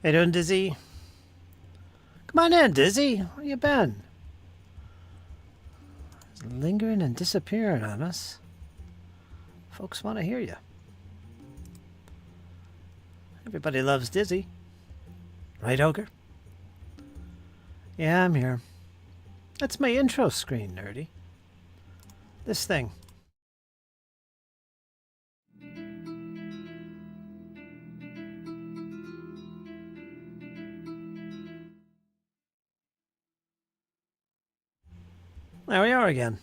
Hey doing, Dizzy? Come on in, Dizzy. Where you been? Lingering and disappearing on us. Folks want to hear you. Everybody loves Dizzy. Right, Ogre? Yeah, I'm here. That's my intro screen, nerdy. This thing. There we are again.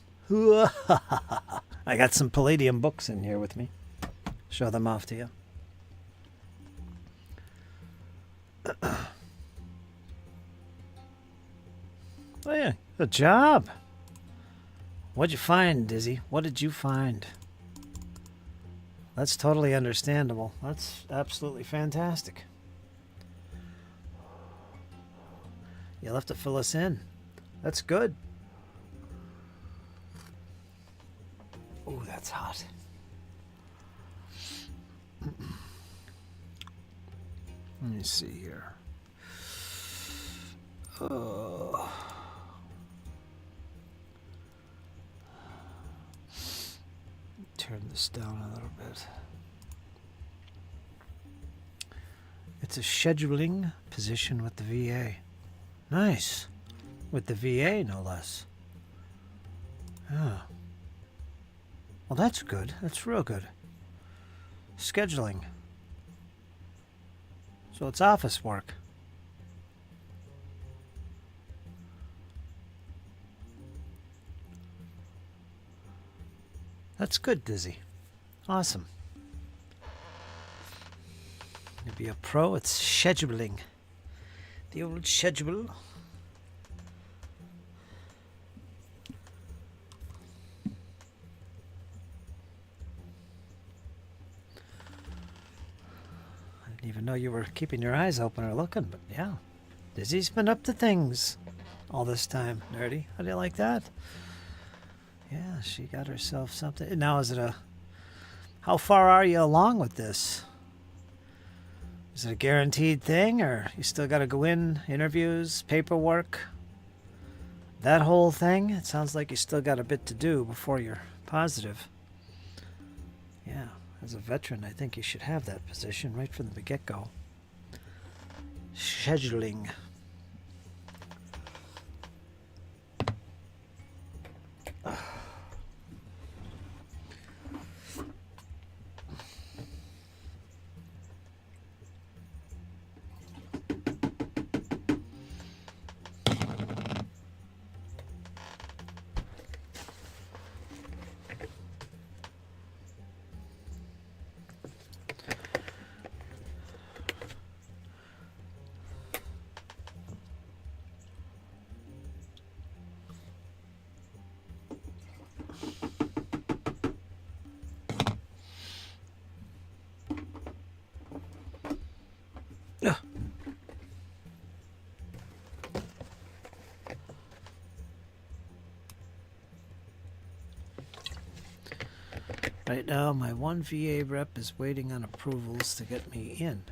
I got some Palladium books in here with me. Show them off to you. Oh yeah, good job. What'd you find, Dizzy? What did you find? That's totally understandable. That's absolutely fantastic. You'll have to fill us in. That's good. Oh, that's hot. Let me see here. Turn this down a little bit. It's a scheduling position with the VA. Nice. With the VA, no less. Yeah. Well, that's good. That's real good. Scheduling. So it's office work. That's good, Dizzy. Awesome. You'll be a pro at scheduling. The old schedule. I didn't even know you were keeping your eyes open or looking, but yeah. Dizzy's been up to things all this time, nerdy. How do you like that? Yeah, she got herself something. Now, is it a... How far are you along with this? Is it a guaranteed thing, or you still got to go in, interviews, paperwork? That whole thing? It sounds like you still got a bit to do before you're positive. Yeah, as a veteran, I think you should have that position right from the get-go. Scheduling. Right now, my one VA rep is waiting on approvals to get me in.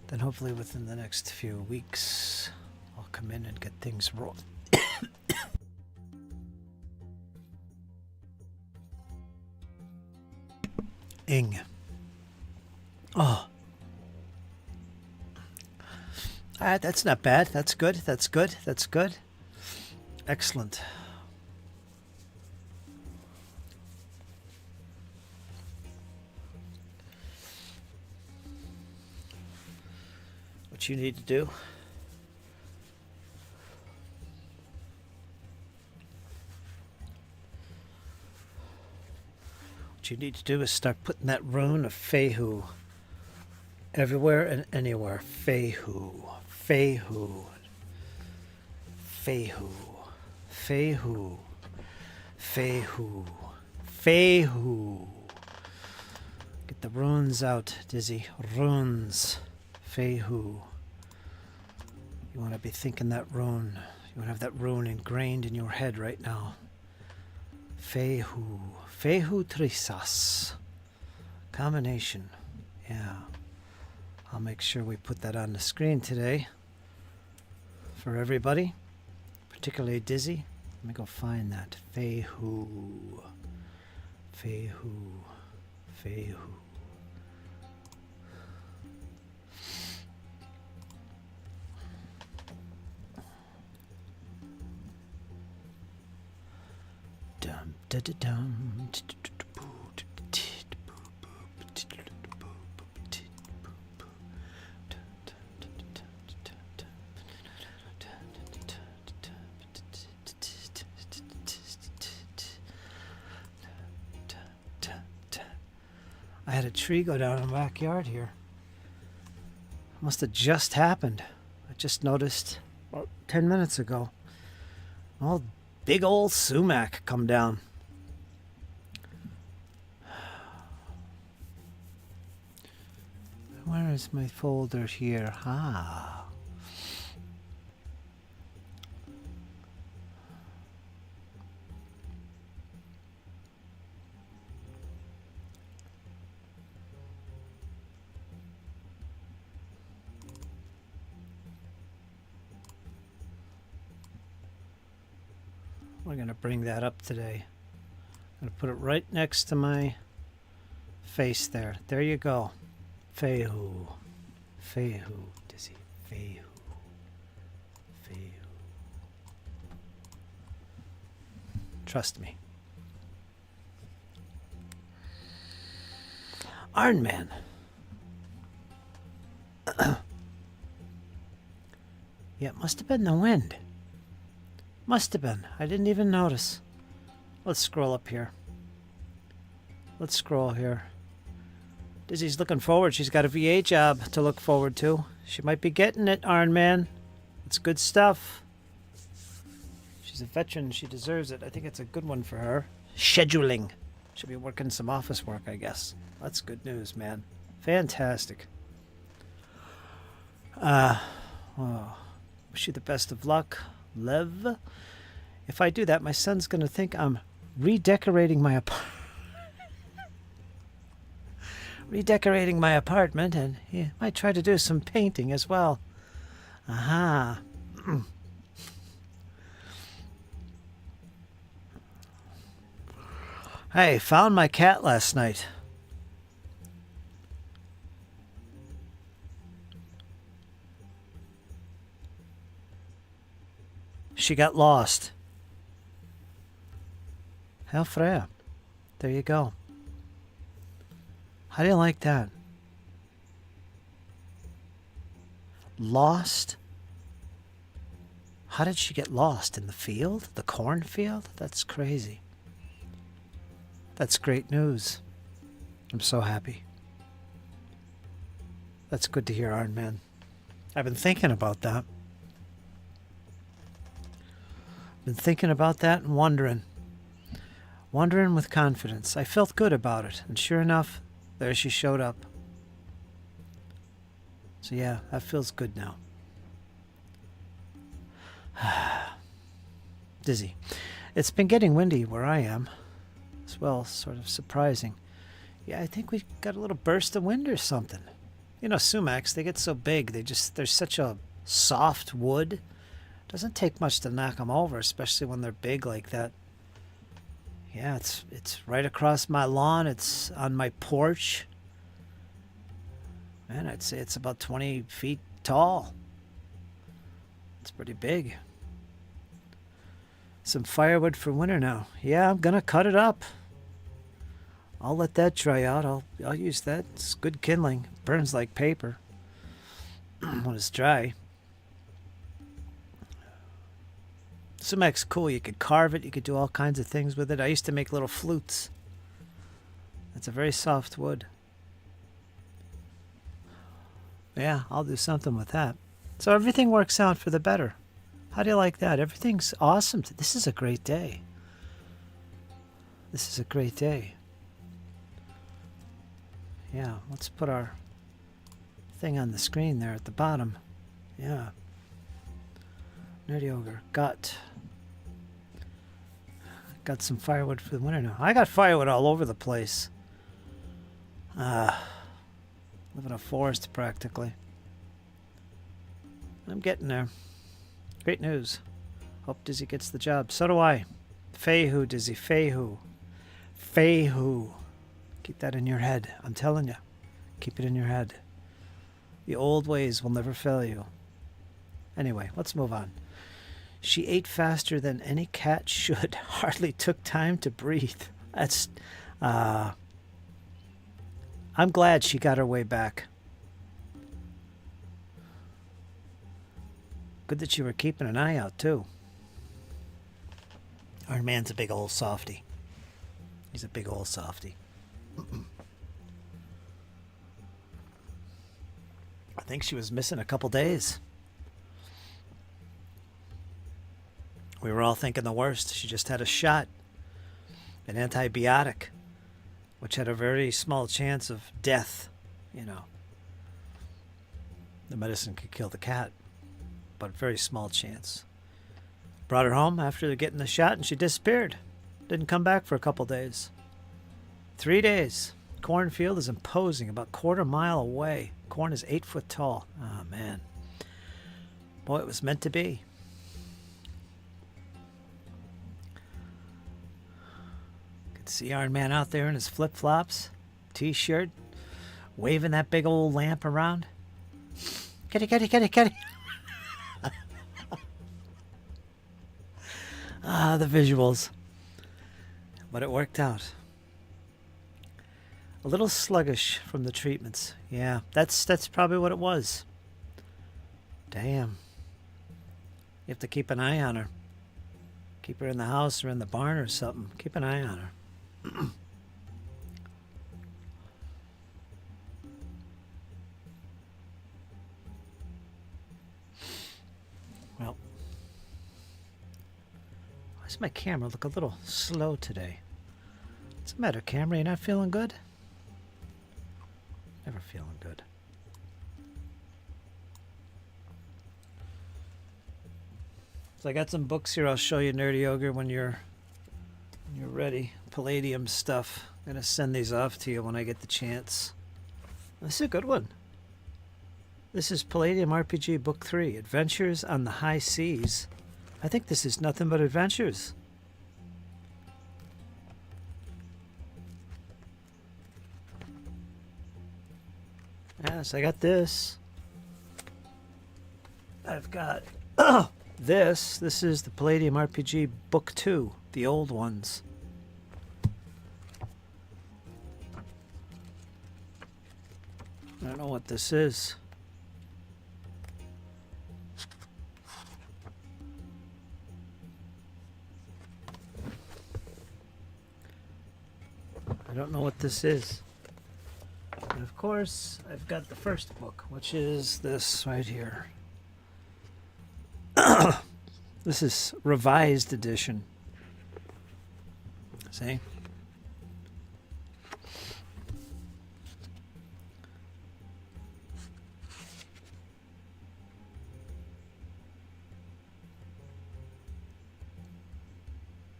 Then hopefully within the next few weeks, I'll come in and get things rolling. Ing. Oh. Alright, that's not bad. That's good. That's good. That's good. Excellent. What you need to do is start putting that rune of Fehu everywhere and anywhere. Fehu. Fehu. Fehu. Fehu. Fehu. Fehu. Get the runes out, Dizzy. Runes. Fehu. You want to be thinking that rune. You want to have that rune ingrained in your head right now. Fehu. Fehu Trisas. Combination. Yeah. I'll make sure we put that on the screen today for everybody, particularly Dizzy. Let me go find that. Fehu. Fehu. Fehu. Dum da da dum. I had a tree go down in the backyard here. Must have just happened. I just noticed about 10 minutes ago. Oh, big old sumac come down. Where is my folder here? Ah. We're going to bring that up today. I'm going to put it right next to my face there. There you go. Fehu. Fehu. Dizzy. Fehu. Fehu. Trust me. Iron Man. Yeah, it must have been the wind. Must have been. I didn't even notice. Let's scroll up here. Let's scroll here. Dizzy's looking forward. She's got a VA job to look forward to. She might be getting it, Iron Man. It's good stuff. She's a veteran. She deserves it. I think it's a good one for her. Scheduling. She'll be working some office work, I guess. That's good news, man. Fantastic. Wish you the best of luck. Lev. If I do that, my son's going to think I'm redecorating my apartment. Redecorating my apartment, and he might try to do some painting as well. Aha. Hey, found my cat last night. She got lost. How Freya. There you go. How do you like that? Lost? How did she get lost? In the field? The cornfield? That's crazy. That's great news. I'm so happy. That's good to hear, Iron Man. I've been thinking about that. Been thinking about that and wondering. Wondering with confidence. I felt good about it. And sure enough, there she showed up. So yeah, that feels good now. Dizzy. It's been getting windy where I am. As well, sort of surprising. Yeah, I think we got a little burst of wind or something. You know, sumacs, they get so big. They're such a soft wood. Doesn't take much to knock them over, especially when they're big like that. Yeah, it's right across my lawn. It's on my porch. Man, I'd say it's about 20 feet tall. It's pretty big. Some firewood for winter now. Yeah, I'm gonna cut it up. I'll let that dry out. I'll use that. It's good kindling. Burns like paper when it's dry. Sumac's cool. You could carve it. You could do all kinds of things with it. I used to make little flutes. It's a very soft wood. Yeah, I'll do something with that. So everything works out for the better. How do you like that? Everything's awesome. This is a great day. This is a great day. Yeah, let's put our thing on the screen there at the bottom. Yeah. Nerdy Ogre. Got some firewood for the winter now. I got firewood all over the place. Live in a forest, practically. I'm getting there. Great news. Hope Dizzy gets the job. So do I. Feihu, Dizzy. Feihu. Feihu. Keep that in your head. I'm telling you. Keep it in your head. The old ways will never fail you. Anyway, let's move on. She ate faster than any cat should. Hardly took time to breathe. That's... I'm glad she got her way back. Good that you were keeping an eye out, too. Our man's a big old softy. He's a big old softy. I think she was missing a couple days. We were all thinking the worst. She just had a shot. An antibiotic. Which had a very small chance of death, you know. The medicine could kill the cat. But very small chance. Brought her home after getting the shot and she disappeared. Didn't come back for a couple days. 3 days. Cornfield is imposing, about quarter-mile away. Corn is 8 foot tall. Oh, man. Boy, it was meant to be. Could see Iron Man out there in his flip-flops, t-shirt, waving that big old lamp around. Kitty, kitty, kitty, kitty. Ah, the visuals. But it worked out. A little sluggish from the treatments. Yeah, that's probably what it was. Damn. You have to keep an eye on her. Keep her in the house or in the barn or something. Keep an eye on her. Well, why does my camera look a little slow today? What's the matter, camera? You not feeling good? Never feeling good. So I got some books here I'll show you, Nerdy Ogre, when you're ready. Palladium stuff. I'm going to send these off to you when I get the chance. This is a good one. This is Palladium RPG Book 3, Adventures on the High Seas. I think this is nothing but adventures. Yes, I got this. I've got this. This is the Palladium RPG Book 2, the old ones. I don't know what this is. I don't know what this is. And of course, I've got the first book, which is this right here. This is revised edition. See?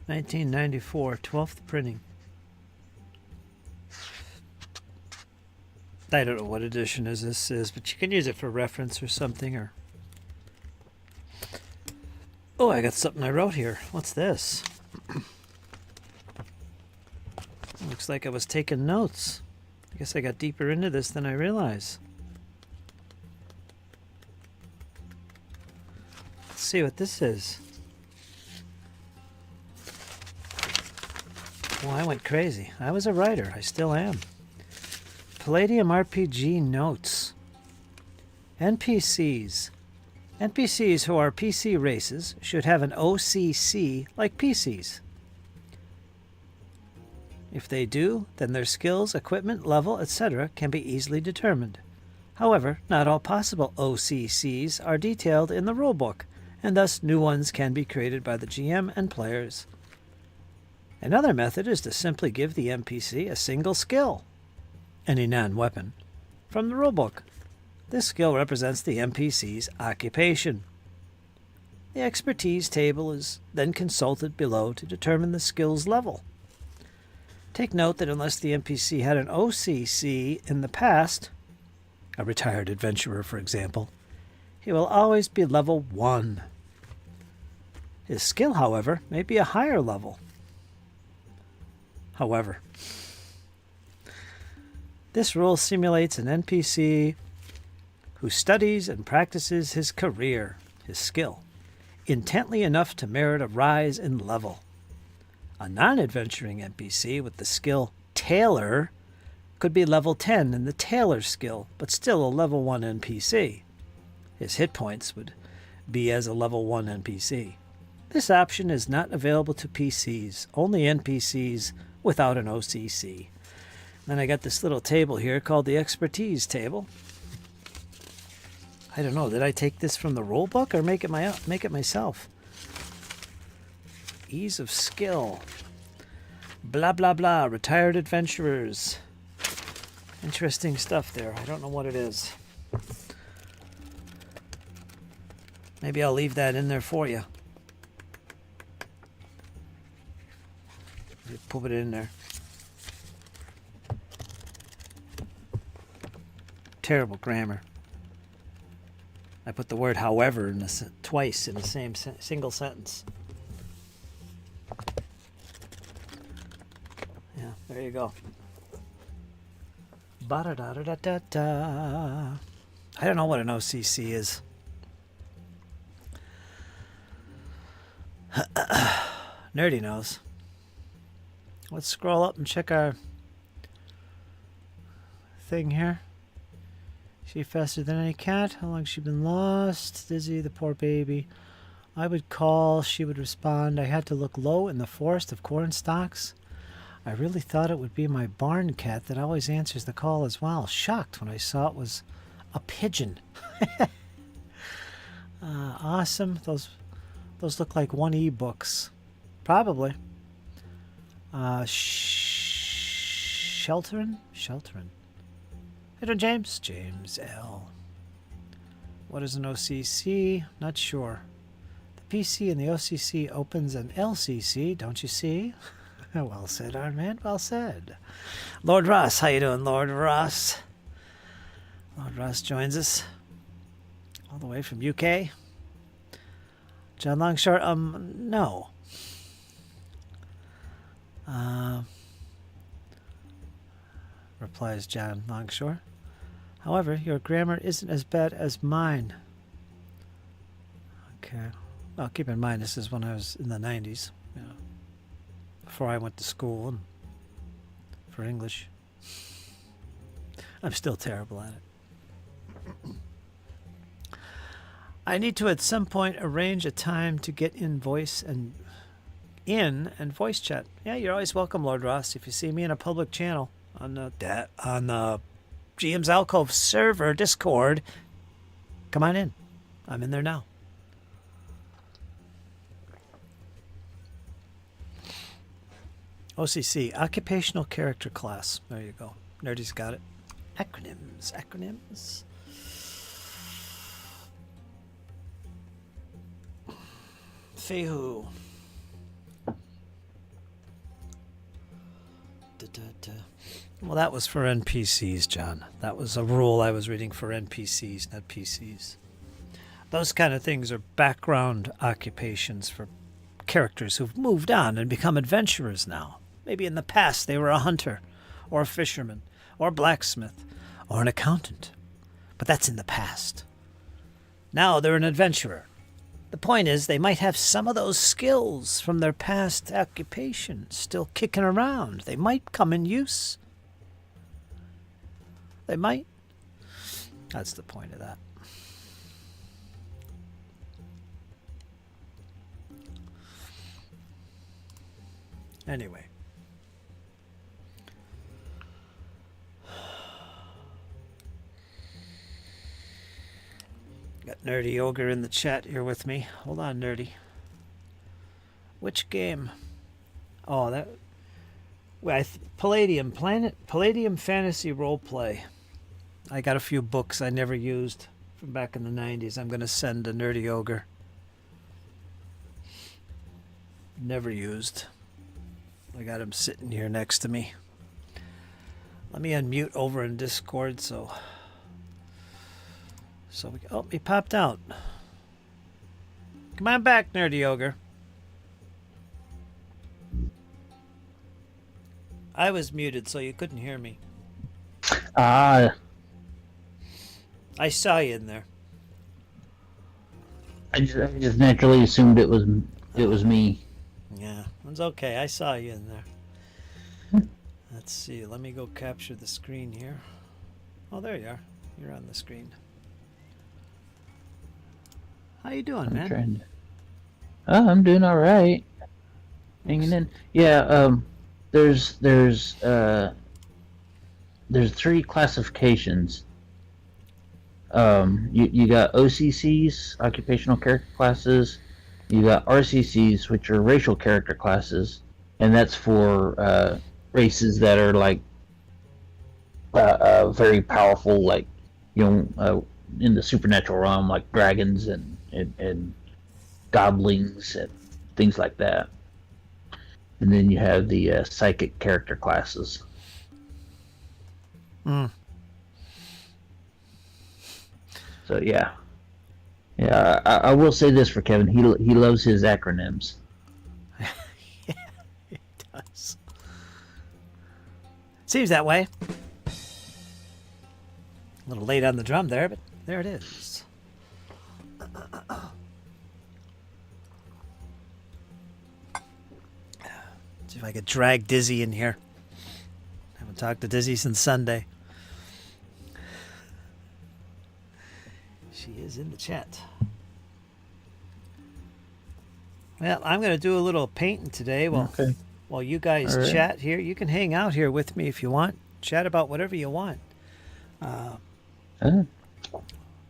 (1994) 12th printing. I don't know what edition this is, but you can use it for reference or something. Or oh, I got something I wrote here. What's this? Looks like I was taking notes. I guess I got deeper into this than I realized. Let's see what this is. Well, I went crazy. I was a writer. I still am. Palladium RPG notes. NPCs. NPCs who are PC races should have an OCC like PCs. If they do, then their skills, equipment, level, etc. can be easily determined. However, not all possible OCCs are detailed in the rulebook, and thus new ones can be created by the GM and players. Another method is to simply give the NPC a single skill, any non-weapon, from the rulebook. This skill represents the NPC's occupation. The expertise table is then consulted below to determine the skill's level. Take note that unless the NPC had an OCC in the past, a retired adventurer, for example, he will always be level 1. His skill, however, may be a higher level. However, this rule simulates an NPC who studies and practices his career, his skill, intently enough to merit a rise in level. A non-adventuring NPC with the skill Tailor could be level 10 in the Tailor skill, but still a level 1 NPC. His hit points would be as a level 1 NPC. This option is not available to PCs, only NPCs without an OCC. Then I got this little table here called the expertise table. I don't know, did I take this from the rule book or make it myself? Ease of skill. Blah, blah, blah. Retired adventurers. Interesting stuff there. I don't know what it is. Maybe I'll leave that in there for you. Put it in there. Terrible grammar. I put the word however in twice in the same single sentence. Yeah, there you go. Ba-da-da-da-da-da. I don't know what an OCC is. Nerdy knows. Let's scroll up and check our thing here. She faster than any cat. How long has she been lost? Dizzy, the poor baby. I would call. She would respond. I had to look low in the forest of corn stalks. I really thought it would be my barn cat that always answers the call as well. Shocked when I saw it was a pigeon. Awesome. Those look like 1E books. Probably. Shelterin? Hey, James. James L. What is an OCC? Not sure. The PC and the OCC opens an LCC, don't you see? Well said, Iron Man. Well said. Lord Ross, how you doing, Lord Ross? Lord Ross joins us all the way from UK. John Longshore, no. Replies John Longshore. However, your grammar isn't as bad as mine. Okay. Well, keep in mind, this is when I was in the 90s, you know, before I went to school and for English. I'm still terrible at it. I need to at some point arrange a time to get in voice and voice chat. Yeah, you're always welcome, Lord Ross. If you see me in a public channel on the GM's Alcove server Discord, come on in. I'm in there now. OCC, Occupational Character Class. There you go. Nerdy's got it. Acronyms. Fehu. Well, that was for NPCs, John. That was a rule I was reading for NPCs, not PCs. Those kind of things are background occupations for characters who've moved on and become adventurers now. Maybe in the past they were a hunter, or a fisherman, or a blacksmith, or an accountant. But that's in the past. Now they're an adventurer. The point is, they might have some of those skills from their past occupation still kicking around. They might come in use. They might. That's the point of that. Anyway. Got Nerdy Ogre in the chat here with me. Hold on, Nerdy. Which game? Oh, that... Well, Palladium Fantasy Roleplay. I got a few books I never used from back in the 90s. I'm going to send to Nerdy Ogre. Never used. I got him sitting here next to me. Let me unmute over in Discord so So he popped out. Come on back, Nerdy Ogre. I was muted, so you couldn't hear me. Ah, I saw you in there. I just naturally assumed it was me. Yeah, it's okay. I saw you in there. Let's see. Let me go capture the screen here. Oh, there you are. You're on the screen. How you doing, man? I'm doing all right. Hanging in. Yeah. There's 3 classifications. You got OCCs, occupational character classes. You got RCCs, which are racial character classes, and that's for races that are like very powerful, like in the supernatural realm, like dragons and goblins and things like that. And then you have the psychic character classes. So yeah. I will say this for Kevin: he loves his acronyms. Yeah, he does. Seems that way. A little late on the drum there, but there it is. See if I could drag Dizzy in here. Haven't talked to Dizzy since Sunday. She is in the chat. Well, I'm going to do a little painting today while you guys chat here. You can hang out here with me if you want. Chat about whatever you want.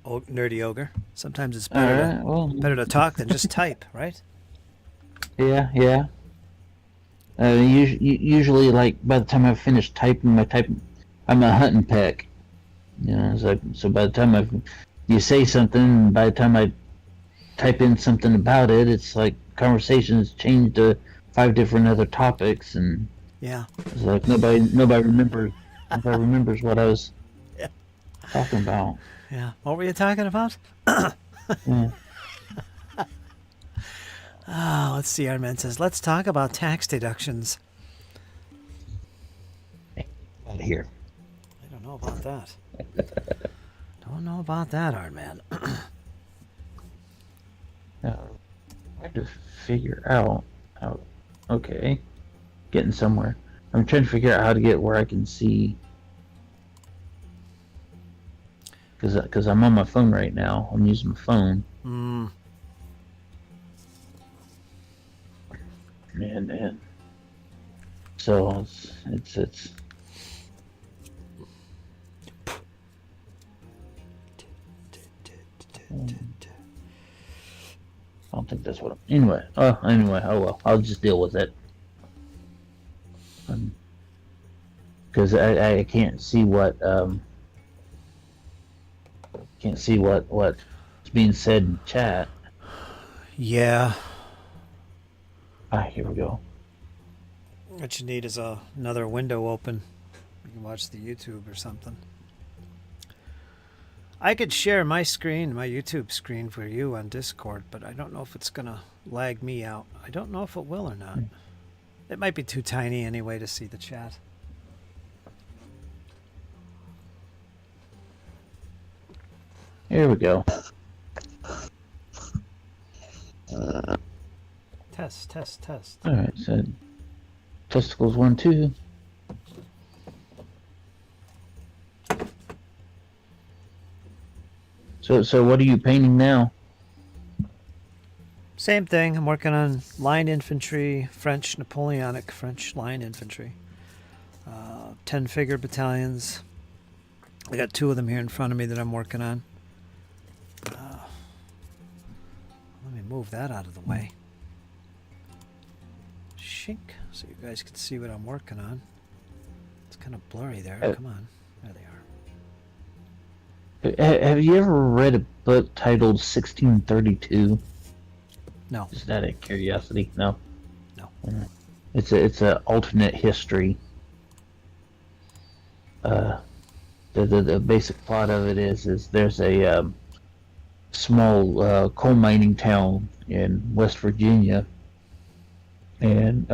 Nerdy Ogre. Sometimes it's better to talk than just type, right? Yeah. Usually, like by the time I finish typing, I'm a hunting peck. So by the time you say something, by the time I type in something about it, it's like conversations changed to 5 different other topics, and it's like nobody remembers what I was talking about. Yeah. What were you talking about? Yeah. Oh, let's see. Armin says, let's talk about tax deductions. Out of here. I don't know about that. Don't know about that, Armin. I have to figure out how. Okay, getting somewhere. I'm trying to figure out how to get where I can see. Because I'm on my phone right now. I'm using my phone. And so it's I don't think that's what anyway, oh well, I'll just deal with it. Because I can't see what's being said in chat. Yeah. Here we go. What you need is another window open. You can watch the YouTube or something. I could share my screen, my YouTube screen for you on Discord, but I don't know if it's going to lag me out. I don't know if it will or not. It might be too tiny anyway to see the chat. Here we go. Test. Alright, so testicles 1, 2. So what are you painting now? Same thing. I'm working on line infantry, French Napoleonic French line infantry. 10-figure battalions. I got 2 of them here in front of me that I'm working on. Let me move that out of the way. Shink, so you guys can see what I'm working on. It's kind of blurry there. Come on. There they are. Have you ever read a book titled 1632? No. Is that a curiosity? No. No. It's a alternate history. The basic plot of it is there's a small coal mining town in West Virginia, and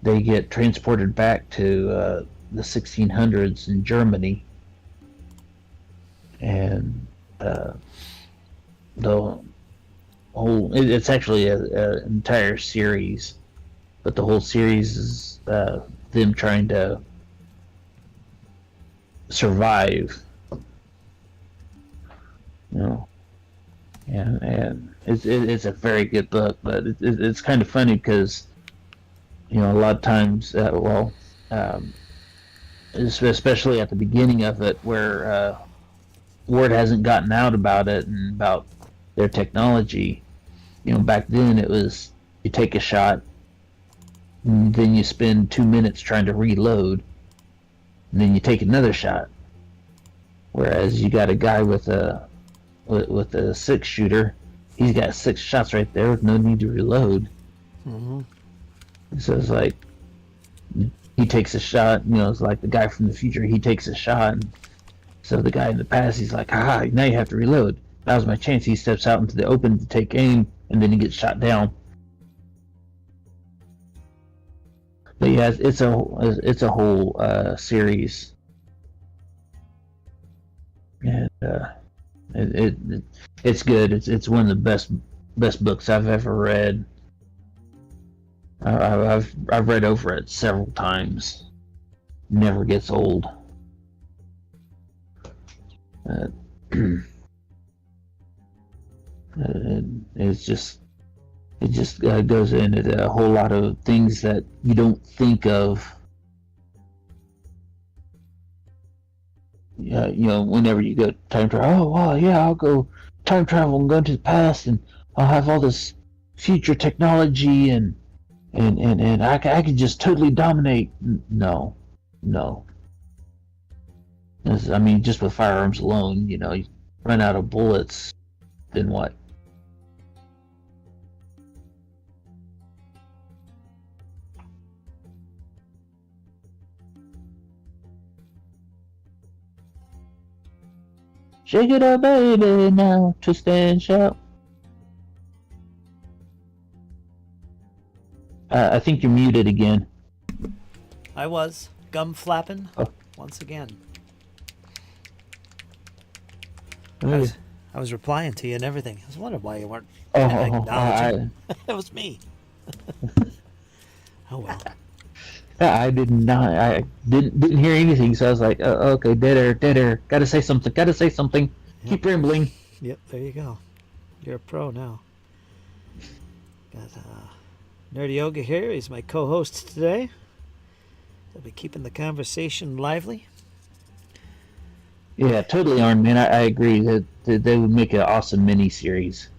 they get transported back to the 1600s in Germany, and the whole it's actually an entire series, but the whole series is them trying to survive, you know. And it's a very good book, but it's kind of funny because, you know, a lot of times, especially at the beginning of it, where word hasn't gotten out about it and about their technology. You know, back then it was you take a shot, and then you spend 2 minutes trying to reload, and then you take another shot. Whereas you got a guy with a 6-shooter, he's got 6 shots right there with no need to reload. Mm-hmm. So it's like he takes a shot. You know, it's like the guy from the future. He takes a shot, and so the guy in the past, he's like, "Haha! Now you have to reload." That was my chance. He steps out into the open to take aim, and then he gets shot down. But yeah, it's a whole series, and it's good. It's one of the best books I've ever read. I've read over it several times. Never gets old. It just goes into a whole lot of things that you don't think of. You know, whenever you go time travel, oh wow, yeah, I'll go time travel and go into the past, and I'll have all this future technology, and I can just totally dominate. No. I mean, just with firearms alone, you know, you run out of bullets, then what? Shake it up, baby, now, twist and shout. I think you're muted again. I was gum flapping once again. I was replying to you and everything. I was wondering why you weren't acknowledging. That was me. Oh well. I didn't hear anything, so I was like, oh, okay, dead air. Gotta say something. Yep. Keep rambling. Yep, there you go. You're a pro now. Got Nerdy Yoga here. He's my co-host today. He'll be keeping the conversation lively. Yeah, totally, Arn, man. I agree that they would make an awesome mini-series.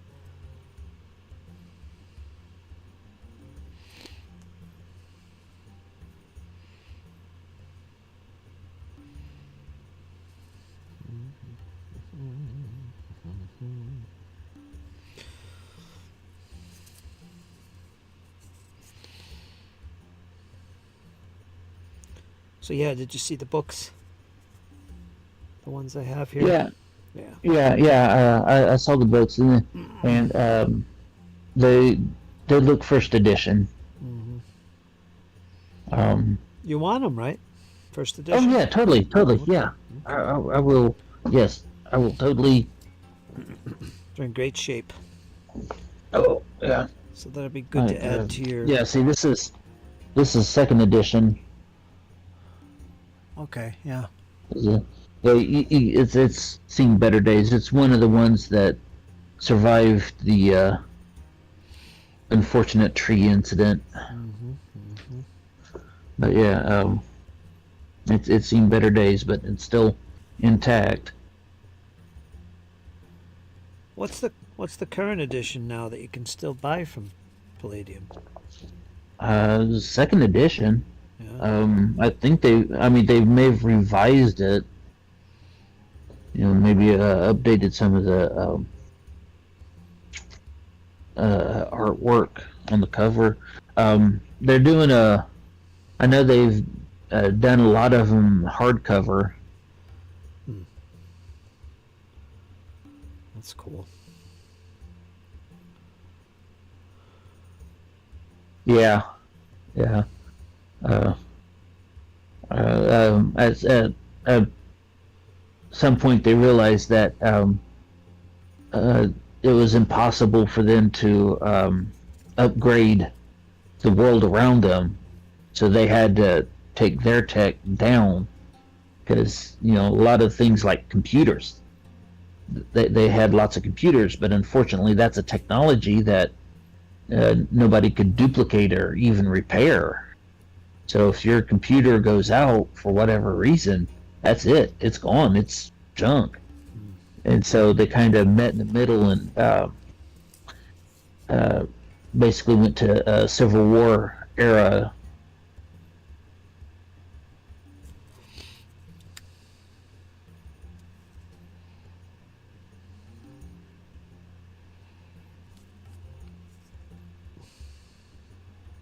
So yeah, did you see the books? The ones I have here? Yeah. I saw the books, and they look first edition. Mm-hmm. You want them, right? First edition? Oh yeah, totally, yeah. I will. Yes, I will totally. They're in great shape. Oh yeah. So that'd be good to add to your. Yeah. See, this is second edition. Okay. Yeah. It's seen better days. It's one of the ones that survived the unfortunate tree incident. But yeah, it's seen better days, but it's still intact. What's the current edition now that you can still buy from Palladium? Second edition. Yeah. I think they may have revised it. You know, maybe updated some of the artwork on the cover. They're doing I know they've done a lot of them hardcover. That's cool. Yeah, yeah. Uh, at some point, they realized that it was impossible for them to upgrade the world around them, so they had to take their tech down because a lot of things like computers, they had lots of computers, but unfortunately, that's a technology that nobody could duplicate or even repair. So if your computer goes out for whatever reason, that's it. It's gone. It's junk. And so they kind of met in the middle and uh, basically went to a Civil War era.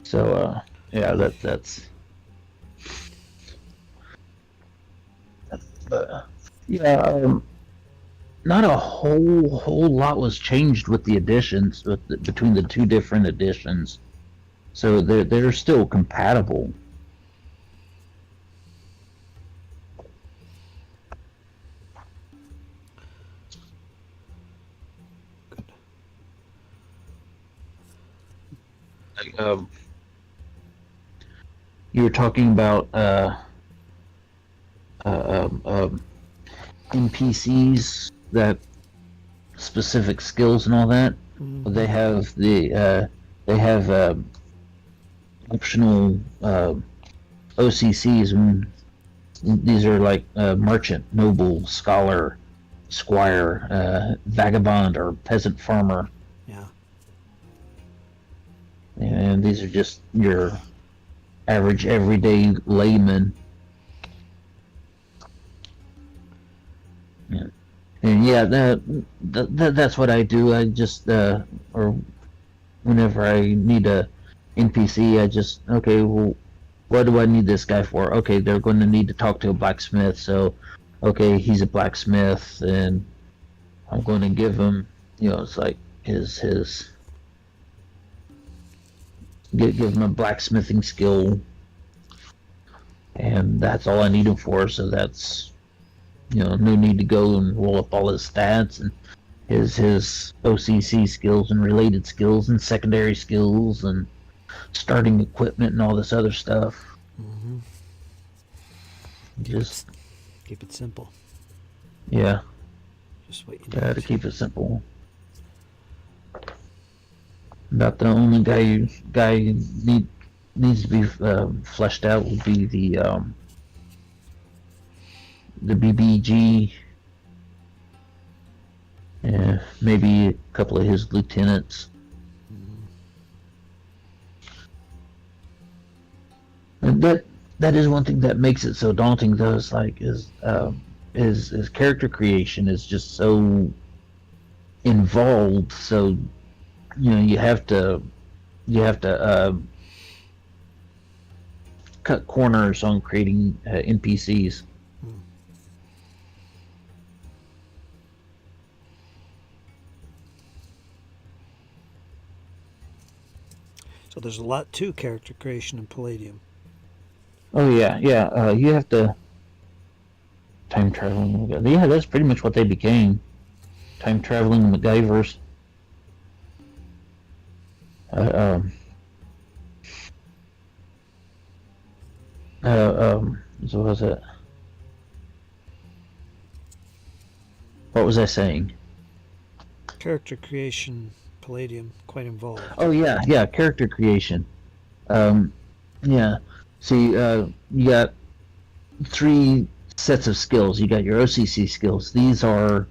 So yeah, that's yeah. Not a whole lot was changed with the editions between the two different editions, so they're still compatible. Like, you were talking about NPCs that specific skills and all that. Mm-hmm. They have optional OCCs, and these are like merchant, noble, scholar, squire, vagabond, or peasant farmer. Yeah. And these are just your average everyday layman. Yeah. And yeah, that's what I do. I just or whenever I need a NPC, I just okay. Well, what do I need this guy for? Okay, they're going to need to talk to a blacksmith. So, okay, he's a blacksmith, and I'm going to give him. It's like his give him a blacksmithing skill, and that's all I need him for. So that's no need to go and roll up all his stats and his OCC skills and related skills and secondary skills and starting equipment and all this other stuff. Mm-hmm. Keep it simple. Yeah. Just what you Got to need. keep it simple. About the only guy needs to be fleshed out would be the BBG. Yeah, maybe a couple of his lieutenants. And that is one thing that makes it so daunting, though. Is like his character creation is just so involved. So you have to cut corners on creating NPCs. So there's a lot to character creation in Palladium. Oh yeah. You have to time traveling. Yeah, that's pretty much what they became. Time traveling MacGyvers. So what was it? What was I saying? Character creation, Palladium, quite involved. Oh yeah, character creation. Yeah. See, you got 3 sets of skills. You got your OCC skills. These are,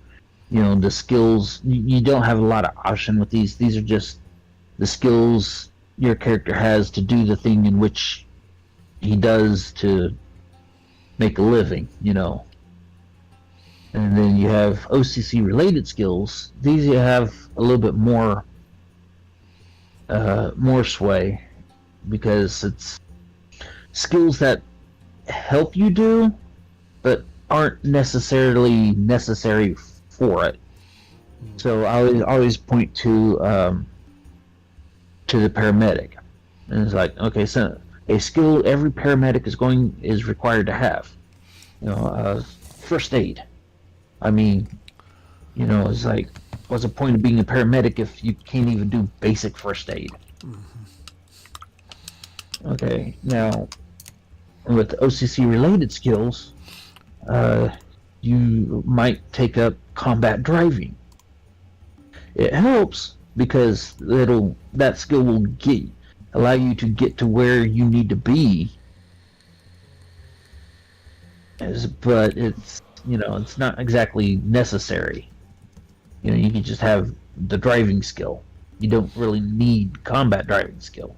the skills. You don't have a lot of option with these. These are just the skills your character has to do the thing in which he does to make a living, And then you have OCC related skills. These you have a little bit more sway because it's skills that help you do but aren't necessarily necessary for it. So I always point to the paramedic, and it's like, okay, so a skill every paramedic is required to have. First aid. I mean, it's like, what's the point of being a paramedic if you can't even do basic first aid? Okay, now with OCC related skills, you might take up combat driving. It helps because that skill will allow you to get to where you need to be. But it's not exactly necessary. You can just have the driving skill. You don't really need combat driving skill.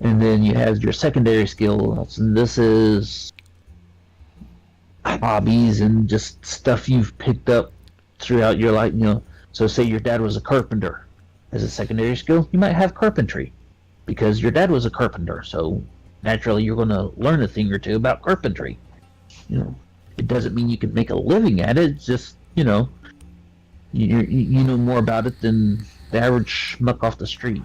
And then you have your secondary skills, and this is hobbies and just stuff you've picked up throughout your life. So say your dad was a carpenter. As a secondary skill, you might have carpentry because your dad was a carpenter. So naturally, you're going to learn a thing or two about carpentry. It doesn't mean you can make a living at it. It's just you know more about it than the average schmuck off the street.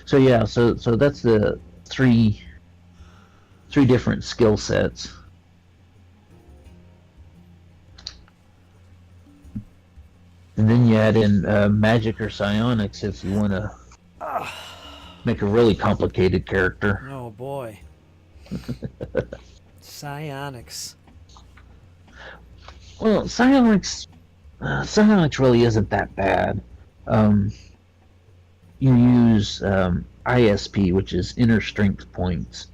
So yeah, so that's the three different skill sets. And then you add in magic or psionics if you want to make a really complicated character. Oh boy. Psionics. Well, psionics really isn't that bad. You use ISP, which is inner strength points,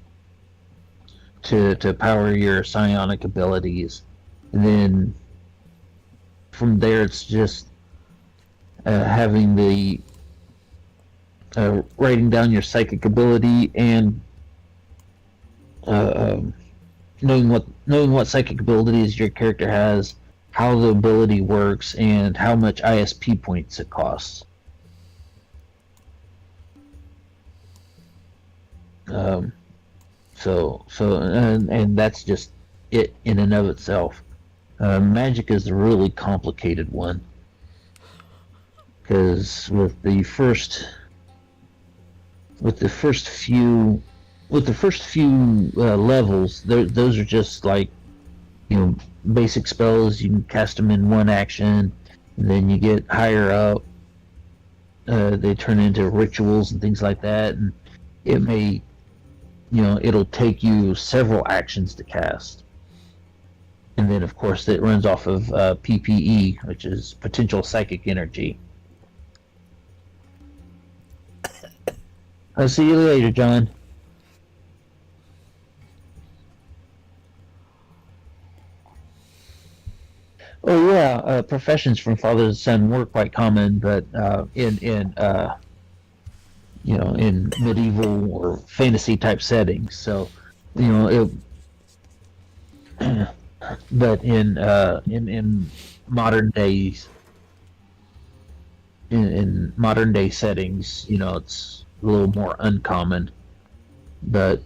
to power your psionic abilities, and then from there it's just having the writing down your psychic ability and knowing what psychic abilities your character has, how the ability works, and how much ISP points it costs. And that's just it in and of itself. Magic is a really complicated one because with the first few levels, those are just like basic spells. You can cast them in one action, and then you get higher up. They turn into rituals and things like that, and it may it'll take you several actions to cast. And then, of course, it runs off of PPE, which is potential psychic energy. I'll see you later, John. Oh yeah, professions from father to son were quite common, but in medieval or fantasy type settings. So, but in modern days, in modern day settings, it's a little more uncommon. But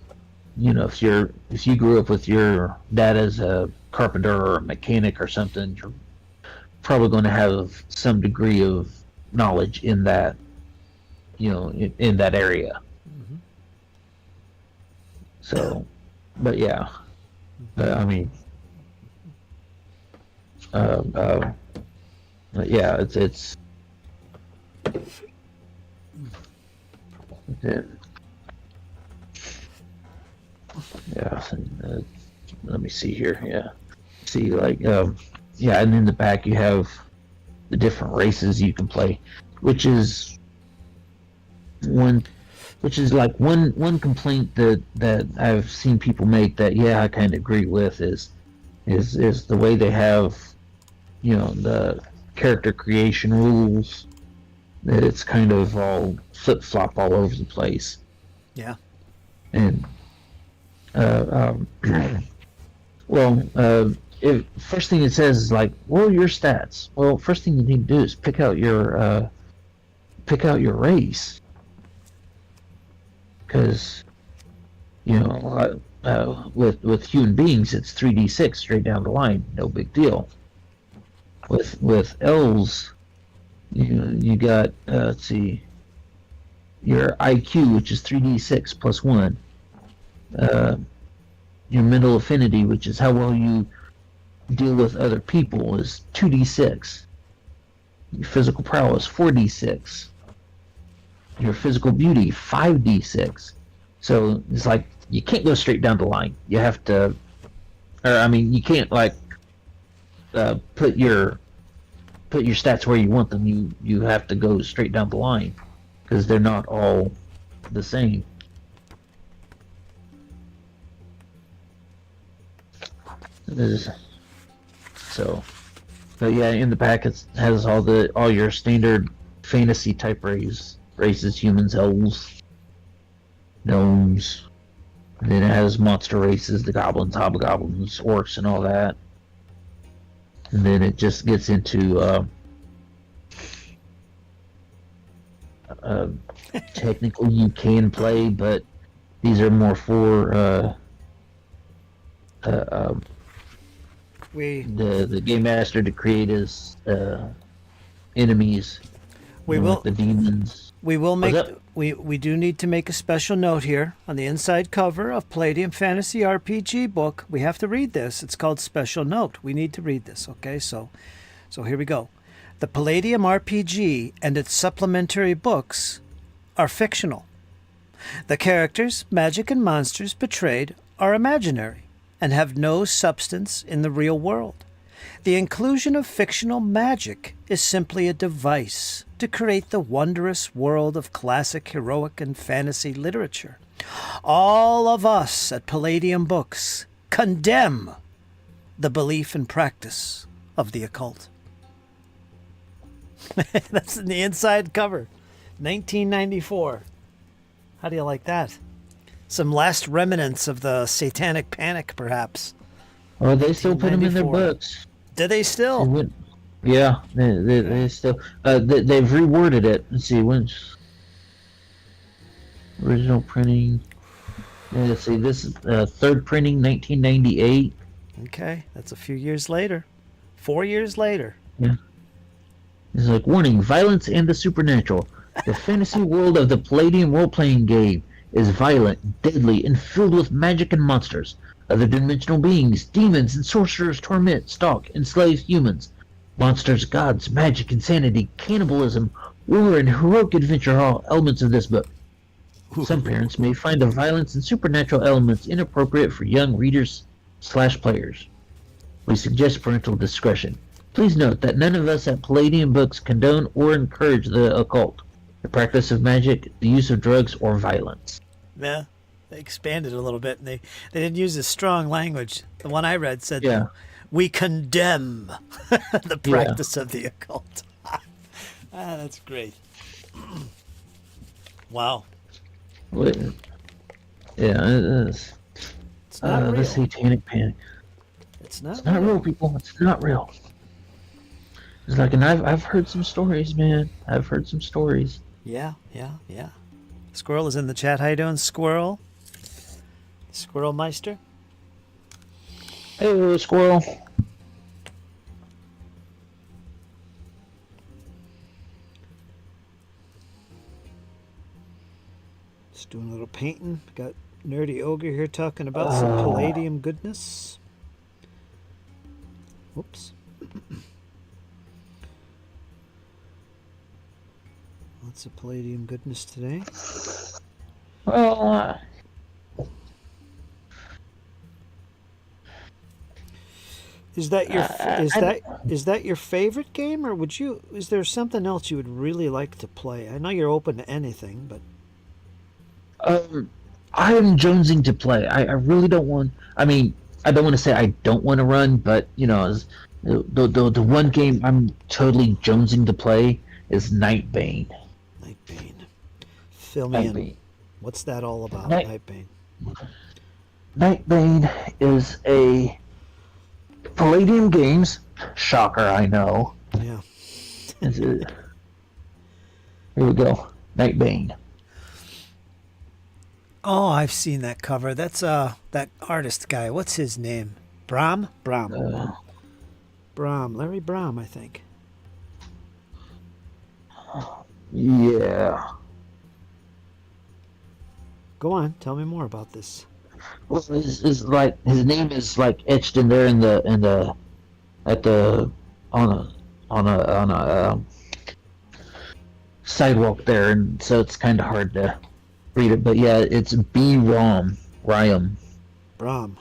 if you grew up with your dad as a carpenter or a mechanic or something, you're probably going to have some degree of knowledge in that in that area. Mm-hmm. So, but yeah, I mean, yeah, it's yeah. Let me see here. Yeah, see, like, yeah, and in the back you have the different races you can play, which is one complaint that I've seen people make that I kind of agree with is the way they have the character creation rules, that it's kind of all flip-flop all over the place. Yeah. And first thing it says is like, what are your stats? Well, first thing you need to do is pick out your race, because with human beings it's 3d6 straight down the line, no big deal. With elves, you got let's see, your IQ, which is 3d6 plus one. Uh, your mental affinity, which is how well you deal with other people, is 2d6. Your physical prowess, 4d6. Your physical beauty, 5d6. So it's like you can't go straight down the line. You have to, or I mean, you can't like put your stats where you want them. You have to go straight down the line because they're not all the same. So, but yeah, in the pack it has all your standard fantasy type races, humans, elves, gnomes. And then it has monster races, the goblins, hobgoblins, orcs, and all that. And then it just gets into technically you can play, but these are more for the game master to create his enemies. We will like the demons. We will make we do need to make a special note here on the inside cover of Palladium Fantasy RPG book. We have to read this. It's called Special Note. We need to read this, okay? So here we go. The Palladium RPG and its supplementary books are fictional. The characters, magic, and monsters portrayed are imaginary and have no substance in the real world. The inclusion of fictional magic is simply a device to create the wondrous world of classic heroic and fantasy literature. All of us at Palladium Books condemn the belief and practice of the occult. That's in the inside cover. 1994. How do you like that? Some last remnants of the Satanic Panic, perhaps. Oh, they still put them in their books. Do they still? Yeah, they still. They've reworded it. Let's see, when's original printing? Yeah, let's see, this is third printing, 1998. Okay, that's a few years later. 4 years later. Yeah. It's like, warning, violence and the supernatural. The fantasy world of the Palladium role-playing game is violent, deadly, and filled with magic and monsters. Other dimensional beings, demons, and sorcerers torment, stalk, enslave humans. Monsters, gods, magic, insanity, cannibalism, war, and heroic adventure are all elements of this book. Some parents may find the violence and supernatural elements inappropriate for young readers/players. We suggest parental discretion. Please note that none of us at Palladium Books condone or encourage the occult, the practice of magic, the use of drugs, or violence. Yeah, they expanded a little bit, and they didn't use as strong language. The one I read said, Yeah. we condemn the practice of the occult. That's great. Wow. Yeah, it is. It's not real. The Satanic Panic. It's not real, people. It's not real. It's like, and I've heard some stories, man. I've heard some stories. Yeah. Squirrel is in the chat. How you doing, Squirrel? Squirrel Meister? Hey, Squirrel. Just doing a little painting. Got Nerdy Ogre here talking about some Palladium goodness. Whoops. Lots of Palladium goodness today. Well, Is that your is that your favorite game, or is there something else you would really like to play? I know you're open to anything, but I am jonesing to play. I really don't want. I mean, I don't want to say I don't want to run, but you know, the one game I'm totally jonesing to play is Nightbane. Nightbane. Fill me in. What's that all about, Nightbane? Nightbane is a Palladium Games. Shocker, I know. Yeah. Here we go. Nightbane. Oh, I've seen that cover. That's that artist guy. What's his name? Bram? Yeah, Larry Brom, I think. Yeah. Go on, tell me more about this. Well, like his name is like etched in there in the at the on a sidewalk there, and so it's kind of hard to read it. But yeah, it's B Rom Ryam. Brom.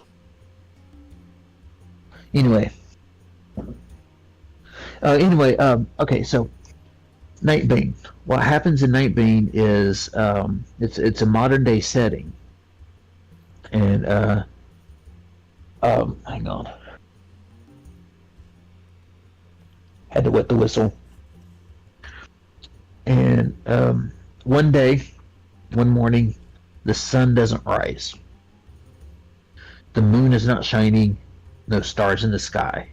Anyway, okay, so Nightbane. What happens in Nightbane is it's a modern day setting, and hang on, had to wet the whistle. And one morning, the sun doesn't rise. The moon is not shining. No stars in the sky.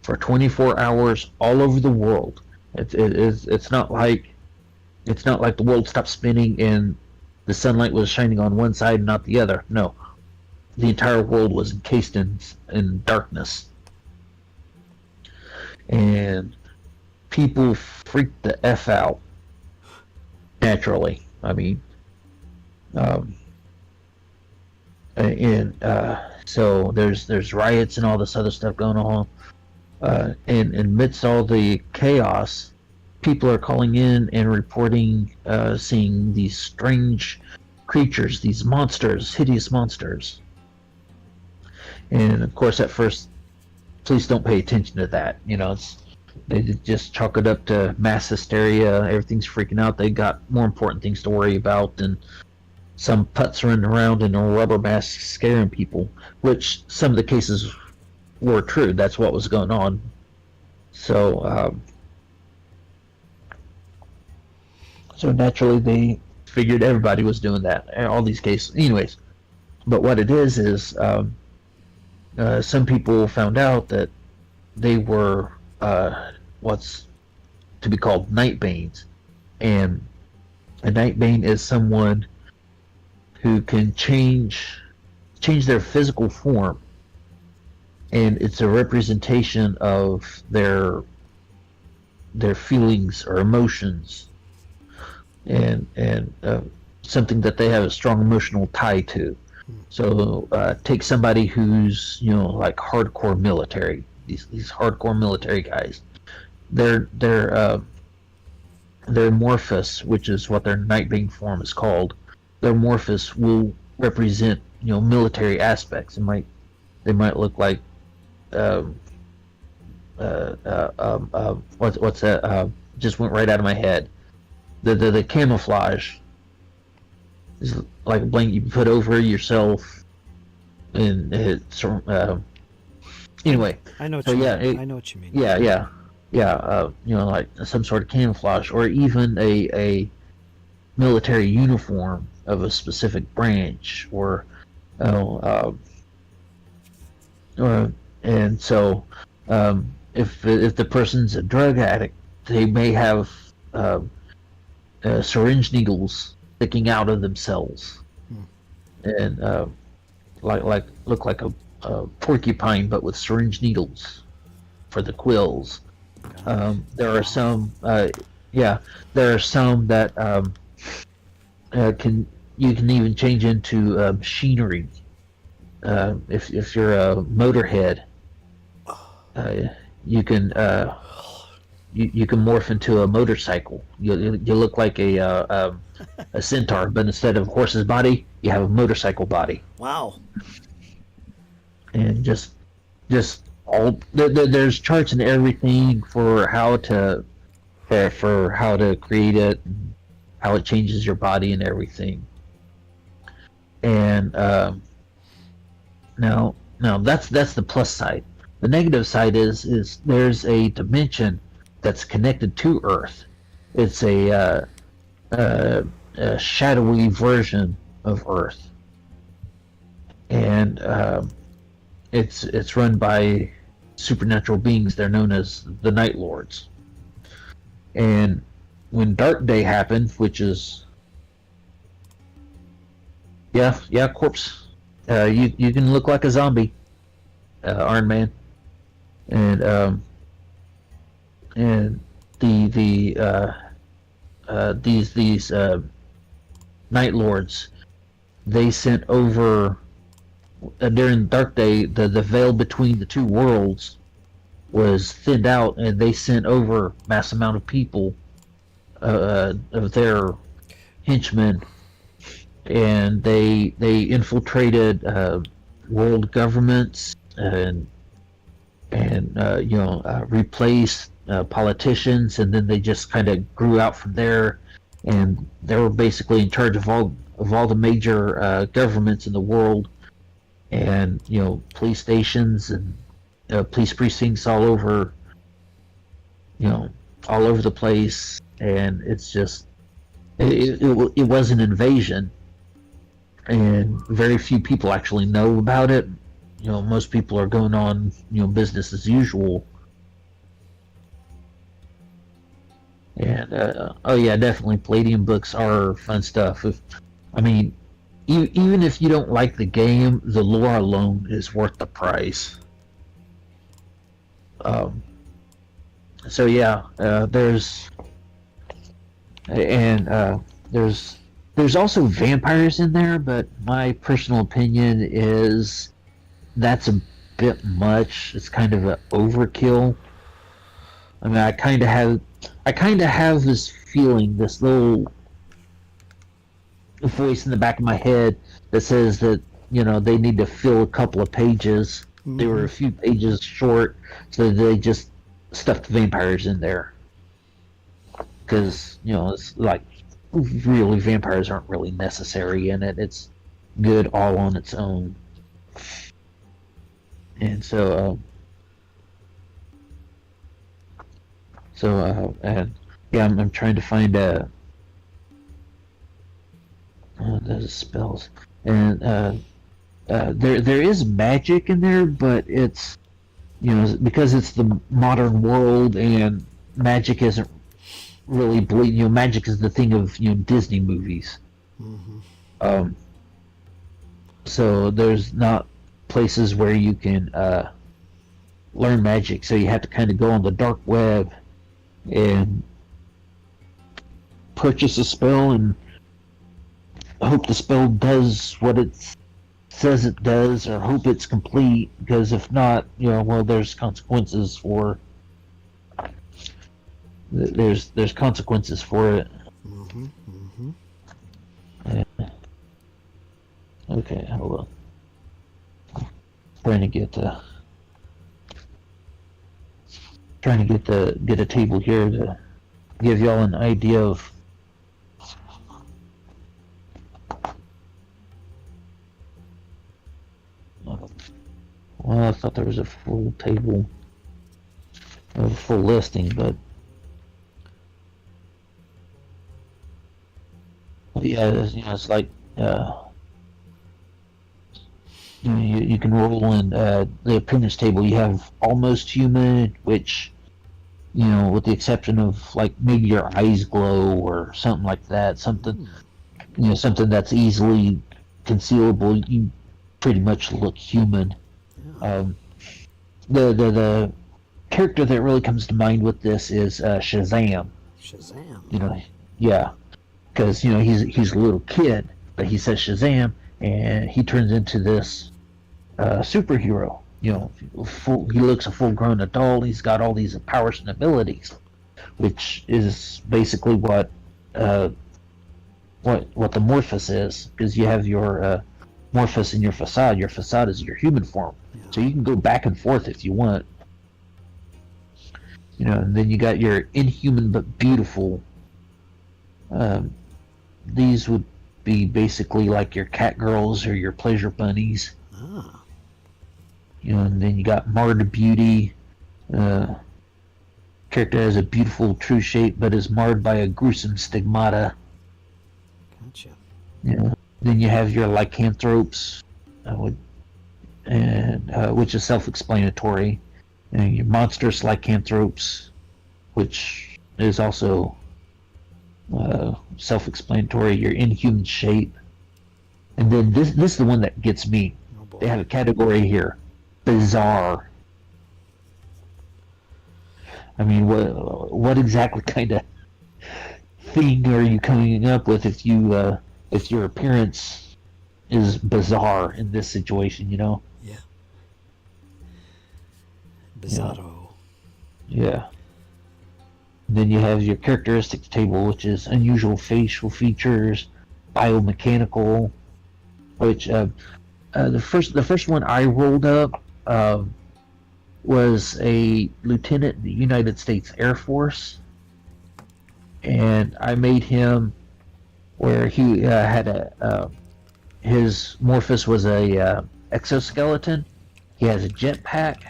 For 24 hours, all over the world. It's not like the world stopped spinning and the sunlight was shining on one side and not the other. No, the entire world was encased in darkness, and people freaked the f out. Naturally, I mean, so there's riots and all this other stuff going on, and amidst all the chaos, people are calling in and reporting seeing these strange creatures, these monsters, hideous monsters. And of course, at first, police don't pay attention to that. They just chalk it up to mass hysteria. Everything's freaking out. They got more important things to worry about than some putz running around in a rubber mask scaring people, which some of the cases were true. That's what was going on. So, so naturally they figured everybody was doing that. All these cases, anyways. But what it is some people found out that they were what's to be called Nightbanes, and a Nightbane is someone who can change their physical form, and it's a representation of their feelings or emotions, and something that they have a strong emotional tie to. So take somebody who's like hardcore military. These hardcore military guys. Their morphus, which is what their Nightbane form is called, their morphus will represent military aspects. They might look like what's that? Just went right out of my head. The camouflage is like a blanket you put over yourself, and it's anyway. I know what so you yeah, mean. I know what you mean. Yeah. Like some sort of camouflage, or even a military uniform of a specific branch, or and so if the person's a drug addict, they may have syringe needles sticking out of themselves, and look like a porcupine, but with syringe needles for the quills. There are some that you can even change into machinery. If you're a motorhead, you can morph into a motorcycle. You look like a centaur, but instead of horse's body, you have a motorcycle body. Wow. And just all there's charts and everything for how to create it, and how it changes your body and everything. And now that's the plus side. The negative side is there's a dimension that's connected to Earth. It's a shadowy version of Earth, and it's run by supernatural beings. They're known as the Night Lords. And when Dark Day happened, which is corpse, you can look like a zombie, Iron Man. And and these Night Lords, they sent over during Dark Day, the veil between the two worlds was thinned out, and they sent over mass amount of people of their henchmen, and they infiltrated world governments and replaced politicians, and then they just kind of grew out from there, and they were basically in charge of all the major governments in the world, and police stations and police precincts all over the place. And it's just it was an invasion, and very few people actually know about it. Most people are going on business as usual. And oh yeah, definitely Palladium books are fun stuff. Even if you don't like the game, the lore alone is worth the price. So yeah, there's also vampires in there, but my personal opinion is that's a bit much. It's kind of an overkill. I kind of have this feeling, this little voice in the back of my head that says that they need to fill a couple of pages. Mm-hmm. They were a few pages short, so they just stuffed vampires in there. Because it's like really vampires aren't really necessary in it. It's good all on its own. And so I'm trying to find those spells, and there is magic in there, but it's because it's the modern world, and magic isn't really magic is the thing of Disney movies. Mm-hmm. So there's not places where you can learn magic, so you have to kind of go on the dark web and purchase a spell and hope the spell does what it says it does, or hope it's complete, because if not, there's consequences for there's consequences for it. Mm-hmm, mm-hmm. Okay, hold on. Trying to get a table here to give y'all an idea of well, I thought there was a full table, a full listing, but yeah, it's like you can roll in the appearance table. You have almost human, which with the exception of like maybe your eyes glow or something like that, something that's easily concealable. You pretty much look human. Yeah. The character that really comes to mind with this is Shazam. Shazam. Yeah, because he's a little kid, but he says Shazam, and he turns into this superhero. He looks a full-grown adult. He's got all these powers and abilities, which is basically what the Morphus is, because you have your Morphus and your facade. Your facade is your human form, so you can go back and forth if you want. And then you got your inhuman but beautiful. These would be basically like your cat girls or your pleasure bunnies. Ah. And then you got marred beauty. Character has a beautiful true shape, but is marred by a gruesome stigmata. Gotcha. Then you have your lycanthropes, which is self-explanatory. And your monstrous lycanthropes, which is also self-explanatory. Your inhuman shape. And then this is the one that gets me. Oh, they have a category here. Bizarre. I mean, what exactly kind of thing are you coming up with if your appearance is bizarre in this situation? Yeah. Yeah. Bizarro. Yeah. Then you have your characteristics table, which is unusual facial features, biomechanical, which the first one I rolled up was a lieutenant in the United States Air Force, and I made him where he had his morphus was a exoskeleton. He has a jetpack,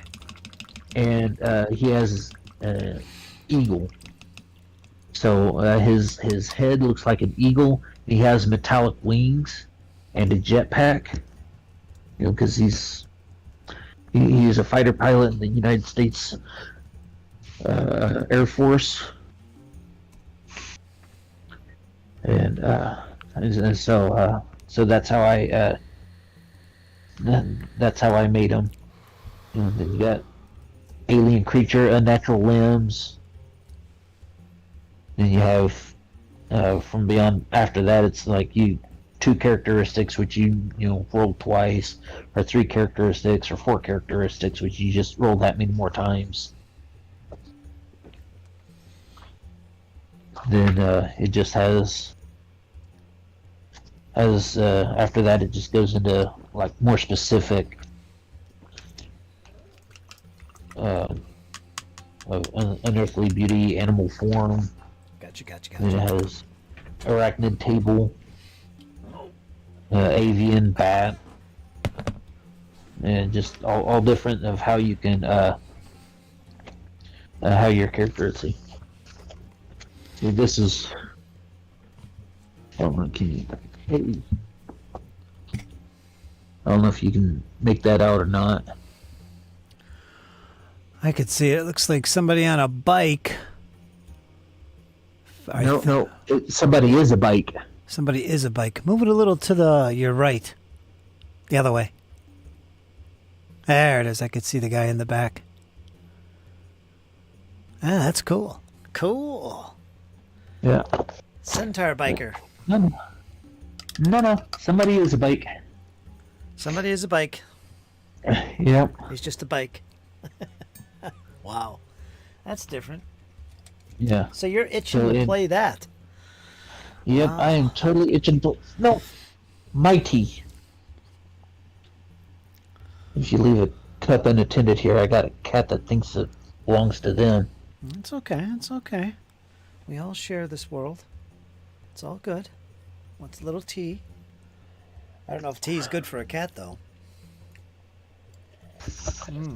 and he has eagle. So his head looks like an eagle. He has metallic wings and a jetpack. Because he's a fighter pilot in the United States Air Force, and so that's how I made him. Then you got alien creature, unnatural limbs. Then you have from beyond after that, it's like you two characteristics which you roll twice, or three characteristics, or four characteristics which you just roll that many more times. Then it just has after that it just goes into like more specific unearthly beauty, animal form. Gotcha. Then it has arachnid table, avian, bat, and just all different of how you can how your character is. See, this is. I don't know. I don't know if you can make that out or not. I could see it. It looks like somebody on a bike. No, somebody is a bike. Somebody is a bike. Move it a little to your right. The other way. There it is. I could see the guy in the back. Ah, that's cool. Cool. Yeah. Centaur biker. No. Somebody is a bike. Somebody is a bike. Yep. He's just a bike. Wow. That's different. Yeah. So you're itching to play that. Yep, wow. I am totally itching to... No! Mighty. If you leave a cup unattended here, I got a cat that thinks it belongs to them. It's okay. It's okay. We all share this world. It's all good. Wants a little tea. I don't know if tea is good for a cat, though.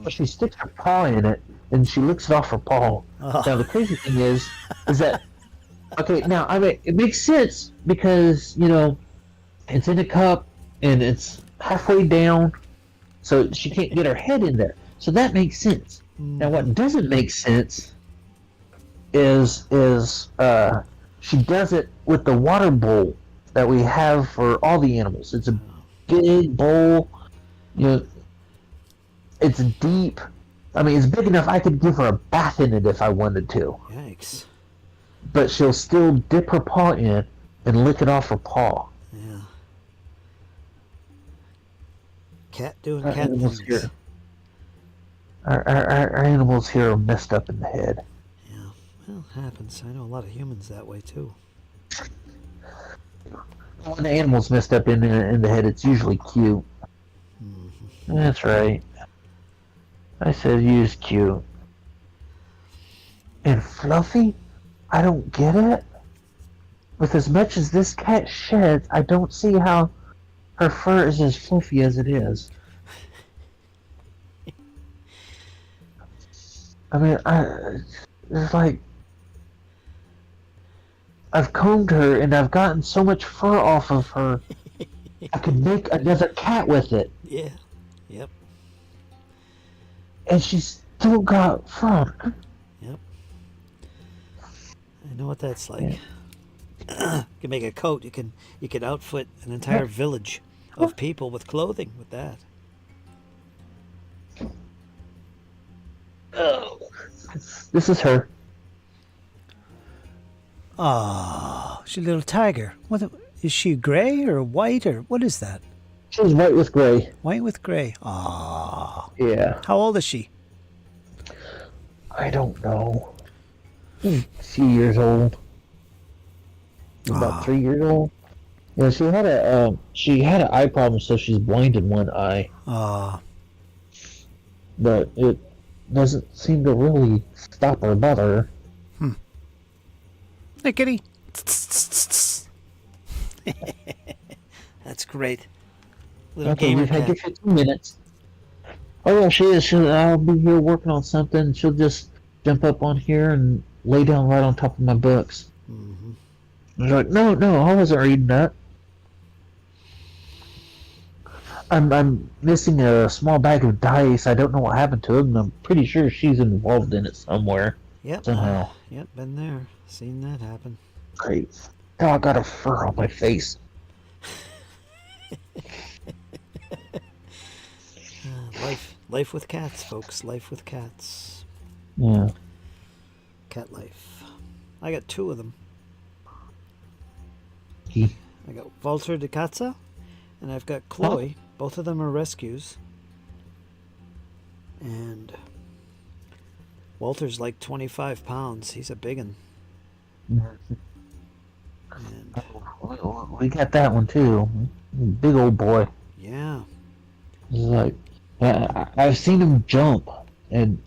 But she sticks her paw in it, and she licks it off her paw. Oh. Now, the crazy thing is that... Okay, now, I mean, it makes sense because, it's in a cup, and it's halfway down, so she can't get her head in there. So that makes sense. Now, what doesn't make sense is she does it with the water bowl that we have for all the animals. It's a big bowl, it's deep. I mean, it's big enough I could give her a bath in it if I wanted to. Yikes. But she'll still dip her paw in and lick it off her paw. Yeah. Cat doing cat things. Here, our animals here are messed up in the head. Yeah, well, it happens. I know a lot of humans that way, too. When the animal's messed up in the head, it's usually cute. Mm-hmm. That's right. I said use cute. And fluffy? I don't get it. With as much as this cat sheds, I don't see how her fur is as fluffy as it is. I mean, it's like I've combed her and I've gotten so much fur off of her. I could make another cat with it. Yeah. Yep. And she's still got fur. Yep. I know what that's like. Yeah. You can make a coat. You can outfit an entire village of people with clothing with that. Oh. This is her. Oh, she's a little tiger. Is she gray or white or what is that? She's white with gray. White with gray. Ah. Yeah. How old is she? I don't know. A few years old. About 3 years old. Yeah, she had an eye problem, so she's blind in one eye. Ah. But it doesn't seem to really stop or bother her. Hey, kitty. That's great. Little Okay, gamer we've had cat. 15 minutes. Oh yeah, she is. I'll be here working on something. She'll just jump up on here and lay down right on top of my books. Mm-hmm. I was like, no, I wasn't reading that. I'm missing a small bag of dice. I don't know what happened to them. I'm pretty sure she's involved in it somewhere. Yep. Somehow. Yep, been there. Seen that happen. Great. Oh, I got a fur on my face. Life with cats, folks. Life with cats. Yeah. Cat life. I got 2 of them. I got Walter de Katza, and I've got Chloe. Both of them are rescues. And Walter's like 25 pounds. He's a big one. And We got that one too. Big old boy. yeah. He's like, I've seen him jump, and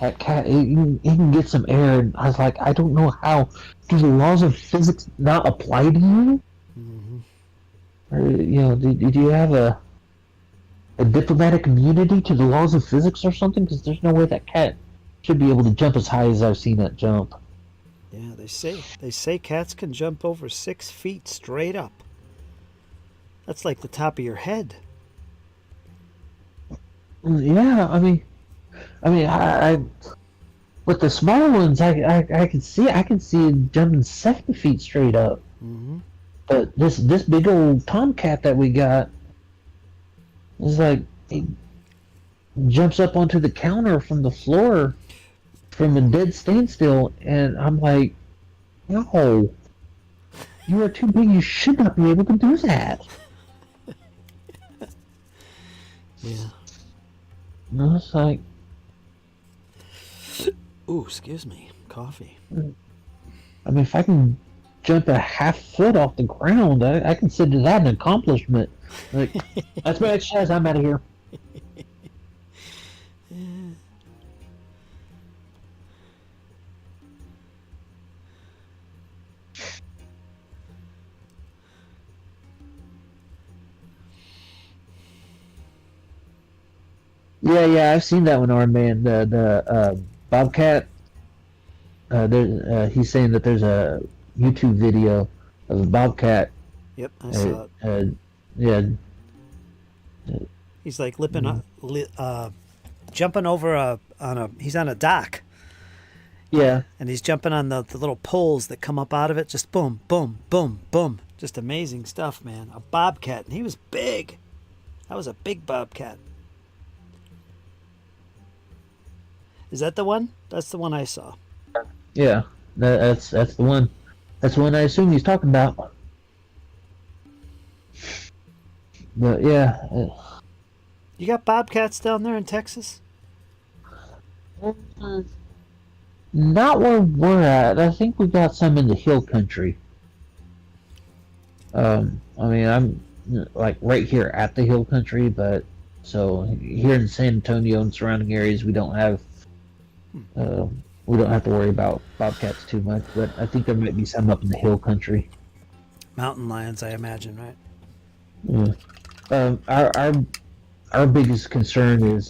that cat, he can get some air, and I was like, I don't know how. Do the laws of physics not apply to you? Mm-hmm. Or, do you have a diplomatic immunity to the laws of physics or something? Because there's no way that cat should be able to jump as high as I've seen that jump. Yeah, they say cats can jump over 6 feet straight up. That's like the top of your head. Yeah, I with the smaller ones, I can see it jumping 7 feet straight up. Mm-hmm. But this big old tomcat that we got is like, he jumps up onto the counter from the floor from a dead standstill, and I'm like, no, you are too big. You should not be able to do that. Yeah. No, it's like, Ooh, excuse me. Coffee. I mean, if I can jump a half foot off the ground, I consider that an accomplishment. Like, that's my exercise. I'm out of here. Yeah, I've seen that one, Arm Man. The Bobcat. He's saying that there's a YouTube video of a Bobcat. Yep, I saw it. Yeah. He's like jumping over he's on a dock. Yeah. And he's jumping on the little poles that come up out of it. Just boom, boom, boom, boom. Just amazing stuff, man. A bobcat. And he was big. That was a big bobcat. Is that the one? That's the one I saw. Yeah. That's the one. That's the one I assume he's talking about. But yeah. You got bobcats down there in Texas? Not where we're at. I think we got some in the hill country. I'm like right here at the hill country, but so here in San Antonio and surrounding areas, we don't have to worry about bobcats too much. But I think there might be some up in the hill country. Mountain lions, I imagine, right? Yeah. Our biggest concern is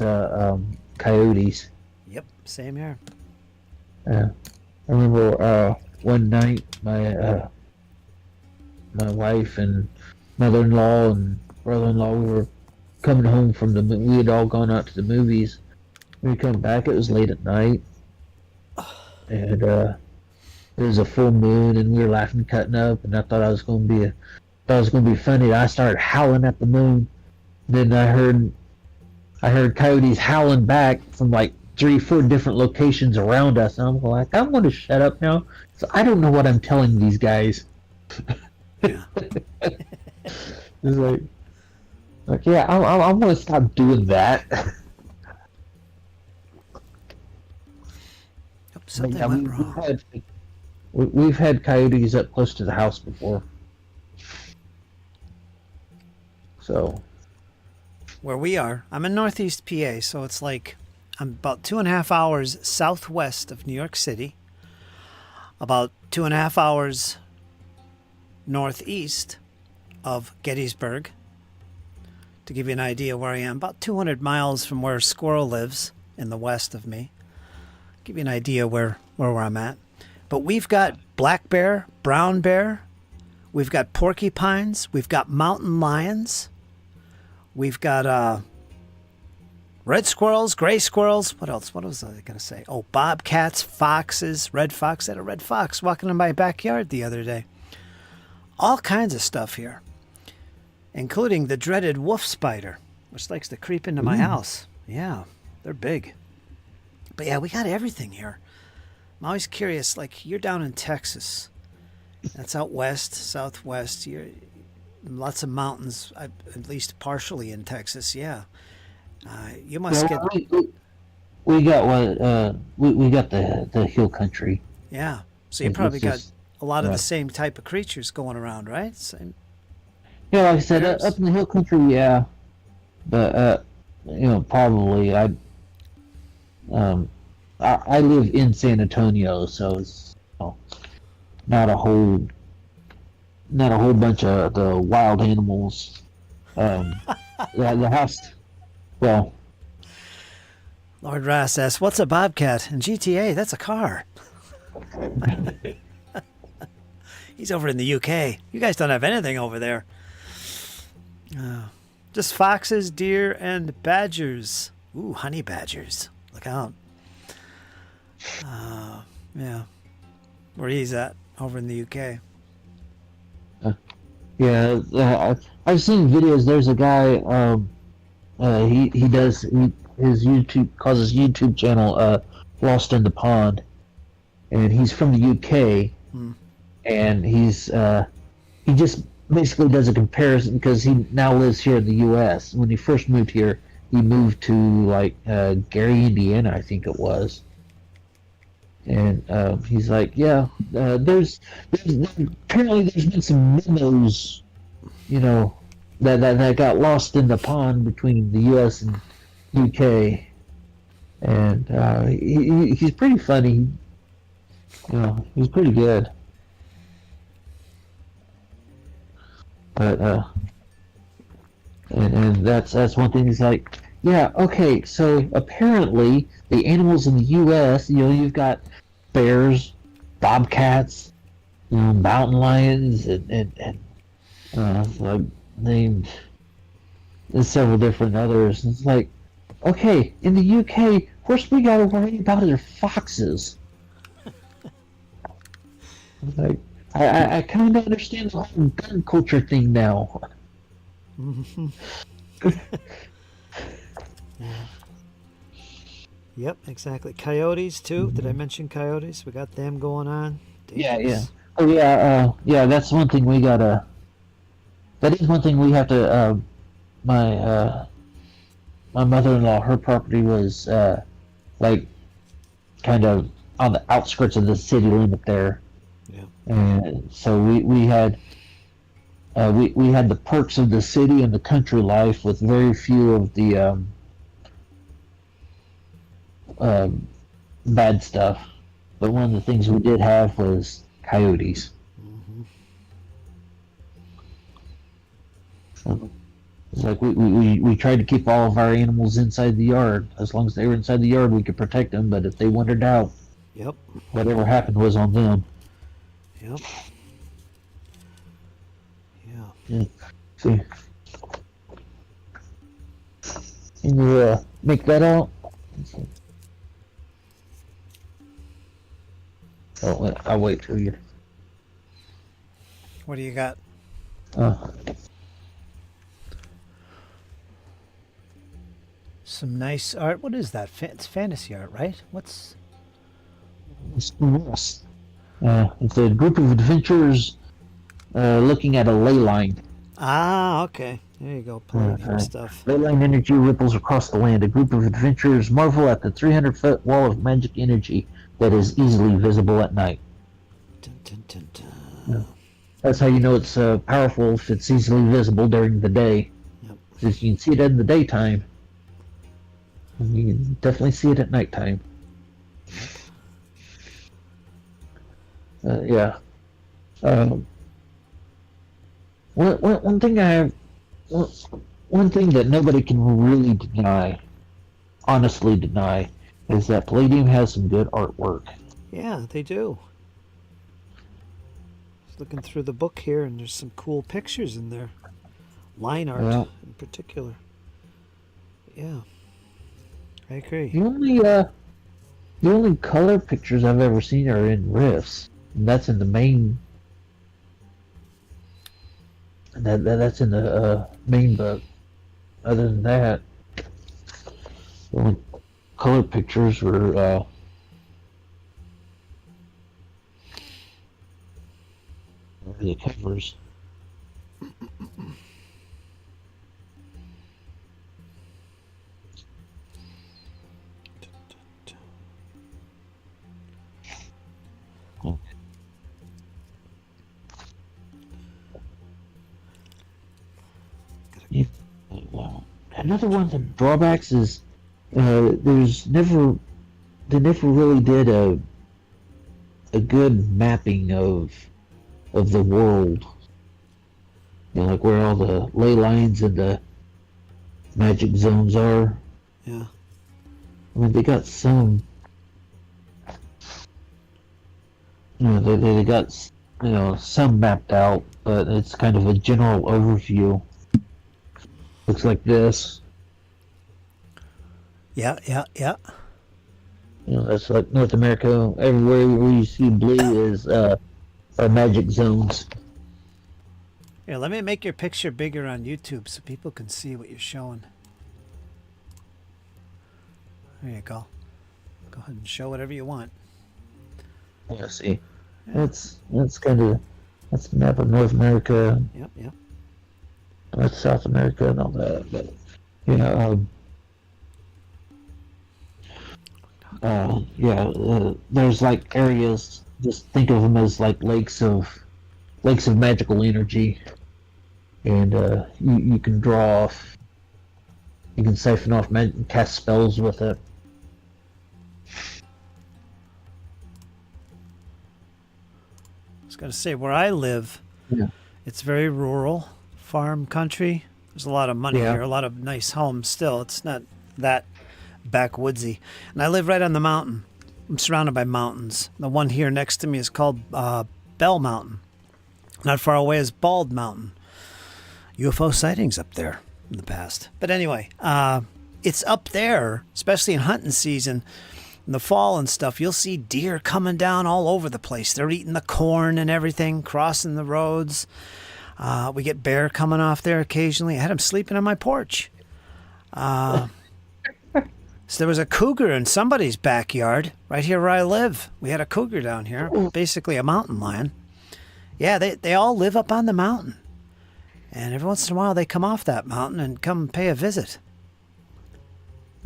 coyotes. Yep, same here. I remember one night my wife and mother-in-law and brother-in-law, we were coming home from we had all gone out to the movies. When we come back, it was late at night, and it was a full moon, and we were laughing, cutting up, and I thought it was going to be funny. I started howling at the moon. Then I heard coyotes howling back from like three, four different locations around us, and I'm like, I'm going to shut up now. So I don't know what I'm telling these guys. Yeah. It's like yeah, I'm going to stop doing that. Yep, But something yeah, went wrong. we've had coyotes up close to the house before. So Where we are, I'm in Northeast PA, so it's like I'm about 2.5 hours southwest of New York City, about 2.5 hours northeast of Gettysburg. To give you an idea where I am, about 200 miles from where Squirrel lives in the west of me. Give you an idea where I'm at. But we've got black bear, brown bear, we've got porcupines, we've got mountain lions, we've got red squirrels, gray squirrels. What else? What was I going to say? Oh, bobcats, foxes, red fox. I had a red fox walking in my backyard the other day. All kinds of stuff here, including the dreaded wolf spider, which likes to creep into my house. Yeah, they're big. But yeah, we got everything here. I'm always curious, like you're down in Texas. That's out west, southwest. You're lots of mountains, at least partially in Texas. Yeah, you must get. we got what we got the hill country. Yeah, so you It's probably got just a lot of the yeah. same type of creatures going around, right? Same Yeah, like I said, bears. up in the hill country, yeah. But probably um, I live in San Antonio, so it's not a whole bunch of the wild animals. The house, well, Lord Rass asks, "What's a bobcat in GTA? That's a car." He's over in the UK. You guys don't have anything over there. Just foxes, deer, and badgers. Ooh, honey badgers. Look out. Yeah. Where he's at, over in the UK. yeah, I've seen videos. There's a guy. His YouTube calls his YouTube channel Lost in the Pond, and he's from the UK, and he just basically does a comparison because he now lives here in the U.S. When he first moved here, he moved to like Gary, Indiana, I think it was, and he's like, yeah, there's apparently there's been some minnows, that got lost in the pond between the U.S. and UK, and he's pretty funny. He's pretty good. But and that's one thing. He's like, yeah, okay. So apparently, the animals in the U.S. You've got bears, bobcats, mountain lions, and like named there's several different others. It's like, okay, in the UK, first we got to worry about are foxes. Like, I kind of understand the whole gun culture thing now. Yep, exactly. Coyotes, too. Did I mention coyotes? We got them going on. Yeah, yeah. Dangerous. Oh, yeah, yeah. That's one thing we gotta. That is one thing we have to. My my mother-in-law, her property was like kind of on the outskirts of the city limit there, Yeah. and so we had we had the perks of the city and the country life with very few of the bad stuff. But one of the things we did have was coyotes. So it's like we tried to keep all of our animals inside the yard. As long as they were inside the yard, we could protect them. But if they wandered out, Yep. whatever happened was on them. Yep. Yeah. Yeah. See, can you make that out? Oh, I'll wait till you. What do you got? Some nice art. What is that? It's fantasy art, right? What's... Yes. It's a group of adventurers looking at a ley line. Ah, okay. There you go. Palladium stuff. Ley line energy ripples across the land. A group of adventurers marvel at the 300-foot wall of magic energy that is easily visible at night. Dun, dun, dun, dun. Yeah. That's how you know it's powerful if it's easily visible during the day. Yep. If you can see it in the daytime, you can definitely see it at nighttime. Yeah. One thing one thing that nobody can really deny, honestly deny, is that Palladium has some good artwork. Yeah, they do. Just looking through the book here, and there's some cool pictures in there. Line art in particular. Yeah, I agree. The only color pictures I've ever seen are in Rifts, and that's in the main. That's in the main book. Other than that, the only color pictures were the covers. Another one of the drawbacks is they never really did a good mapping of the world. You know, like where all the ley lines and the magic zones are. Yeah. I mean, they got some. You know, they got some mapped out, but it's kind of a general overview. Looks like this. Yeah. You know, that's like North America. Everywhere where you see blue is are magic zones. Here, let me make your picture bigger on YouTube so people can see what you're showing. There you go. Go ahead and show whatever you want. Yeah, see, that's kind of that's the map of North America. Yep. That's South America and all that, but there's like areas. Just think of them as like lakes of magical energy, and you can draw off. You can siphon off cast spells with it. I was gonna say where I live. Yeah. It's very rural, farm country. There's a lot of money Yeah. here, a lot of nice homes still. It's not that backwoodsy. And I live right on the mountain. I'm surrounded by mountains. The one here next to me is called Bell Mountain. Not far away is Bald Mountain. UFO sightings up there in the past. But anyway, it's up there, especially in hunting season. In the fall and stuff, you'll see deer coming down all over the place. They're eating the corn and everything, crossing the roads. We get bear coming off there occasionally. I had him sleeping on my porch. So there was a cougar in somebody's backyard right here where I live. We had a cougar down here, basically a mountain lion. Yeah, they all live up on the mountain. And every once in a while they come off that mountain and come pay a visit.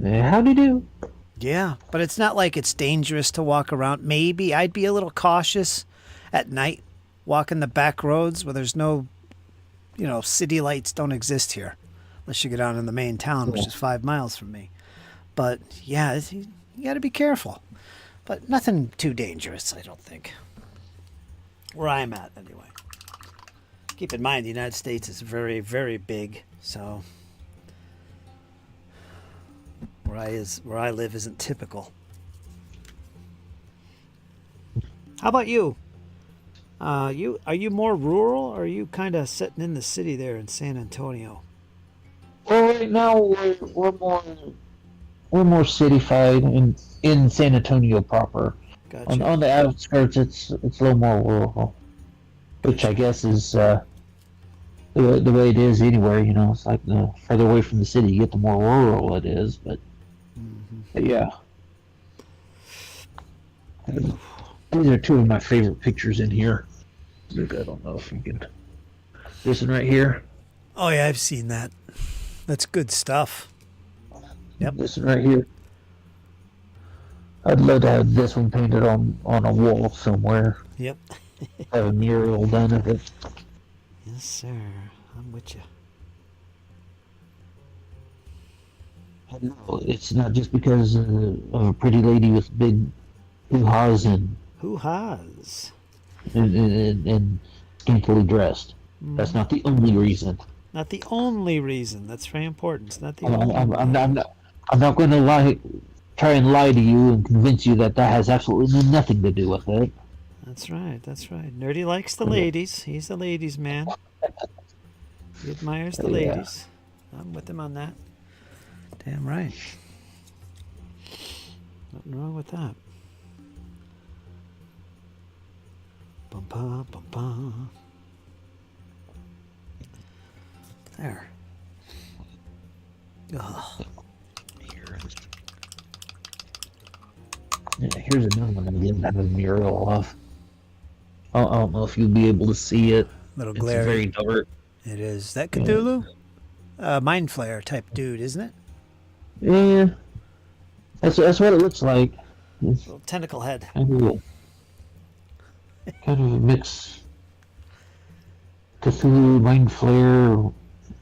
Howdy do. Yeah, but it's not like it's dangerous to walk around. Maybe I'd be a little cautious at night walking the back roads where there's no, city lights don't exist here. Unless you go down in the main town, which is 5 miles from me. But yeah, you got to be careful. But nothing too dangerous, I don't think. Where I'm at, anyway. Keep in mind, the United States is very, very big, so where I live isn't typical. How about you? Are you more rural, or are you kind of sitting in the city there in San Antonio? Well, right now we're more cityfied in San Antonio proper. Gotcha. On the outskirts, it's a little more rural, which I guess is the way it is anywhere. You know, it's like the further away from the city you get, the more rural it is. But yeah, these are two of my favorite pictures in here. I don't know if you can. This one right here. Oh yeah, I've seen that. That's good stuff. Yep. This one right here. I'd love to have this one painted on a wall somewhere. Yep. Have a mural done of it. Yes, sir. I'm with you. It's not just because of a pretty lady with big hoo-haws Who has? and scantily dressed. That's not the only reason. Not the only reason. That's very important. It's not the only. I'm not going to try and lie to you and convince you that has absolutely nothing to do with it. That's right. That's right. Nerdy likes the ladies. He's a ladies' man. He admires the ladies. I'm with him on that. Damn right. Nothing wrong with that. Bum bum bum bum. There. Oh. Here's another one I didn't have a mural off. I don't know if you'll be able to see it. Little It's glare. very dark. It is. That Cthulhu? Mind Flayer type dude, isn't it? Yeah, that's what it looks like. It's Little tentacle head. kind of a mix. Cthulhu, Mind Flayer,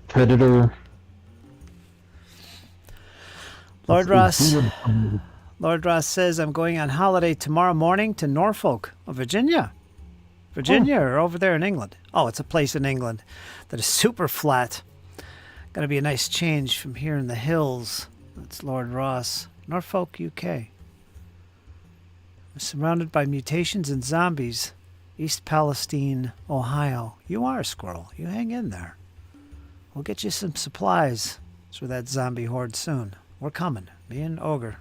Predator. Lord Ross says, I'm going on holiday tomorrow morning to Norfolk, Virginia. Or over there in England. Oh, it's a place in England that is super flat. Going to be a nice change from here in the hills. That's Lord Ross. Norfolk, UK. I'm surrounded by mutations and zombies. East Palestine, Ohio. You are a squirrel. You hang in there. We'll get you some supplies for that zombie horde soon. We're coming. Me and Ogre.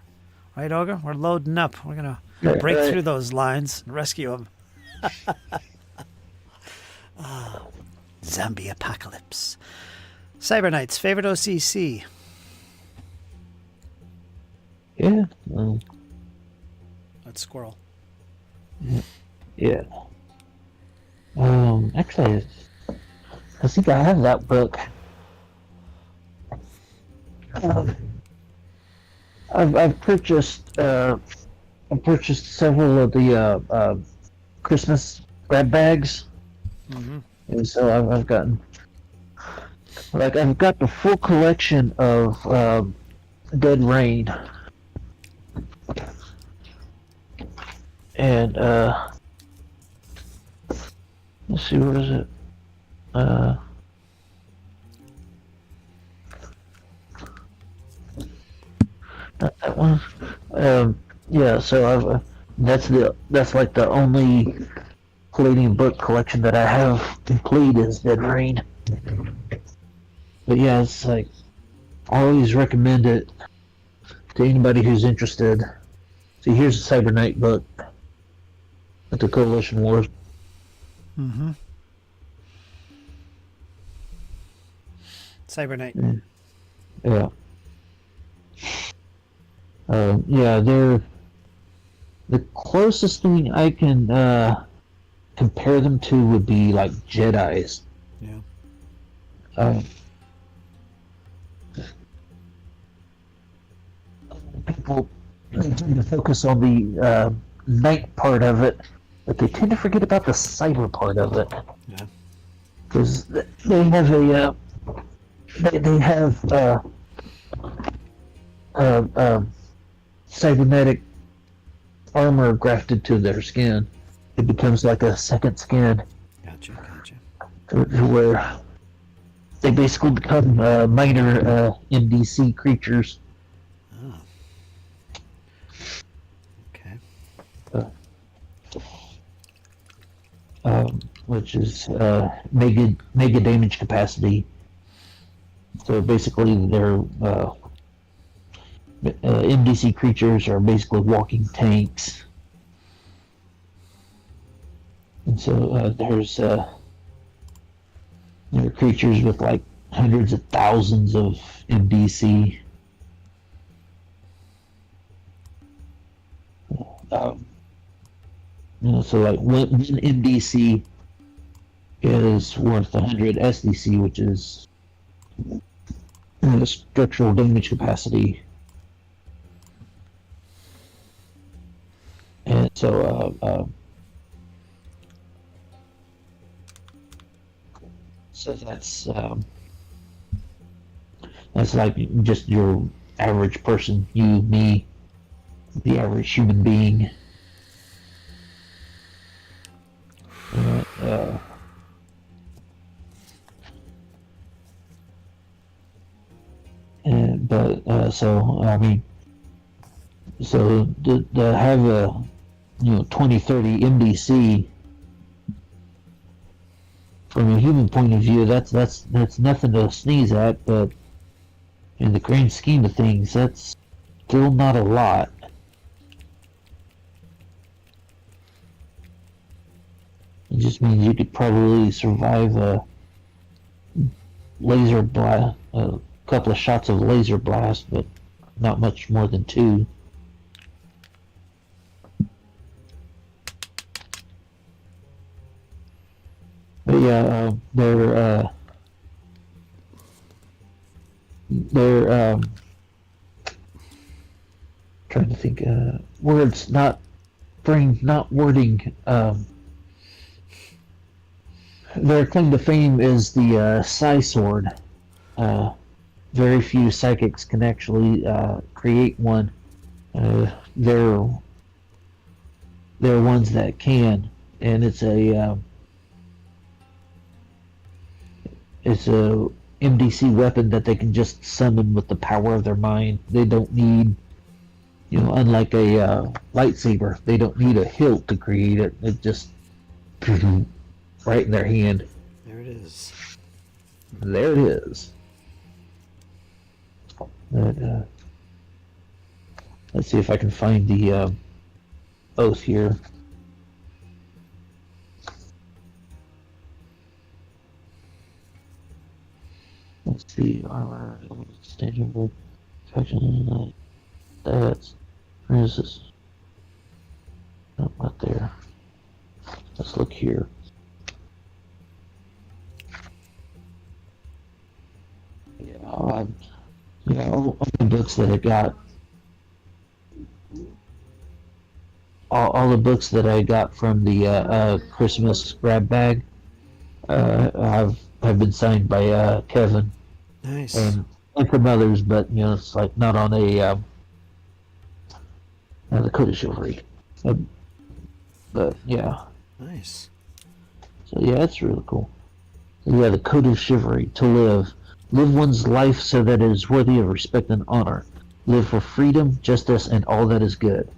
Right, Ogre? We're loading up. We're going to break through those lines and rescue them. Zombie apocalypse. Cyber Knight's favorite OCC. Yeah. That's squirrel. Yeah. Actually, I think I have that book. I've purchased several of the Christmas grab bags, and so I've gotten I've got the full collection of Dead Rain, and let's see, what is it? Not that one. Yeah, so that's like the only Palladium book collection that I have complete is Dead Rain. But yeah, it's like I always recommend it to anybody who's interested. See, here's the Cyber Knight book at the Coalition Wars. Cyber Knight. Yeah. Yeah, they're the closest thing I can compare them to would be like Jedis. Yeah. People tend to focus on the night part of it, but they tend to forget about the cyber part of it. Yeah. Because they have they have cybernetic armor grafted to their skin. It becomes like a second skin. Gotcha. Where they basically become minor NDC creatures. Oh. Okay. Which is mega damage capacity. So basically, their MDC creatures are basically walking tanks. And so there's There are creatures with like hundreds of thousands of MDC. Um, so like one MDC is worth 100 SDC, which is structural damage capacity. And so that's like just your average person, you, me, the average human being. So I mean, so to have a 20-30 MDC from a human point of view, that's nothing to sneeze at, but in the grand scheme of things, that's still not a lot. It just means you could probably survive a laser blast, a couple of shots of laser blast, but not much more than 2. But yeah, they're trying to think words, not wording. Their claim to fame is the Psi Sword. Very few psychics can actually create one. They're ones that can, and it's a MDC weapon that they can just summon with the power of their mind. They don't need, unlike a lightsaber, they don't need a hilt to create it. It just right in their hand. There it is. There it is. But, let's see if I can find the oath here. Let's see, armor, stage of protection, stats. Where is this? Oh, not there. Let's look here. All the books that I got, all the books that I got from the Christmas grab bag, have been signed by Kevin. Nice. And some others, but it's like not on the Code of Chivalry. But yeah. Nice. So yeah, it's really cool. Yeah, the Code of Chivalry: to live one's life so that it is worthy of respect and honor. Live for freedom, justice, and all that is good.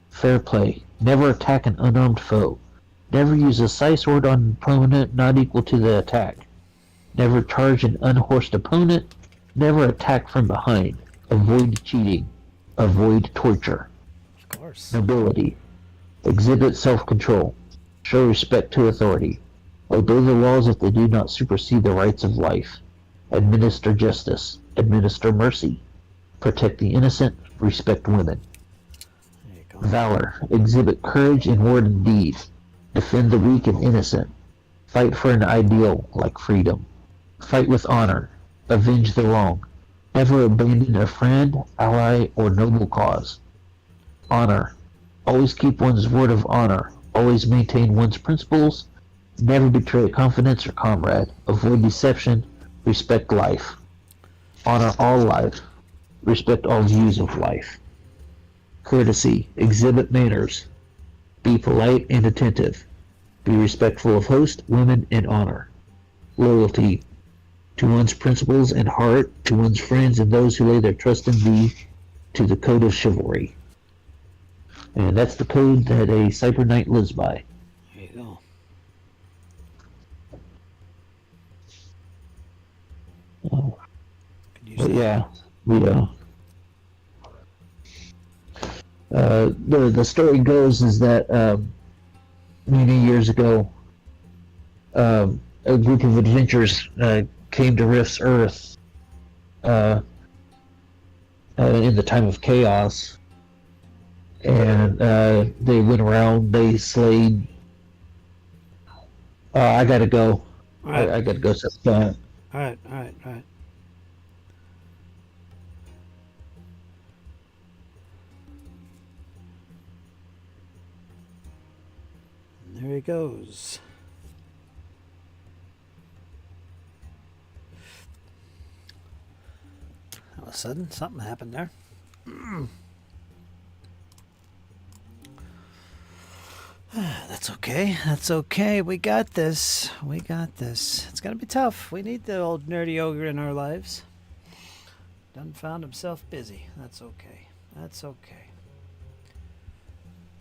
Fair play. Never attack an unarmed foe. Never use a psi sword on an opponent not equal to the attack. Never charge an unhorsed opponent. Never attack from behind. Avoid cheating. Avoid torture. Of course. Nobility. Exhibit self-control. Show respect to authority. Obey the laws if they do not supersede the rights of life. Administer justice. Administer mercy. Protect the innocent. Respect women. There you go. Valor. Exhibit courage in word and deed. Defend the weak and innocent. Fight for an ideal like freedom. Fight with honor. Avenge the wrong. Never abandon a friend, ally, or noble cause. Honor. Always keep one's word of honor. Always maintain one's principles. Never betray confidence or comrade. Avoid deception. Respect life. Honor all life. Respect all views of life. Courtesy. Exhibit manners. Be polite and attentive. Be respectful of host, women, and honor. Loyalty. To one's principles and heart, to one's friends and those who lay their trust in thee, to the Code of Chivalry. And that's the code that a Cyber Knight lives by. There you go. Oh. Could use But that. yeah, we the story goes is that many years ago, a group of adventurers came to Rift's Earth in the time of chaos, and they went around. They slayed. I gotta go. All right. I gotta go. All right. All right. All right. And there he goes. All of a sudden, something happened there. That's okay. That's okay. We got this. We got this. It's gonna be tough. We need the old nerdy ogre in our lives. Done found himself busy. That's okay. That's okay.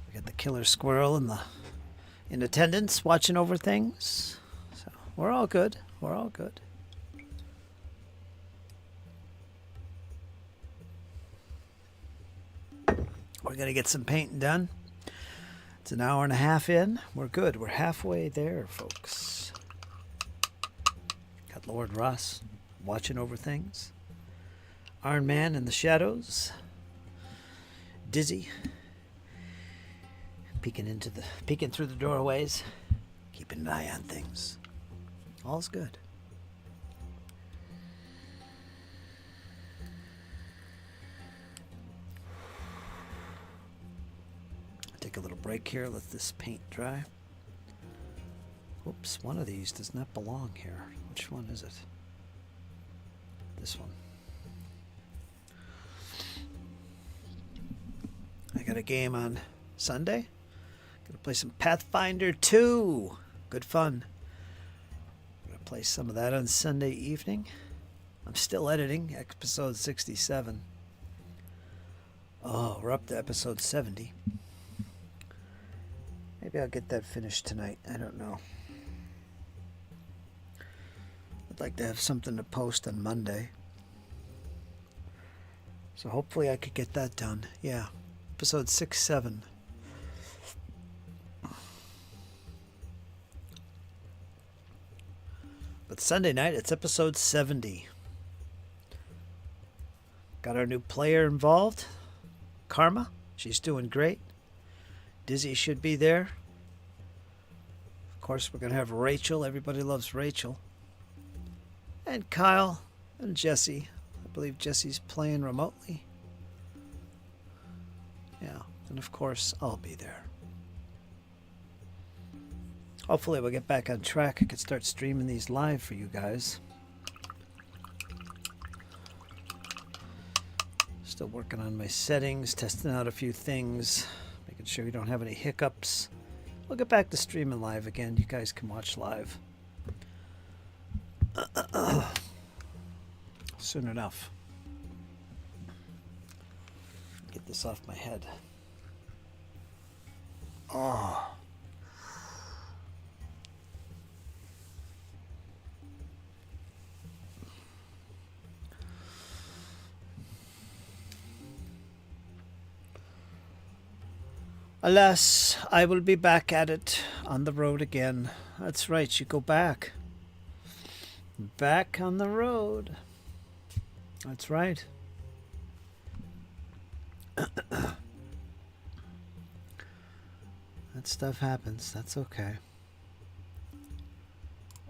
We got the killer squirrel in attendance, watching over things. So we're all good. We're all good. We're gonna get some painting done. It's an hour and a half in. We're good. We're halfway there, folks. Got Lord Ross watching over things. Iron Man in the shadows. Dizzy peeking through the doorways, keeping an eye on things. All's good. Take a little break here, let this paint dry. Whoops, one of these does not belong here. Which one is it? This one. I got a game on Sunday. Gonna play some Pathfinder 2. Good fun. Gonna play some of that on Sunday evening. I'm still editing episode 67. Oh, we're up to episode 70. Maybe I'll get that finished tonight. I don't know. I'd like to have something to post on Monday. So hopefully I could get that done. Yeah. Episode 6-7. But Sunday night, it's episode 70. Got our new player involved. Karma. She's doing great. Dizzy should be there. Of course, we're going to have Rachel. Everybody loves Rachel. And Kyle and Jesse. I believe Jesse's playing remotely. Yeah. And of course, I'll be there. Hopefully we'll get back on track. I can start streaming these live for you guys. Still working on my settings, testing out a few things. Making sure we don't have any hiccups. We'll get back to streaming live again. You guys can watch live. Soon enough. Get this off my head. Oh. Alas, I will be back at it on the road again. That's right, you go back. Back on the road. That's right. That stuff happens. That's okay.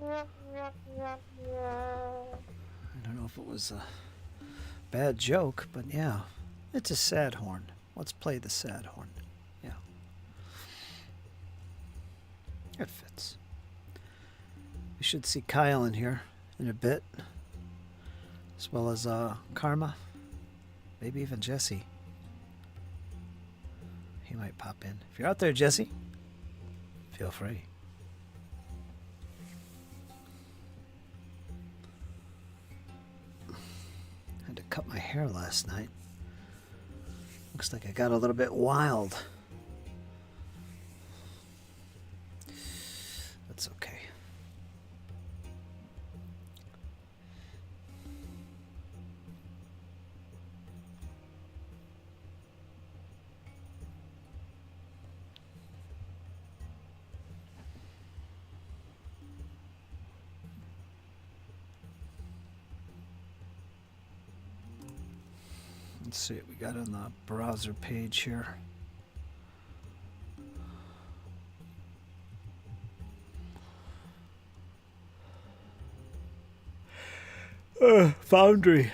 I don't know if it was a bad joke, but yeah. It's a sad horn. Let's play the sad horn. Yeah. It fits. We should see Kyle in here in a bit. As well as Karma. Maybe even Jesse. He might pop in. If you're out there, Jesse, feel free. I had to cut my hair last night. Looks like I got a little bit wild. That's okay. Let's see what we got on the browser page here. Foundry.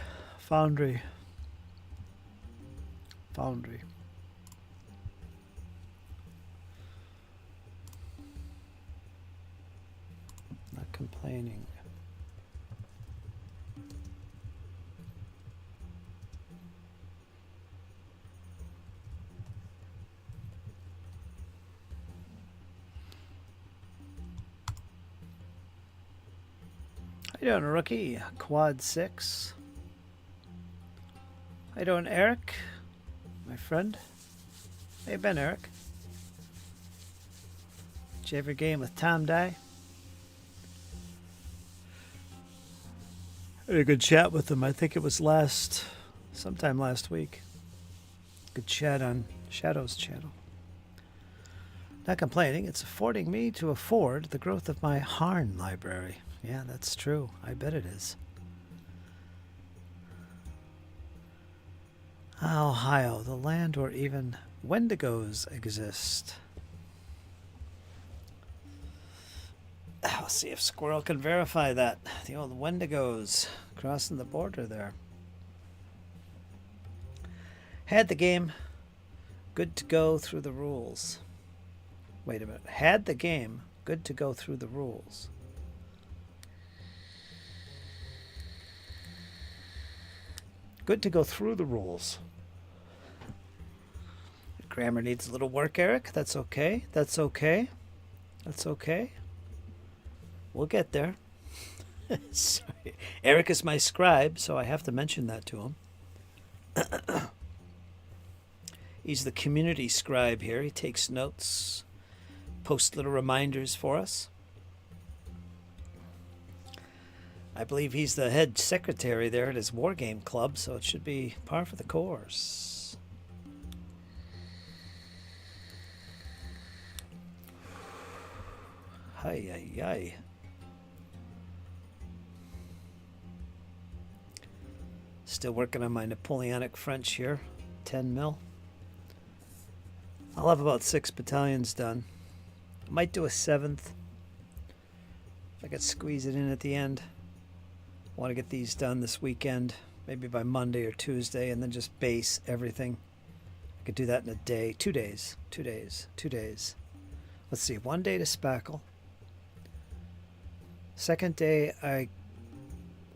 Not complaining. How you doing, rookie? Quad 6. How you doing, Eric? My friend. How you been, Eric? Did you have your game with Tom Die? I had a good chat with him. I think it was sometime last week. Good chat on Shadow's channel. Not complaining. It's affording me to afford the growth of my Harn library. Yeah, that's true. I bet it is. Ohio, the land where even Wendigos exist. I'll see if Squirrel can verify that. The old Wendigos crossing the border there. Had the game. Good to go through the rules. Wait a minute. Had the game. Good to go through the rules. Good to go through the rules. Grammar needs a little work, Eric. That's okay. That's okay. That's okay. We'll get there. Sorry. Eric is my scribe, so I have to mention that to him. He's the community scribe here. He takes notes, posts little reminders for us. I believe he's the head secretary there at his Wargame Club, so it should be par for the course. Hi. Still working on my Napoleonic French here, 10 mil. I'll have about 6 battalions done. I might do a 7th. If I could squeeze it in at the end. I want to get these done this weekend, maybe by Monday or Tuesday, and then just base everything. I could do that in a day, 2 days. Let's see, 1 day to spackle. Second day I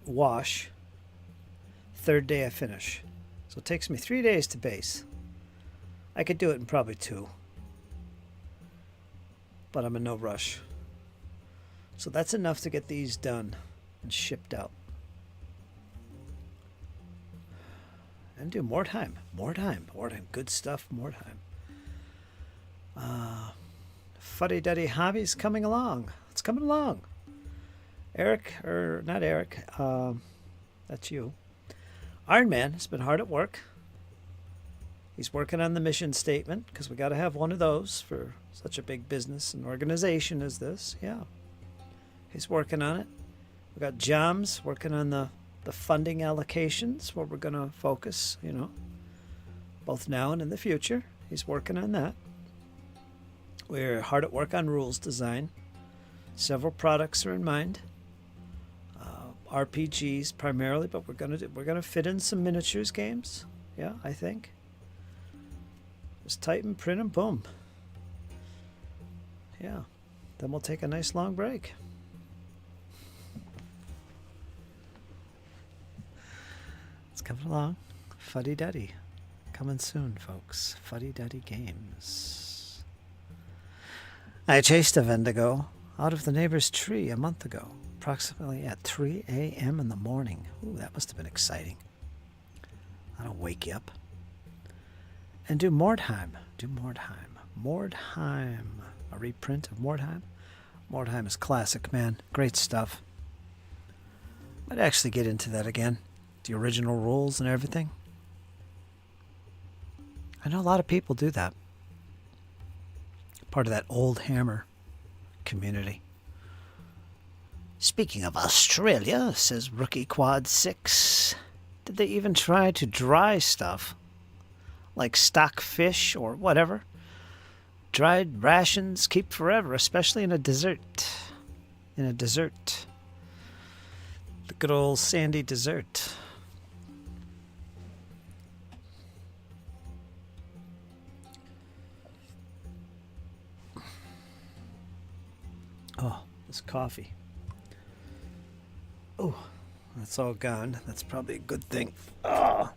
wash. Third day I finish. So it takes me 3 days to base. I could do it in probably 2. But I'm in no rush. So that's enough to get these done and shipped out. And do Mordheim. Good stuff, Mordheim. Fuddy-duddy hobby's coming along. It's coming along. Eric, or not Eric, that's you. Iron Man has been hard at work. He's working on the mission statement, because we got to have one of those for such a big business and organization as this. Yeah. He's working on it. We got Joms working on the funding allocations, where we're going to focus, both now and in the future. He's working on that. We're hard at work on rules design. Several products are in mind. RPGs primarily, but we're gonna fit in some miniatures games. Yeah, I think. Just type and print and boom. Yeah. Then we'll take a nice long break. It's coming along. Fuddy Duddy. Coming soon, folks. Fuddy Duddy Games. I chased a Wendigo out of the neighbor's tree a month ago, approximately at 3 a.m. in the morning. Ooh, that must have been exciting. That'll wake you up. And do Mordheim. Mordheim. A reprint of Mordheim. Mordheim is classic, man. Great stuff. Might actually get into that again. The original rules and everything. I know a lot of people do that. Part of that old hammer community. Speaking of Australia, says Rookie Quad 6. did they even try to dry stuff? Like stock fish or whatever? Dried rations keep forever, especially in a dessert. In a dessert. The good old sandy dessert. Oh, this coffee. Oh, that's all gone. That's probably a good thing. Oh.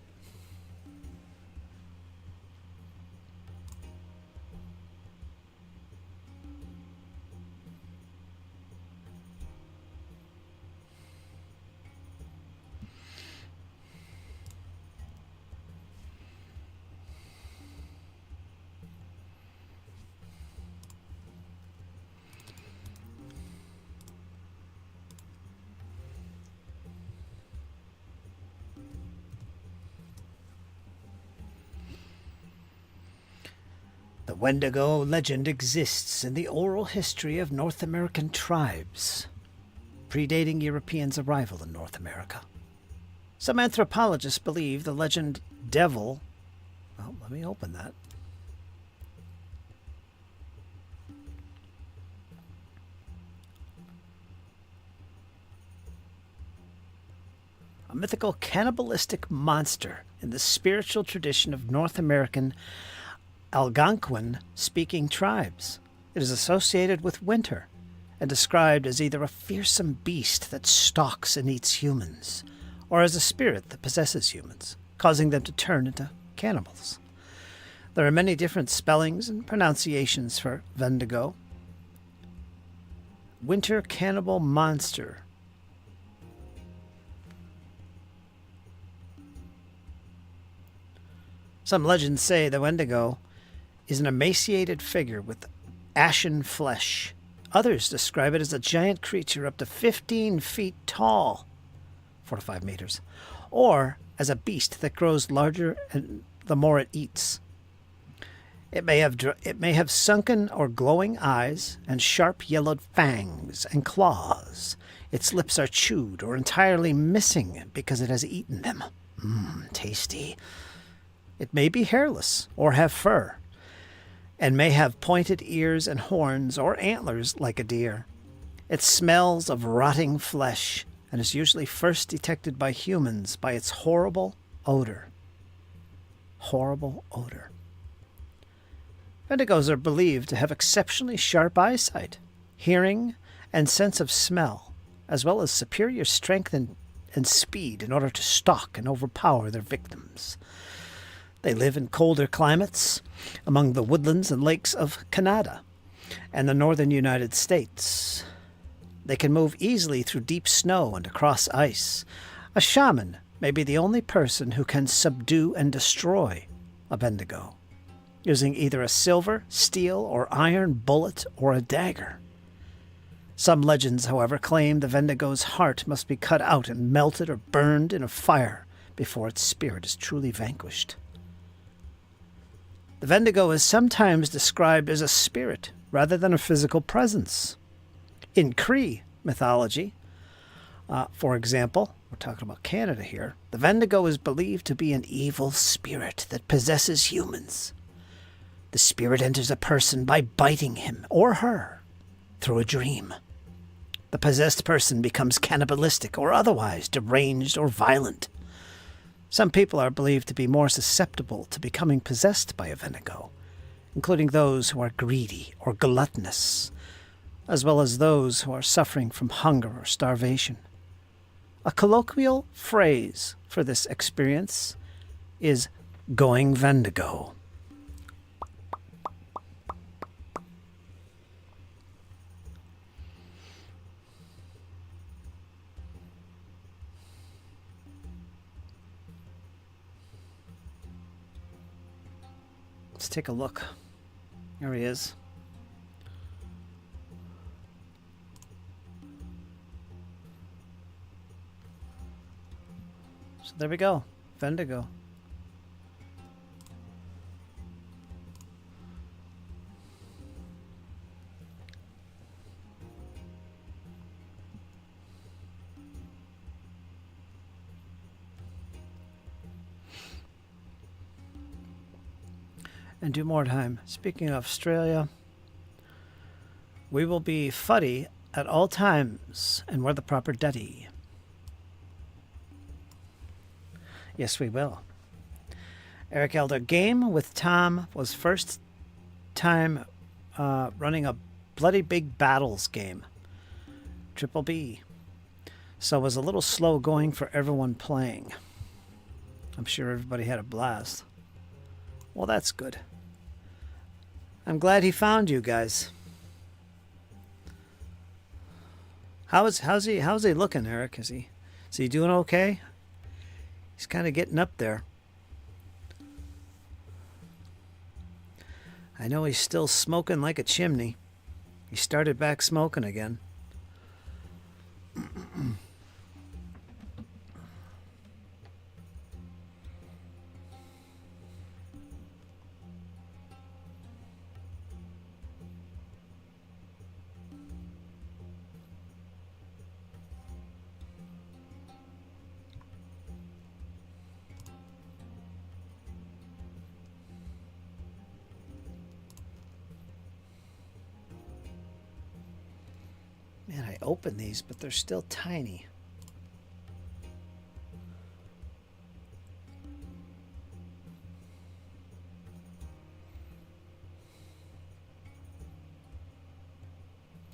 The Wendigo legend exists in the oral history of North American tribes, predating Europeans' arrival in North America. Some anthropologists believe the legend devil... Well, let me open that. A mythical cannibalistic monster in the spiritual tradition of North American Algonquin-speaking tribes. It is associated with winter and described as either a fearsome beast that stalks and eats humans, or as a spirit that possesses humans, causing them to turn into cannibals. There are many different spellings and pronunciations for Wendigo. Winter cannibal monster. Some legends say the Wendigo is an emaciated figure with ashen flesh. Others describe it as a giant creature up to 15 feet tall, 4 to 5 meters, or as a beast that grows larger the more it eats. It may have sunken or glowing eyes and sharp yellowed fangs and claws. Its lips are chewed or entirely missing because it has eaten them. Tasty. It may be hairless or have fur, and may have pointed ears and horns or antlers like a deer. It smells of rotting flesh and is usually first detected by humans by its horrible odor. Horrible odor. Wendigos are believed to have exceptionally sharp eyesight, hearing, and sense of smell, as well as superior strength and speed in order to stalk and overpower their victims. They live in colder climates among the woodlands and lakes of Canada and the northern United States. They can move easily through deep snow and across ice. A shaman may be the only person who can subdue and destroy a Wendigo, using either a silver, steel, or iron bullet or a dagger. Some legends, however, claim the Wendigo's heart must be cut out and melted or burned in a fire before its spirit is truly vanquished. The Wendigo is sometimes described as a spirit rather than a physical presence. In Cree mythology, for example, we're talking about Canada here, the Wendigo is believed to be an evil spirit that possesses humans. The spirit enters a person by biting him or her through a dream. The possessed person becomes cannibalistic or otherwise deranged or violent. Some people are believed to be more susceptible to becoming possessed by a Wendigo, including those who are greedy or gluttonous, as well as those who are suffering from hunger or starvation. A colloquial phrase for this experience is going Wendigo. Let's take a look. There he is. So there we go. Wendigo. and do more time. Speaking of Australia, we will be fuddy at all times and wear the proper duddy. Yes, we will. Eric Elder, game with Tom was first time running a bloody big battles game. Triple B. So it was a little slow going for everyone playing. I'm sure everybody had a blast. Well, that's good. I'm glad he found you guys. How's he looking, Eric? Is he doing okay? He's kind of getting up there. I know he's still smoking like a chimney. He started back smoking again. Man, I open these, but they're still tiny.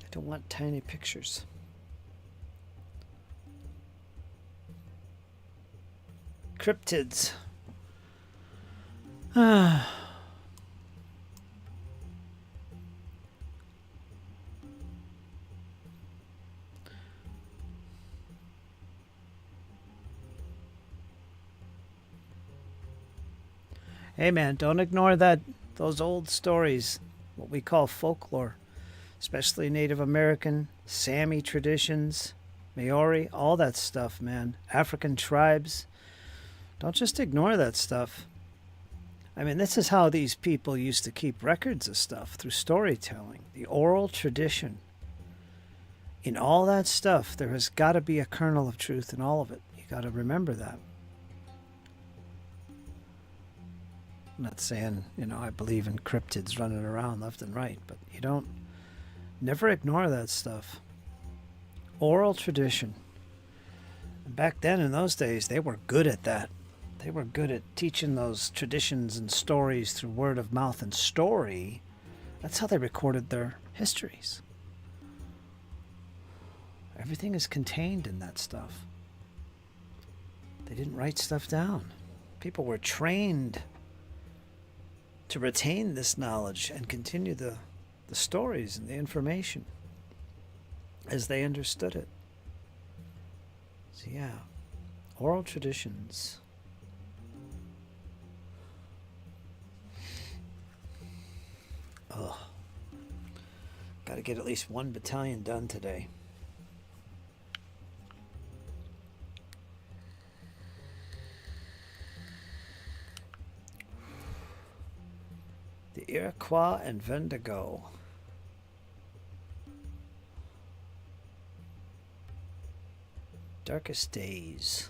I don't want tiny pictures. Cryptids. Hey man, don't ignore those old stories, what we call folklore, especially Native American, Sami traditions, Maori, all that stuff, man. African tribes. Don't just ignore that stuff. I mean, this is how these people used to keep records of stuff, through storytelling, the oral tradition. In all that stuff, there has got to be a kernel of truth in all of it. You got to remember that. I'm not saying, I believe in cryptids running around left and right, but never ignore that stuff. Oral tradition. And back then, in those days, they were good at that. They were good at teaching those traditions and stories through word of mouth and story. That's how they recorded their histories. Everything is contained in that stuff. They didn't write stuff down. People were trained to retain this knowledge and continue the stories and the information as they understood it. So yeah, oral traditions. Oh, got to get at least one battalion done today. The Iroquois and Vendigo. Darkest Days.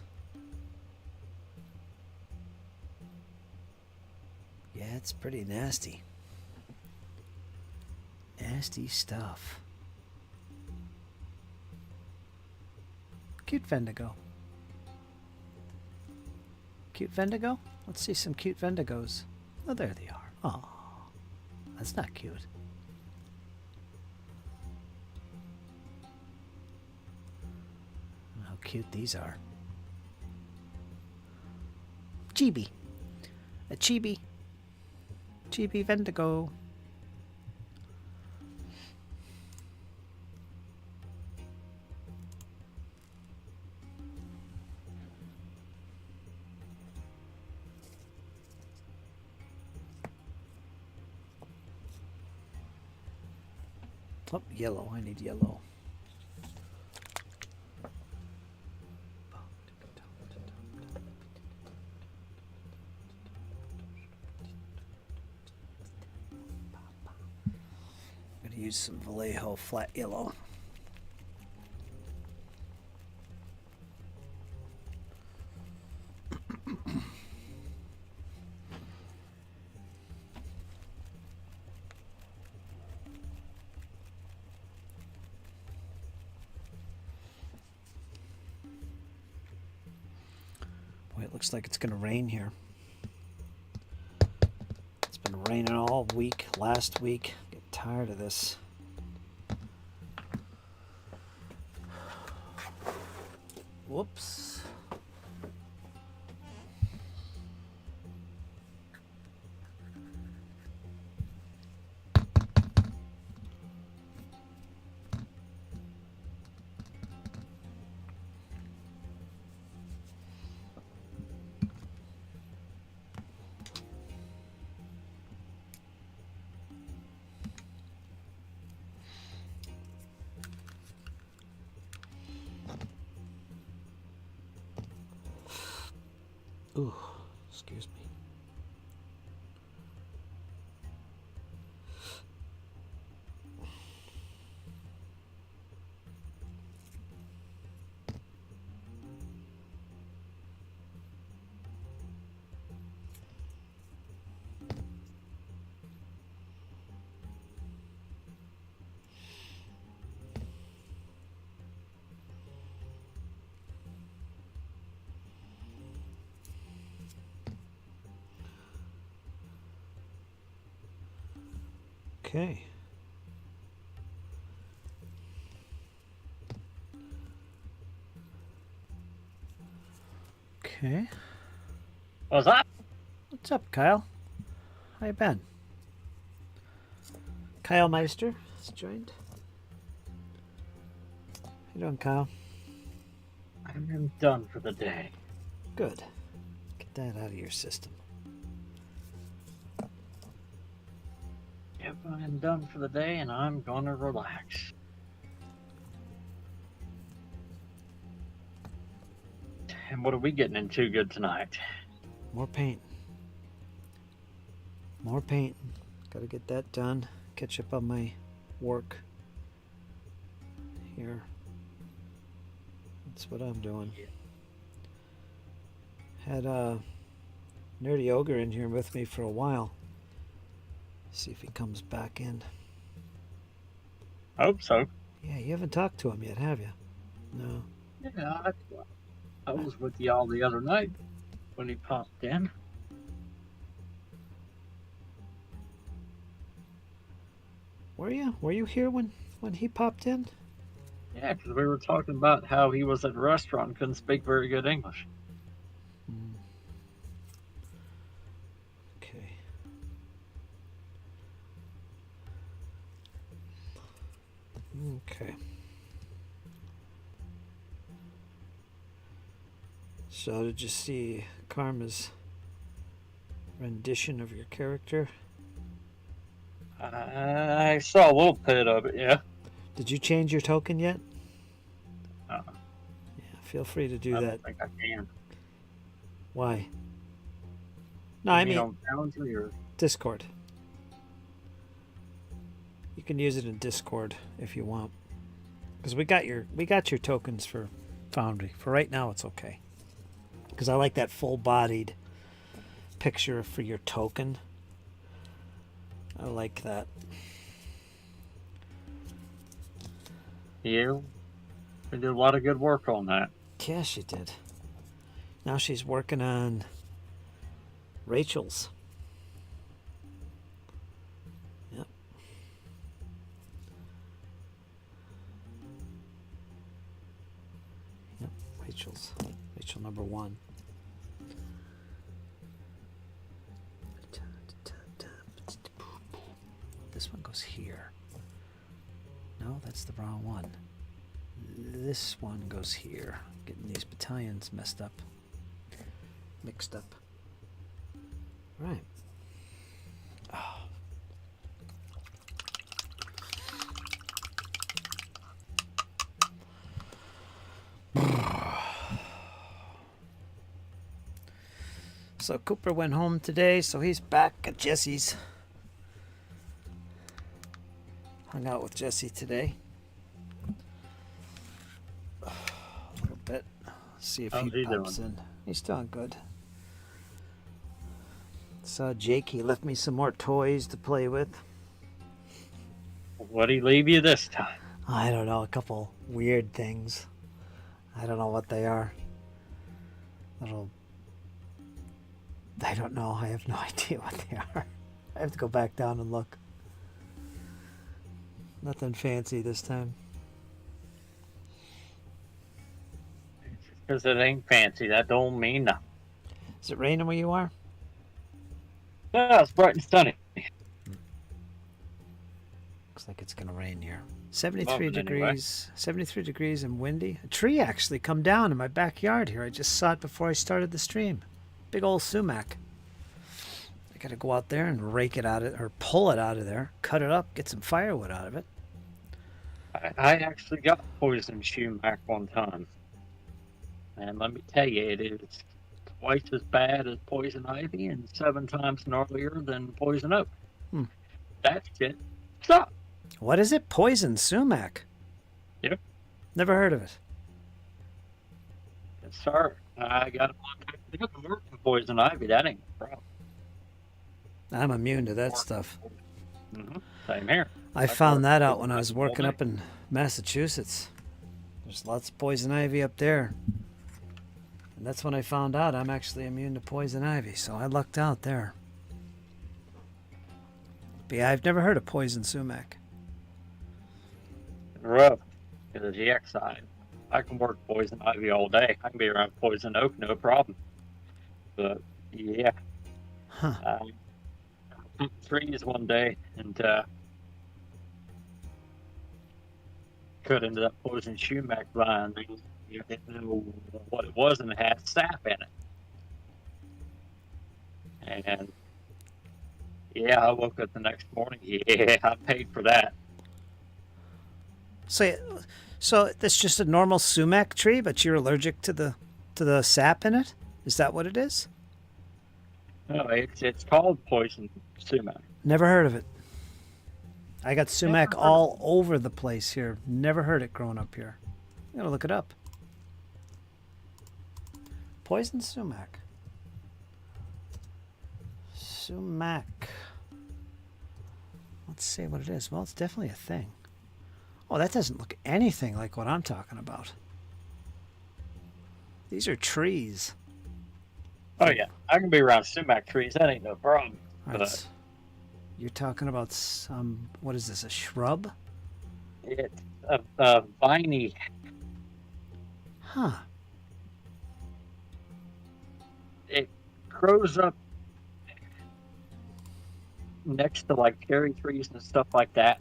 Yeah, it's pretty nasty. Nasty stuff. Cute Vendigo. Cute Vendigo? Let's see some cute Vendigos. Oh, there they are. Oh. That's not cute. How cute these are. Chibi. A chibi. Chibi Vendigo. Oh, yellow. I need yellow. I'm going to use some Vallejo flat yellow. looks like it's gonna rain here. It's been raining all week, last week. Get tired of this. Whoops. Ooh, excuse me. Okay. Okay. What's up? What's up, Kyle? How you been? Kyle Meister has joined. How you doing, Kyle? I'm done for the day. Good. Get that out of your system. Yep, I'm done for the day and I'm gonna relax. And what are we getting into good tonight? More paint. More paint. Gotta get that done. Catch up on my work here. That's what I'm doing. Had Nerdy Ogre in here with me for a while. See if he comes back in. Hope so. Yeah, you haven't talked to him yet, have you? No. Yeah, I was with y'all the other night when he popped in. Were you? Were you here when he popped in? Yeah, because we were talking about how he was at a restaurant and couldn't speak very good English. Okay. Okay. So did you see Karma's rendition of your character? I saw a little bit of it, yeah. Did you change your token yet? Uh, Yeah, feel free to do I that. don't think I can. Why? No, I mean on Calendly or Discord. You can use it in Discord if you want. Because we got your tokens for Foundry. For right now it's okay. Because I like that full-bodied picture for your token. I like that. yeah. We did a lot of good work on that. Yeah, she did. Now she's working on Rachel's. Yep. Yep, Rachel number 1. This one goes here. No, that's the wrong one. This one goes here. Getting these battalions mixed up. Right. Oh. So Cooper went home today, so he's back at Jesse's. Hung out with Jesse today. A little bit. See if How's he he pops doing? in. He's doing good. Saw Jake, he left me some more toys to play with. What'd he leave you this time? I don't know, a couple weird things. I don't know what they are. Little I don't know. I have no idea what they are. I have to go back down and look. Nothing fancy this time. Because it ain't fancy, that don't mean nothing. Is it raining where you are? No, it's bright and sunny. Looks like it's gonna rain here. 73 Lovely anyway. degrees. 73 degrees and windy. A tree actually come down in my backyard here. I just saw it before I started the stream. Big old sumac. I gotta go out there and rake it out of, or pull it out of there, cut it up, get some firewood out of it. I actually got poison sumac one time. And let me tell you, it is twice as bad as poison ivy and 7 times gnarlier than poison oak. Hmm. That shit sucks. What is it? Poison sumac. Yep. Never heard of it. Yes, sir. I got it on work for poison ivy. That ain't a problem. I'm immune to that stuff. Same here. I found that out when I was working up in Massachusetts. There's lots of poison ivy up there. And that's when I found out I'm actually immune to poison ivy, so I lucked out there. But yeah, I've never heard of poison sumac. Rough. Because the X side. I can work poison ivy all day. I can be around poison oak, no problem. But yeah. Huh. I took trees one day and cut into that poison sumac vine. You didn't know what it was, and it had sap in it. And yeah, I woke up the next morning. Yeah, I paid for that. So that's just a normal sumac tree, but you're allergic to the sap in it? Is that what it is? No, it's called poison sumac. Never heard of it. I got sumac all over the place here. Never heard it growing up here. I'm gonna look it up. Poison sumac. Sumac. Let's see what it is. Well, it's definitely a thing. Oh, that doesn't look anything like what I'm talking about. These are trees. Oh yeah, I can be around sumac trees. That ain't no problem. All right, But you're talking about some, what is this, a shrub? it's a viney. Huh. It grows up next to like cherry trees and stuff like that.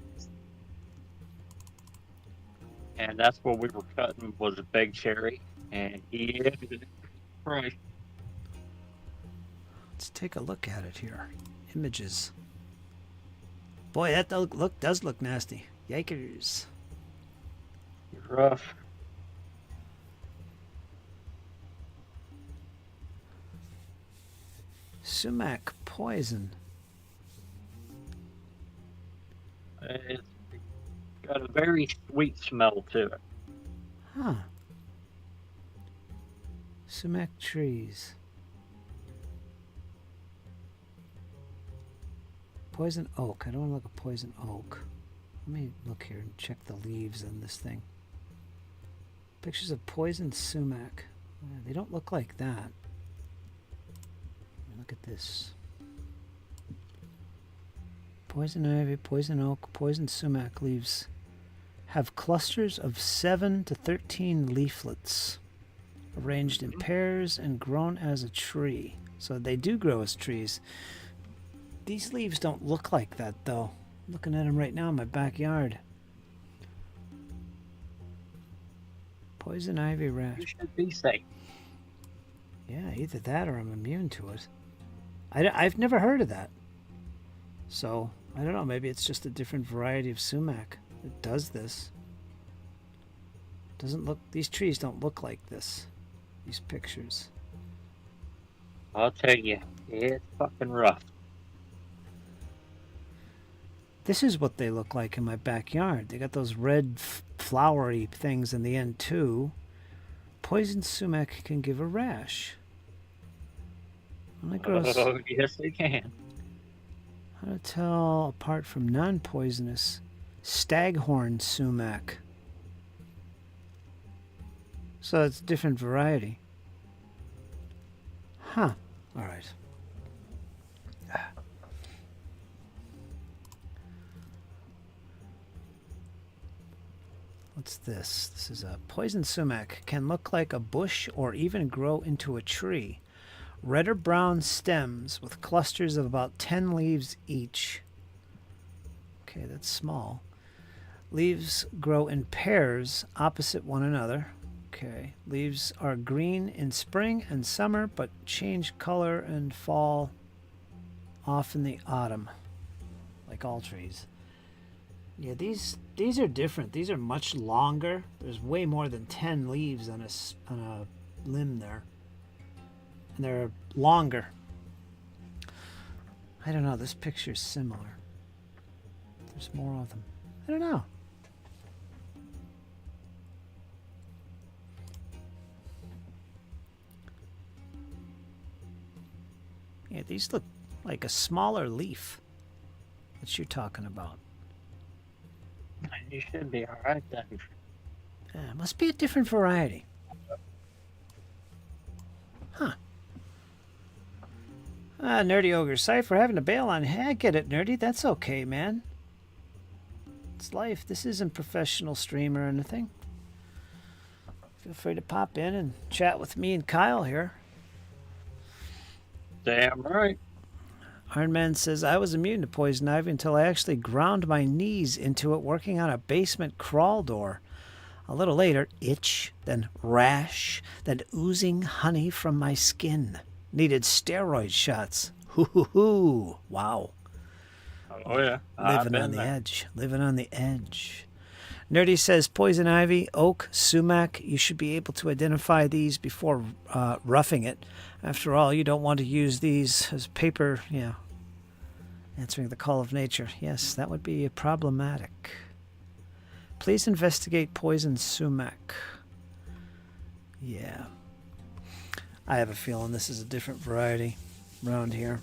And that's what we were cutting was a big cherry. And yeah, right. Let's take a look at it here. Images. Boy, that does look nasty. Yikers. Rough. Sumac poison. It's got a very sweet smell to it. Huh. Sumac trees. Poison oak. I don't want to look at poison oak. Let me look here and check the leaves on this thing. Pictures of poison sumac. They don't look like that. Look at this. Poison ivy, poison oak, poison sumac leaves have clusters of 7 to 13 leaflets arranged in pairs and grown as a tree. So they do grow as trees. These leaves don't look like that though. I'm looking at them right now in my backyard. Poison ivy rash. You should be safe. Yeah, either that or I'm immune to it. I've never heard of that. So, I don't know, maybe it's just a different variety of sumac that does this. Doesn't look, these trees don't look like this. These pictures. I'll tell you, it's fucking rough. This is what they look like in my backyard. They got those red flowery things in the end too. Poison sumac can give a rash. Only grows. Oh, yes, they can. How to tell apart from non-poisonous staghorn sumac. So it's a different variety. Huh. All right. What's this? This is a poison sumac. Can look like a bush or even grow into a tree. Red or brown stems with clusters of about 10 leaves each. Okay, that's small. Leaves grow in pairs opposite one another. Okay. Leaves are green in spring and summer, but change color and fall off in the autumn, like all trees. Yeah, these are different. These are much longer. There's way more than 10 leaves on a limb there. And they're longer. I don't know. This picture's similar. There's more of them. I don't know. Yeah, these look like a smaller leaf that you're talking about. You should be all right then. It must be a different variety. Huh. Nerdy Ogre, sorry for having to bail on. Hey, I get it, Nerdy. That's okay, man. It's life. This isn't professional stream or anything. Feel free to pop in and chat with me and Kyle here. Damn right. Iron Man says, I was immune to poison ivy until I actually ground my knees into it working on a basement crawl door. A little later, itch, then rash, then oozing honey from my skin. Needed steroid shots. Hoo hoo hoo. Wow. Oh, yeah. Living on the edge. Living on the edge. Nerdy says, poison ivy, oak, sumac. You should be able to identify these before roughing it. After all, you don't want to use these as paper, answering the call of nature. Yes, that would be problematic. Please investigate poison sumac. Yeah. I have a feeling this is a different variety around here.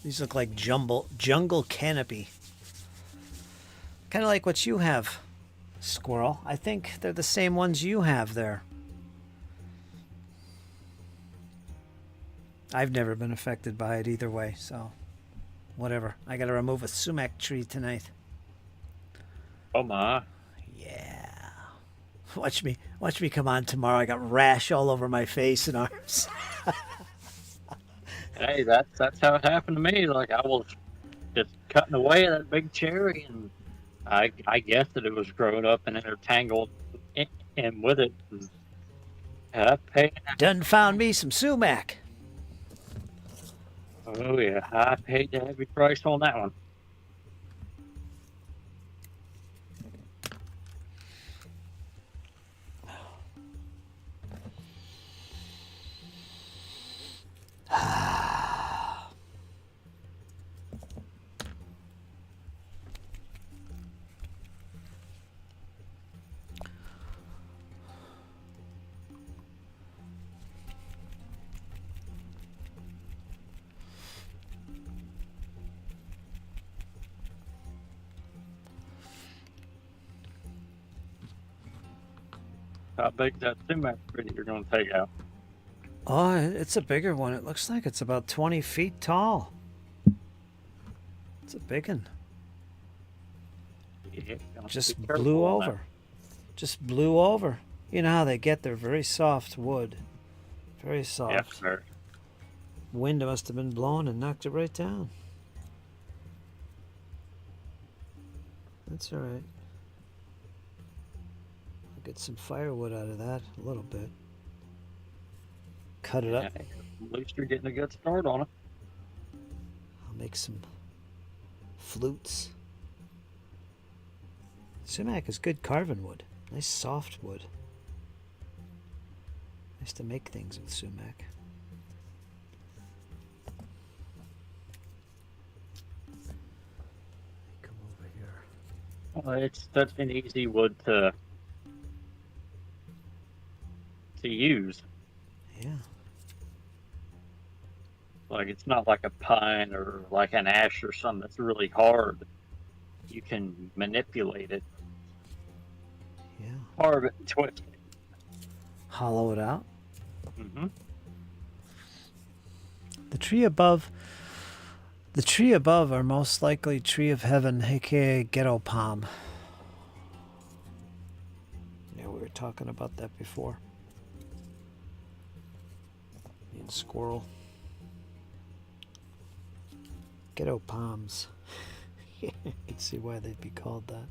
These look like jungle canopy. Kind of like what you have, Squirrel. I think they're the same ones you have there. I've never been affected by it either way, so whatever. I gotta remove a sumac tree tonight. Oh my. Yeah. Watch me come on tomorrow. I got rash all over my face and arms. Hey, that's how it happened to me. Like, I was just cutting away at that big cherry, and I guessed that it was growing up and intertangled in with it. I paid. Done found me some sumac. Oh yeah, I paid the heavy price on that one. How big's that sumac tree you're going to take out? Oh, it's a bigger one. It looks like it's about 20 feet tall. It's a big one. Yeah, Just blew over. Just blew over. You know how they get their very soft wood. Very soft. Yes, sir. Wind must have been blowing and knocked it right down. That's all right. I'll get some firewood out of that, a little bit. Cut it up. At least you're getting a good start on it. I'll make some flutes. Sumac is good carving wood. Nice soft wood. Nice to make things with sumac. Come over here. Well, it's such an easy wood to use. Yeah. Like, it's not like a pine or like an ash or something that's really hard. You can manipulate it, Yeah. carve it, and twist it. Hollow it out. Mm-hmm. The tree above are most likely tree of heaven, aka ghetto palm. talking about that before. Me and Squirrel. Ghetto palms. You can see why they'd be called that.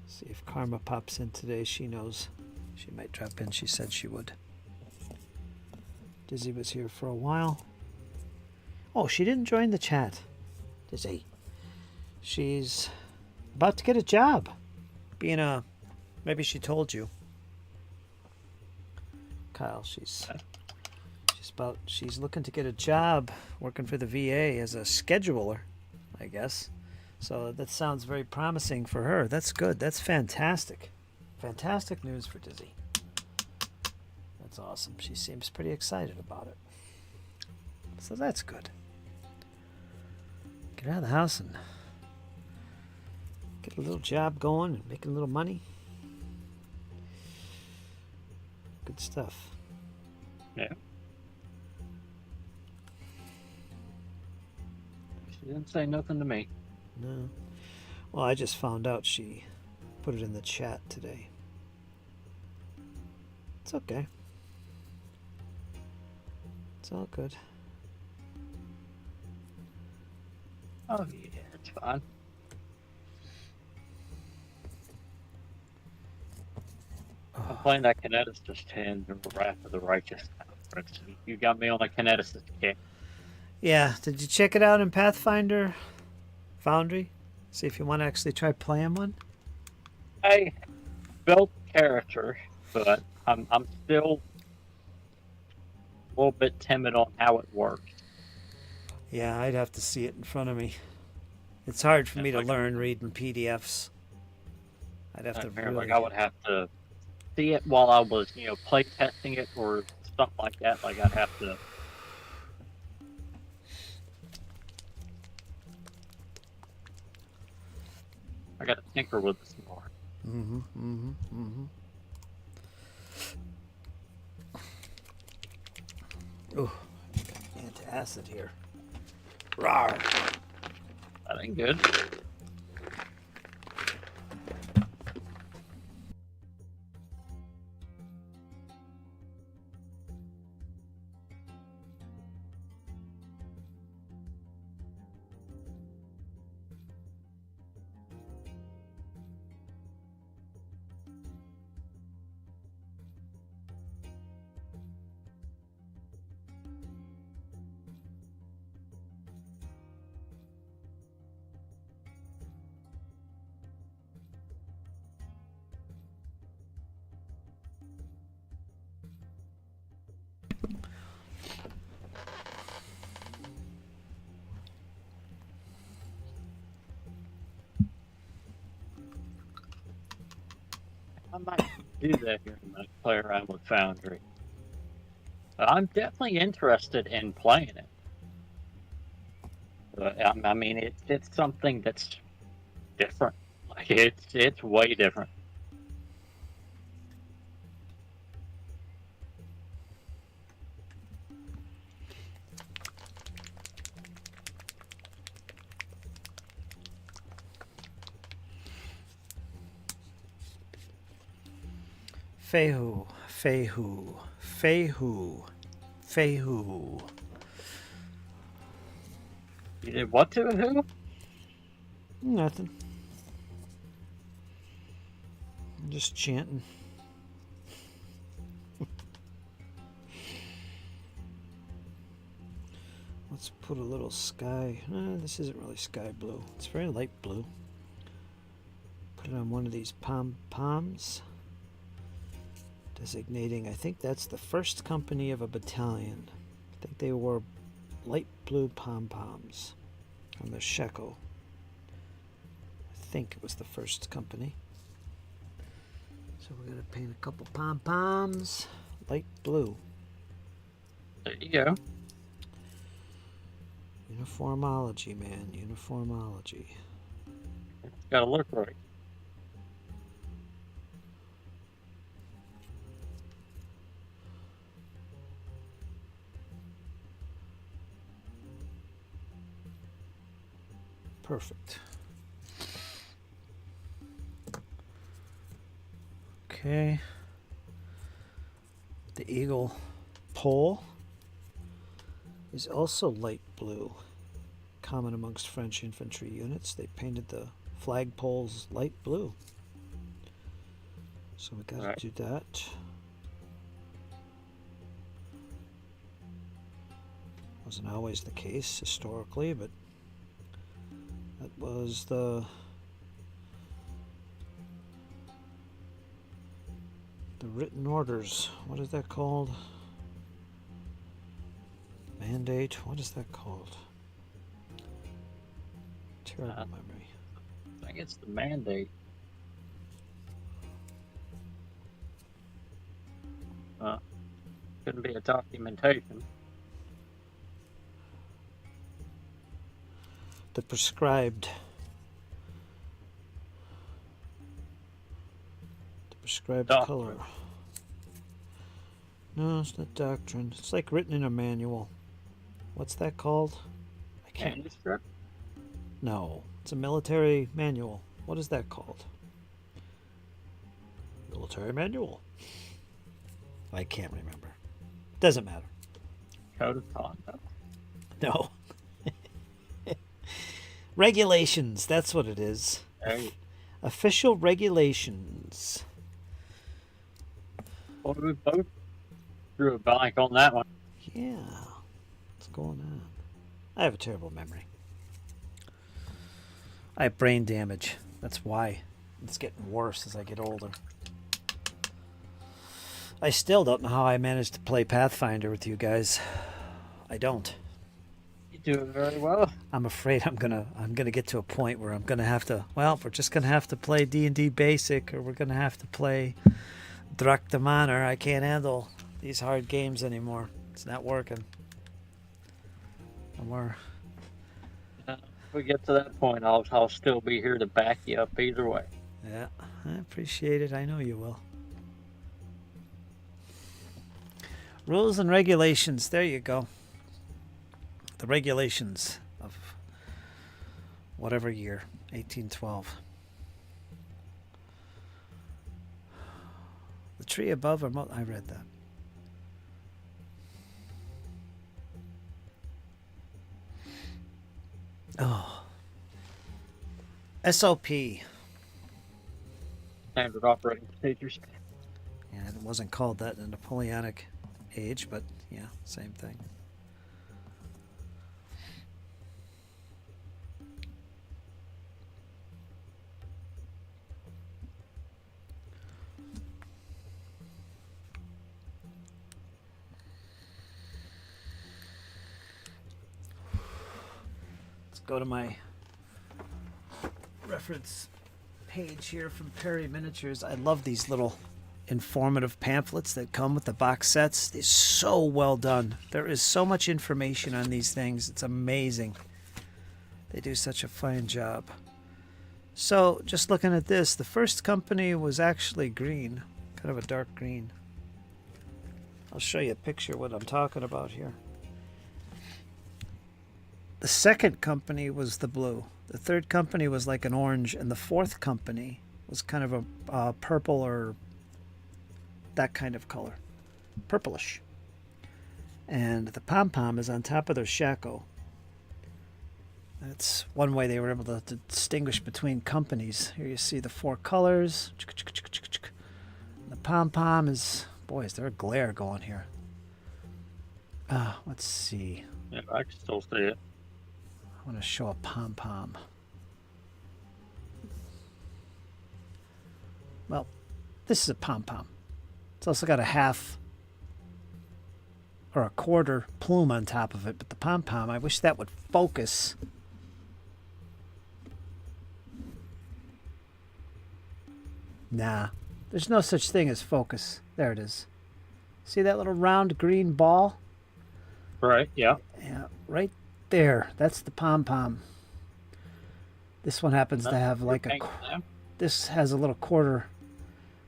See if Karma pops in today. She knows. She might drop in. She said she would. Dizzy was here for a while. Oh, she didn't join the chat. Dizzy. She's about to get a job. Being a... Maybe she told you. Kyle, she's looking to get a job working for the VA as a scheduler, I guess. So that sounds very promising for her. That's good. That's fantastic. Fantastic news for Dizzy. That's awesome. She seems pretty excited about it. So that's good. Get out of the house and get a little job going and making a little money. Good stuff. Yeah. She didn't say nothing to me. No. Well, I just found out she put it in the chat today. It's okay. It's all good. Oh, yeah, it's fine. I'm playing that Kineticist 10, the Wrath of the Righteous conference. You got me on a Kineticist kick. Yeah, did you check it out in Pathfinder Foundry? See if you want to actually try playing one? I built character, but I'm still a little bit timid on how it works. Yeah, I'd have to see it in front of me. It's hard for me to like- learn reading PDFs. I'd have to really... Like I would have to see it while I was, play testing it or stuff like that. Like I'd have to. I got to tinker with this more. Ooh, antacid here. Rawr. That ain't good. I might do that here when I play around with Foundry. But I'm definitely interested in playing it. I mean, it's something that's different. Like it's way different. Fehu, Fehu, Fehu, Fehu. You did what to who? Nothing. I'm just chanting. Let's put a little sky. This isn't really sky blue. It's very light blue. Put it on one of these pom-poms. Designating, I think that's the first company of a battalion. I think they wore light blue pom-poms on their shekel. I think it was the first company. So we're going to paint a couple pom-poms, light blue. There you go. Uniformology, man, uniformology. Gotta look right. Perfect. Okay. The eagle pole is also light blue, common amongst French infantry units. They painted the flagpoles light blue. So we got Right. to do that. Wasn't always the case historically, but that was the written orders. What is that called? Mandate. What is that called? Terrible memory. I think it's the mandate. Couldn't be a documentation. The prescribed. The prescribed Doctrine. color. No, it's not doctrine. It's like written in a manual. What's that called? I can't. Manuscript? No, it's a military manual. What is that called? Military manual. I can't remember. Doesn't matter. Code of conduct. No. Regulations, that's what it is. Hey, Official regulations. well, we both drew a blank on that one. Yeah. What's going on? I have a terrible memory. I have brain damage. That's why. It's getting worse as I get older. I still don't know how I managed to play Pathfinder with you guys. I don't. You do it very well. I'm afraid I'm gonna get to a point where I'm gonna have to. Well, we're just gonna have to play D&D Basic, or we're gonna have to play Drak the Manor. I can't handle these hard games anymore. It's not working. And we're If we get to that point, I'll still be here to back you up either way. yeah. I appreciate it. I know you will. Rules and regulations. There you go. The regulations of whatever year, 1812. The tree above or I read that. Oh. SOP. Standard operating procedures. Yeah, it wasn't called that in the Napoleonic age, but yeah, same thing. Let's go to my reference page here from Perry Miniatures. I love these little informative pamphlets that come with the box sets. They're so well done. There is so much information on these things. It's amazing. They do such a fine job. So, just looking at this, the first company was actually green, kind of a dark green. I'll show you a picture of what I'm talking about here. The second company was the blue. The third company was like an orange, and the fourth company was kind of a purple or that kind of color, purplish. And the pom-pom is on top of their shako. That's one way they were able to distinguish between companies. Here you see the four colors. The pom-pom is, boy, is there a glare going here. Let's see. Yeah, I can still see it. I want to show a pom-pom. Well, this is a pom-pom. It's also got a half or a quarter plume on top of it, but the pom-pom, I wish that would focus. Nah, there's no such thing as focus. There it is. See that little round green ball? Right, yeah. Yeah, right there. That's the pom-pom. This one happens to have You're like painting them? this has a little quarter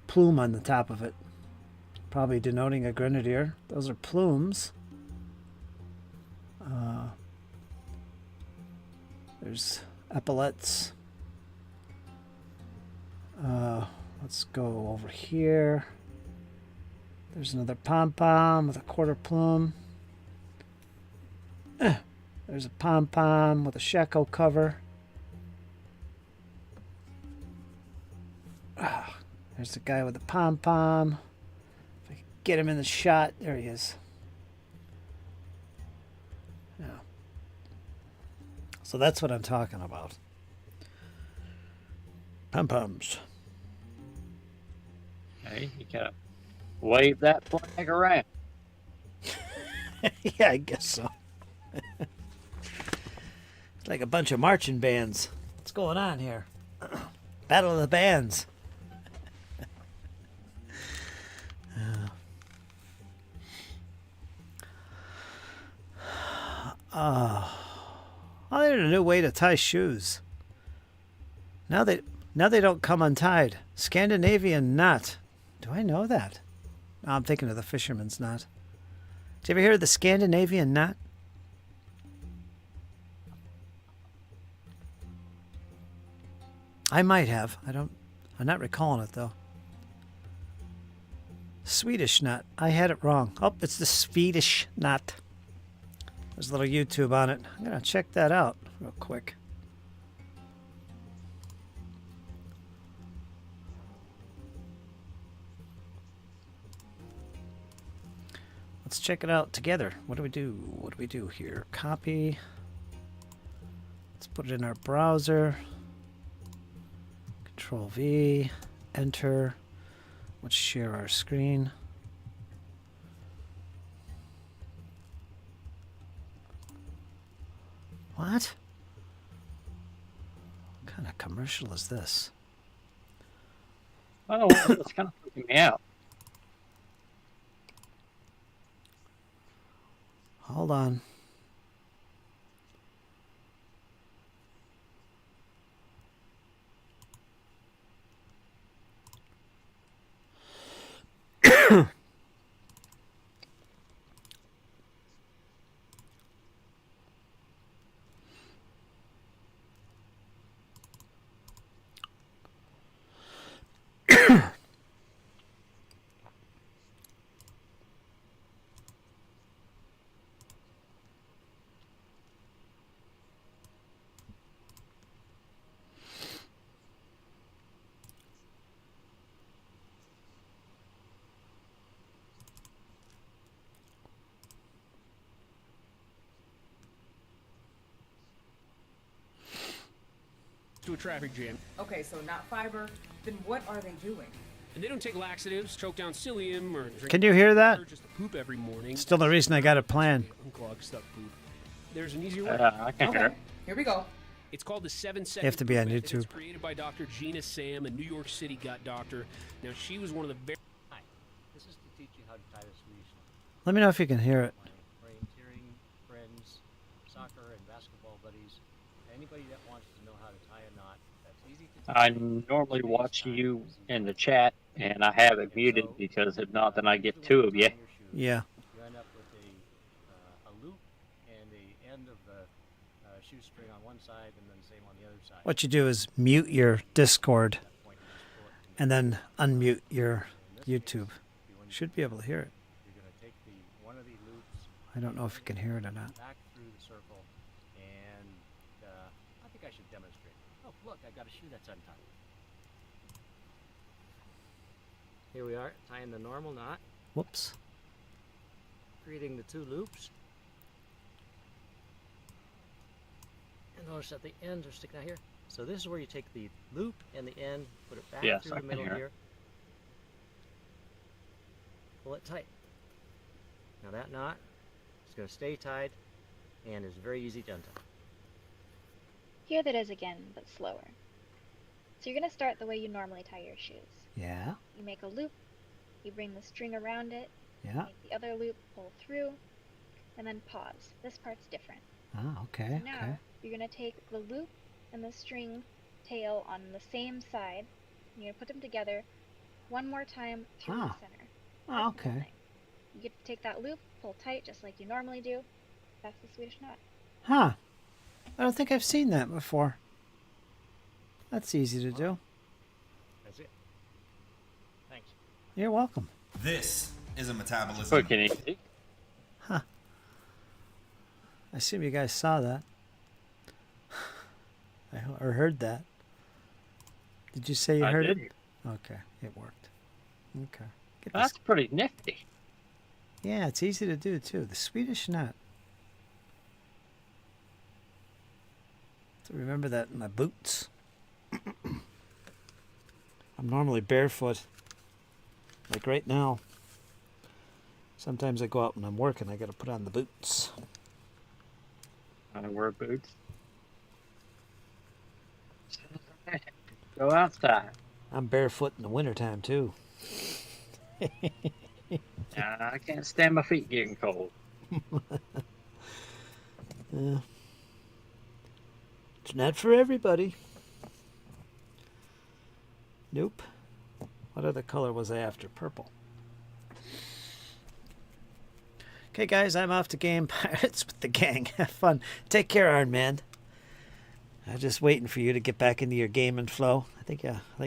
plume on the top of it, probably denoting a grenadier. Those are plumes. There's epaulets. Let's go over here. There's another pom-pom with a quarter plume. There's a pom-pom with a shako cover. There's the guy with the pom-pom. If I can get him in the shot. There he is. Yeah. So that's what I'm talking about. Pom-poms. Okay, you gotta wave that flag around. Yeah, I guess so. It's like a bunch of marching bands. What's going on here? Battle of the bands. Oh, there's a new way to tie shoes. Now they don't come untied. Scandinavian knot. Do I know that? No, I'm thinking of the fisherman's knot. Did you ever hear of the Scandinavian knot? I might have. I'm not recalling it though. Swedish knot. I had it wrong. Oh, it's the Swedish knot. There's a little YouTube on it. I'm gonna check that out real quick. Let's check it out together. What do we do? What do we do here? Copy. Let's put it in our browser. Control V. Enter. Let's share our screen. What? What kind of commercial is this? Oh, it's kind of freaking me out. Hold on. To a traffic jam. Okay, so not fiber. Then what are they doing? And they don't take laxatives, choke down psyllium, or drink Can you hear that? water just to poop every morning. Still the reason I got a plan. Unclog stuff poop. There's an easier way. I can hear Okay, it. here we go. It's called the 7-second. You have to be on poop method. YouTube. It's created by Dr. Gina Sam, a New York City gut doctor. Now she was one of the very. Hi, this is to teach you how to tie the Swedish knot. Let me know if you can hear it. My orienteering friends, soccer and basketball buddies, anybody that wants to know how to tie a knot, that's easy to teach. I normally watch you in the chat, and I have it muted because if not, then I get two of you. Yeah. You end up with a loop and the end of the shoestring on one side and then same on the other side. What you do is mute your Discord At that point, you just pull it and then unmute your in this YouTube. case, when Should be able to hear it. you're going to take one of the loops I don't know if you can hear it or not. back through the circle, and I think I should demonstrate. Oh, look, I've got a shoe that's untied. Here we are, tying the normal knot, Whoops. creating the two loops. And notice that the ends are sticking out here. So this is where you take the loop and the end, put it back Yes, through I the can middle hear it. here. Pull it tight. Now that knot is going to stay tied and is very easy to untie. Here that is again, but slower. So you're going to start the way you normally tie your shoes. Yeah. You make a loop, you bring the string around it, Yeah. make the other loop, pull through, and then pause. This part's different. Oh, okay. Now, Okay. you're going to take the loop and the string tail on the same side. You're going to put them together one more time through the center. Oh, That's the whole okay. thing. You get to take that loop, pull tight just like you normally do. That's the Swedish knot. Huh. I don't think I've seen that before. That's easy to do. That's it. Thanks. You're welcome. This is a metabolism. Quick and easy. Huh. I assume you guys saw that. Or heard that. Did you say you I heard did. it? Okay, it worked. Okay. Get this- That's pretty nifty. Yeah, it's easy to do too. The Swedish knot. So remember that in my boots. I'm normally barefoot. Like right now. Sometimes I go out when I'm working. I got to put on the boots. I wear boots. Go outside. I'm barefoot in the wintertime too. I can't stand my feet getting cold. Yeah. It's not for everybody. Nope. What other color was I after? Purple. Okay, guys, I'm off to game Pirates with the gang. Have fun. Take care, Iron Man. I'm just waiting for you to get back into your gaming flow. I think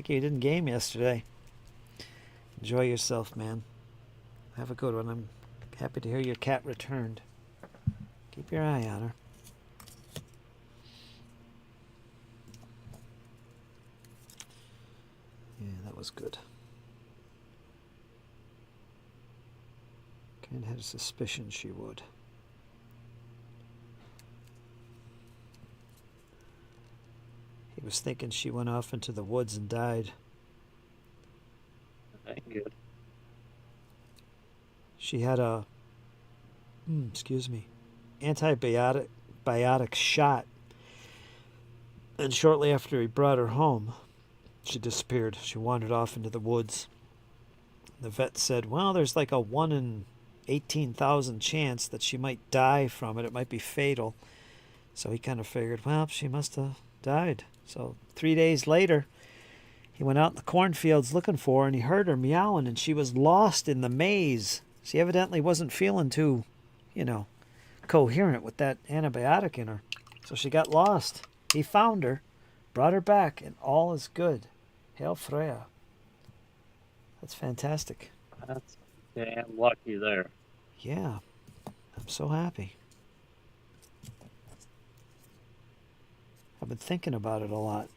you didn't game yesterday. Enjoy yourself, man. Have a good one. I'm happy to hear your cat returned. Keep your eye on her. Yeah, that was good. Kind of had a suspicion she would. He was thinking she went off into the woods and died. Ain't good. She had a, antibiotic shot. And shortly after he brought her home, she disappeared. She wandered off into the woods. The vet said, well, there's like a 1 in 18,000 chance that she might die from it. It might be fatal. So he kind of figured, well, she must have died. So 3 days later, he went out in the cornfields looking for her, and he heard her meowing, and she was lost in the maze. She evidently wasn't feeling too, coherent with that antibiotic in her. So she got lost. He found her, brought her back, and all is good. Hail Freya. That's fantastic. That's damn lucky there. Yeah, I'm so happy. I've been thinking about it a lot.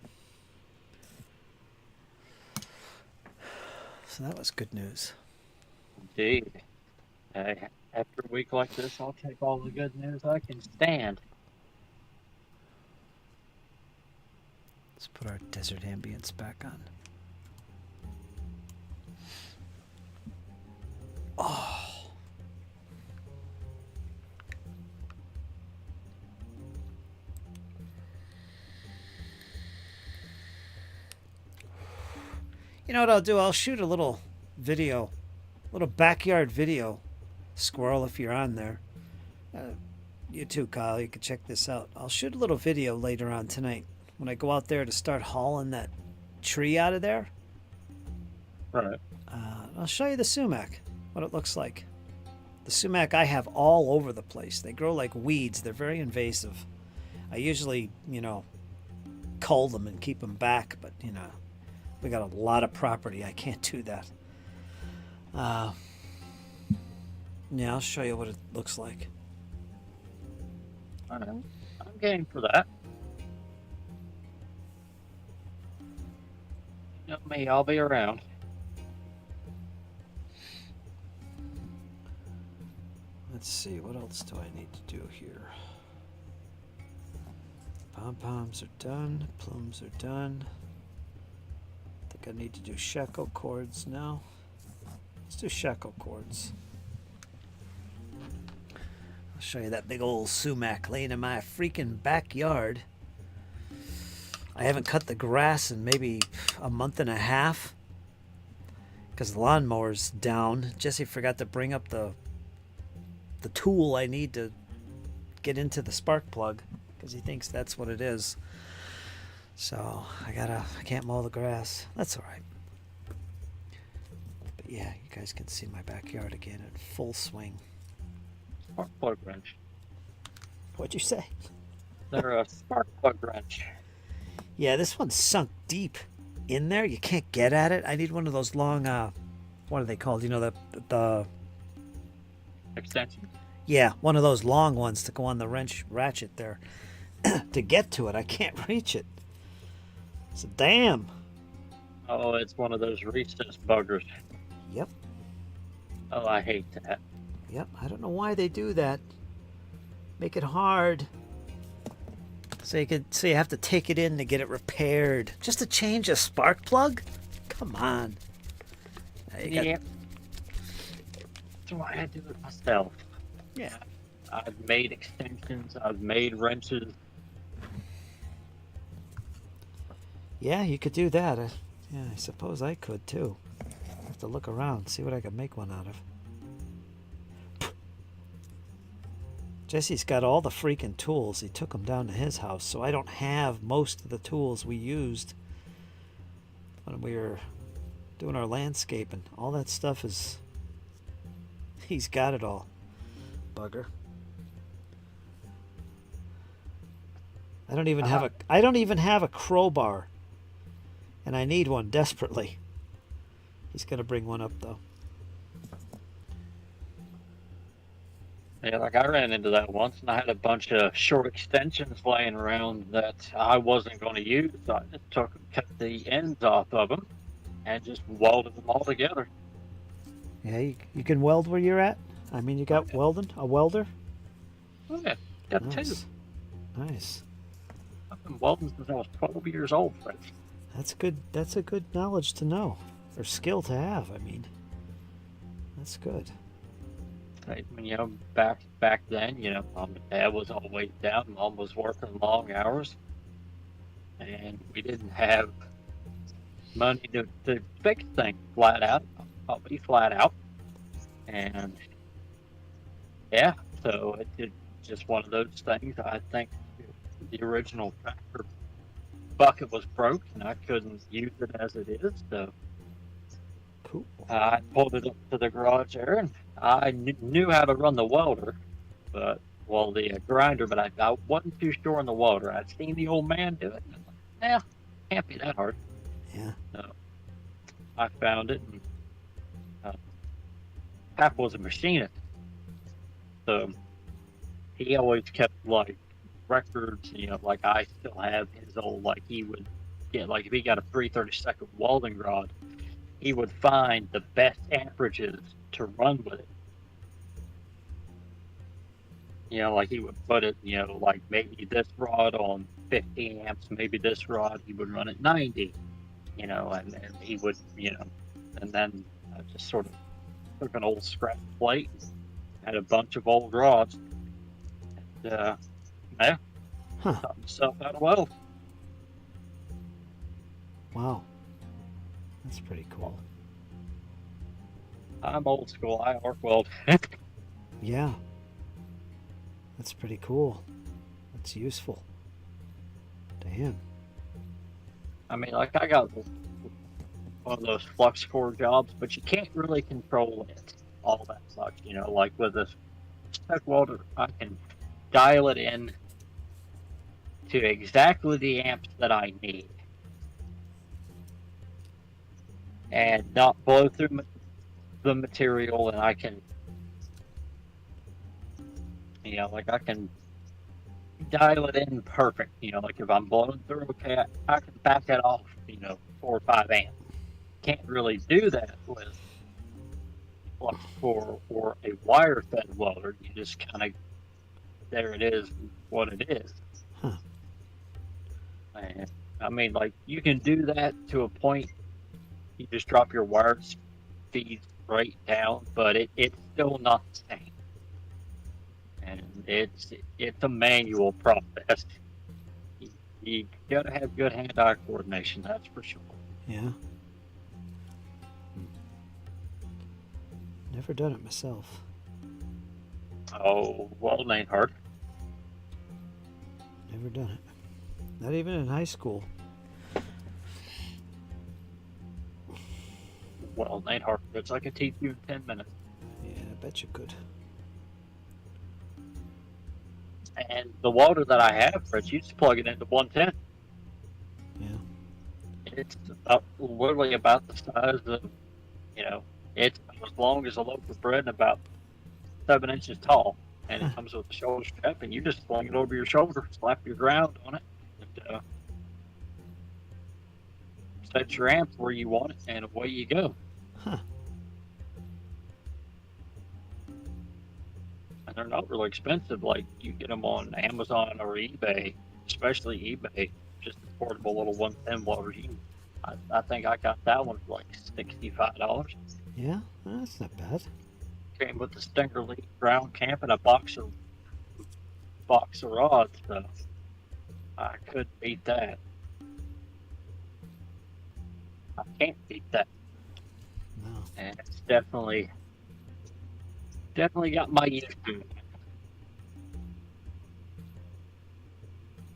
So that was good news. Indeed. After a week like this, I'll take all the good news I can stand. Let's put our desert ambience back on. Oh. You know what I'll do? I'll shoot a little video, little backyard video. Squirrel, if you're on there. You too, Kyle. You can check this out. I'll shoot a little video later on tonight when I go out there to start hauling that tree out of there. Right. I'll show you the sumac, what it looks like. The sumac I have all over the place. They grow like weeds. They're very invasive. I usually, cull them and keep them back, but, we got a lot of property. I can't do that. Yeah, I'll show you what it looks like. I'm game for that. You know me, I'll be around. Let's see, what else do I need to do here? Pom-poms are done. Plumes are done. I think I need to do shackle cords now. Let's do shackle cords. I'll show you that big old sumac laying in my freaking backyard. I haven't cut the grass in maybe a month and a half because the lawnmower's down. Jesse forgot to bring up the tool I need to get into the spark plug because he thinks that's what it is. So I can't mow the grass. That's all right. But yeah, you guys can see my backyard again in full swing. Spark plug wrench. What'd you say? They're a spark plug wrench. Yeah, this one's sunk deep in there. You can't get at it. I need one of those long, what are they called? You know, the Extension. yeah, one of those long ones to go on the wrench ratchet there. To get to it, I can't reach it. So damn. Oh, it's one of those recess buggers. Yep, Oh, I hate that. yep. I don't know why they do that. Make it hard. So you have to take it in to get it repaired. Just to change a spark plug? Come on. Yeah. That's why I do it myself. Yeah. I've made extensions. I've made wrenches. Yeah, you could do that. Yeah, I suppose I could too. I have to look around, see what I can make one out of. Jesse's got all the freaking tools. He took them down to his house, so I don't have most of the tools we used when we were doing our landscaping. All that stuff is... He's got it all. Bugger. I don't even have a crowbar. And I need one desperately. He's gonna bring one up though. Yeah, like I ran into that once, and I had a bunch of short extensions laying around that I wasn't going to use. So I just cut the ends off of them, and just welded them all together. Yeah, you can weld where you're at? I mean, you got welding? A welder? Oh, yeah, got two. Nice. Nice. I've been welding since I was 12 years old, Fred. That's good. That's a good knowledge to know, or skill to have. I mean, that's good. You know, back then, you know, Mom and Dad was always down. Mom was working long hours, and we didn't have money to fix things flat out. I'll be flat out, and yeah, so it's just one of those things. I think the original tractor bucket was broke, and I couldn't use it as it is, so Cool. I pulled it up to the garage there, and I knew how to run the welder, the grinder, but I wasn't too sure on the welder. I'd seen the old man do it, and I was like, can't be that hard. Yeah. So I found it, and Pap was a machinist, so he always kept like records. You know, like I still have his old, like he would get, like if he got a 3/32 welding rod, he would find the best amperages to run with it. You know, like he would put it, you know, like maybe this rod on 50 amps, maybe this rod he would run at 90, you know, and he would, you know, and then I just sort of took an old scrap plate, had a bunch of old rods, and yeah, Huh. taught himself how to weld. Wow. That's pretty cool. I'm old school. I arc weld. Yeah. That's pretty cool. That's useful. Damn. I mean, like I got one of those flux core jobs, but you can't really control it all that much. You know, like with a spec welder, I can dial it in to exactly the amps that I need, and not blow through the material, and I can, you know, like I can dial it in perfect. You know, like if I'm blowing through, okay, I can back it off, you know, 4 or 5 amps. Can't really do that with flux core or a wire fed welder. You just kind of, there it is, what it is. Huh. And I mean, like you can do that to a point. You just drop your wire speed right down, but it's still not the same. And it's a manual process. You gotta have good hand-eye coordination, that's for sure. Yeah. Never done it myself. Oh, welding ain't hard. Never done it. Not even in high school. well, it ain't hard. It's I can teach you in 10 minutes. Yeah, I bet you could. And the welder that I have, Fritz, you just plug it into 110. Yeah. It's literally about the size of, it's as long as a loaf of bread and about 7 inches tall. And it comes with a shoulder strap, and you just sling it over your shoulder, slap your ground on it, and set your amp where you want it, and away you go. Huh. And they're not really expensive. Like, you get them on Amazon or eBay, especially eBay, just a portable little 110 welder. I think I got that one for like $65. Yeah, that's not bad. Came with the Stinger Lead ground camp and a box of rods, so I couldn't beat that. I can't beat that. No. And it's definitely got my use to it.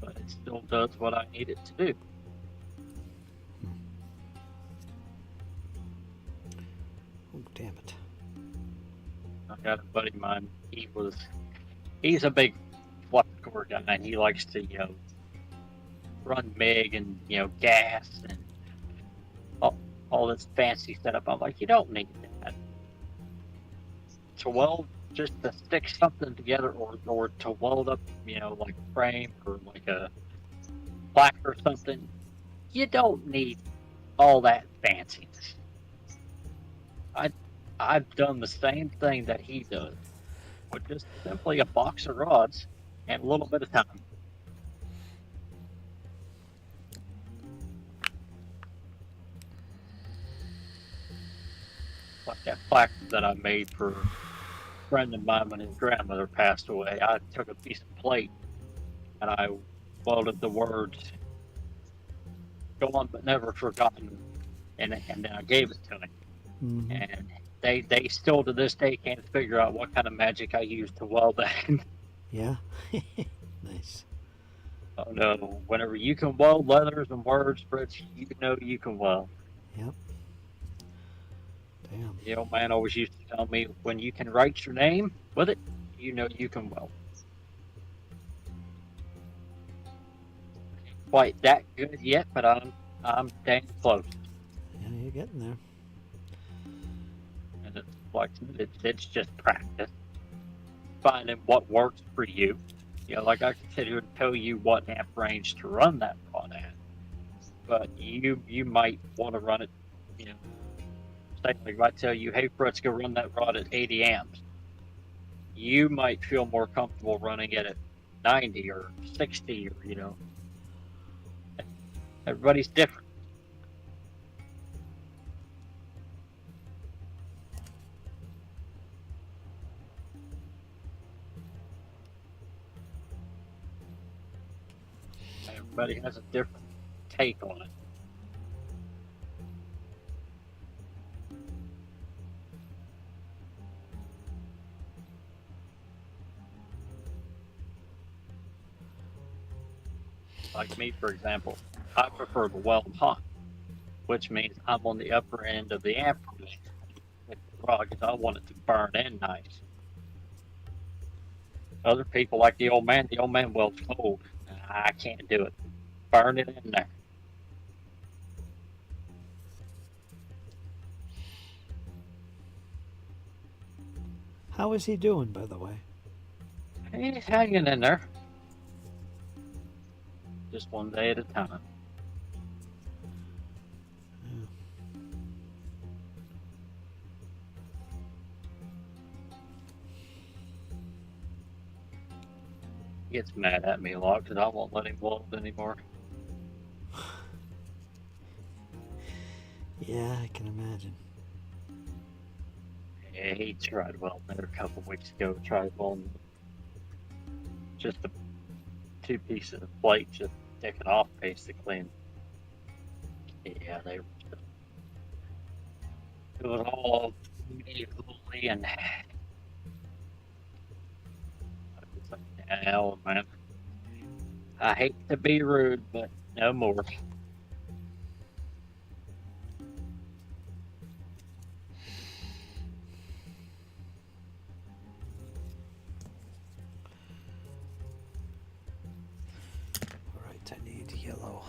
But it still does what I need it to do. Oh, damn it. I got a buddy of mine. He's a big flux core guy, and he likes to, run MIG and, gas and all this fancy setup. I'm like, you don't need that. To weld, just to stick something together, or to weld up, like a frame or like a plaque or something, you don't need all that fanciness. I've done the same thing that he does, with just simply a box of rods and a little bit of time. Like that plaque that I made for a friend of mine when his grandmother passed away. I took a piece of plate and I welded the words "Gone but never forgotten," and then I gave it to him. Mm-hmm. And they still to this day can't figure out what kind of magic I used to weld that. Yeah. Nice. Oh no! Whenever you can weld letters and words, Fritz, you know you can weld. Yep. Damn. The old man always used to tell me, when you can write your name with it, you know you can weld. Quite that good yet, but I'm dang close. Yeah, you're getting there. And it's just practice, finding what works for you. Like I can sit here and tell you what amp range to run that rod at, but you might want to run it. Say like if I tell you, hey Fritz, go run that rod at 80 amps, you might feel more comfortable running it at 90 or 60, or everybody's different. Everybody has a different take on it. Like me, for example, I prefer to weld hot, which means I'm on the upper end of the amp range with the rod because I want it to burn in nice. Other people, like the old man welds cold. I can't do it. Burn it in there. How is he doing, by the way? He's hanging in there. Just one day at a time. He gets mad at me a lot because I won't let him weld anymore. Yeah, I can imagine. Yeah, he tried welding there a couple weeks ago. Tried welding just a 2 pieces of plate, just sticking off basically. And yeah, they were just, it was all holy and I was like, hell, man. I hate to be rude, but no more. yellow.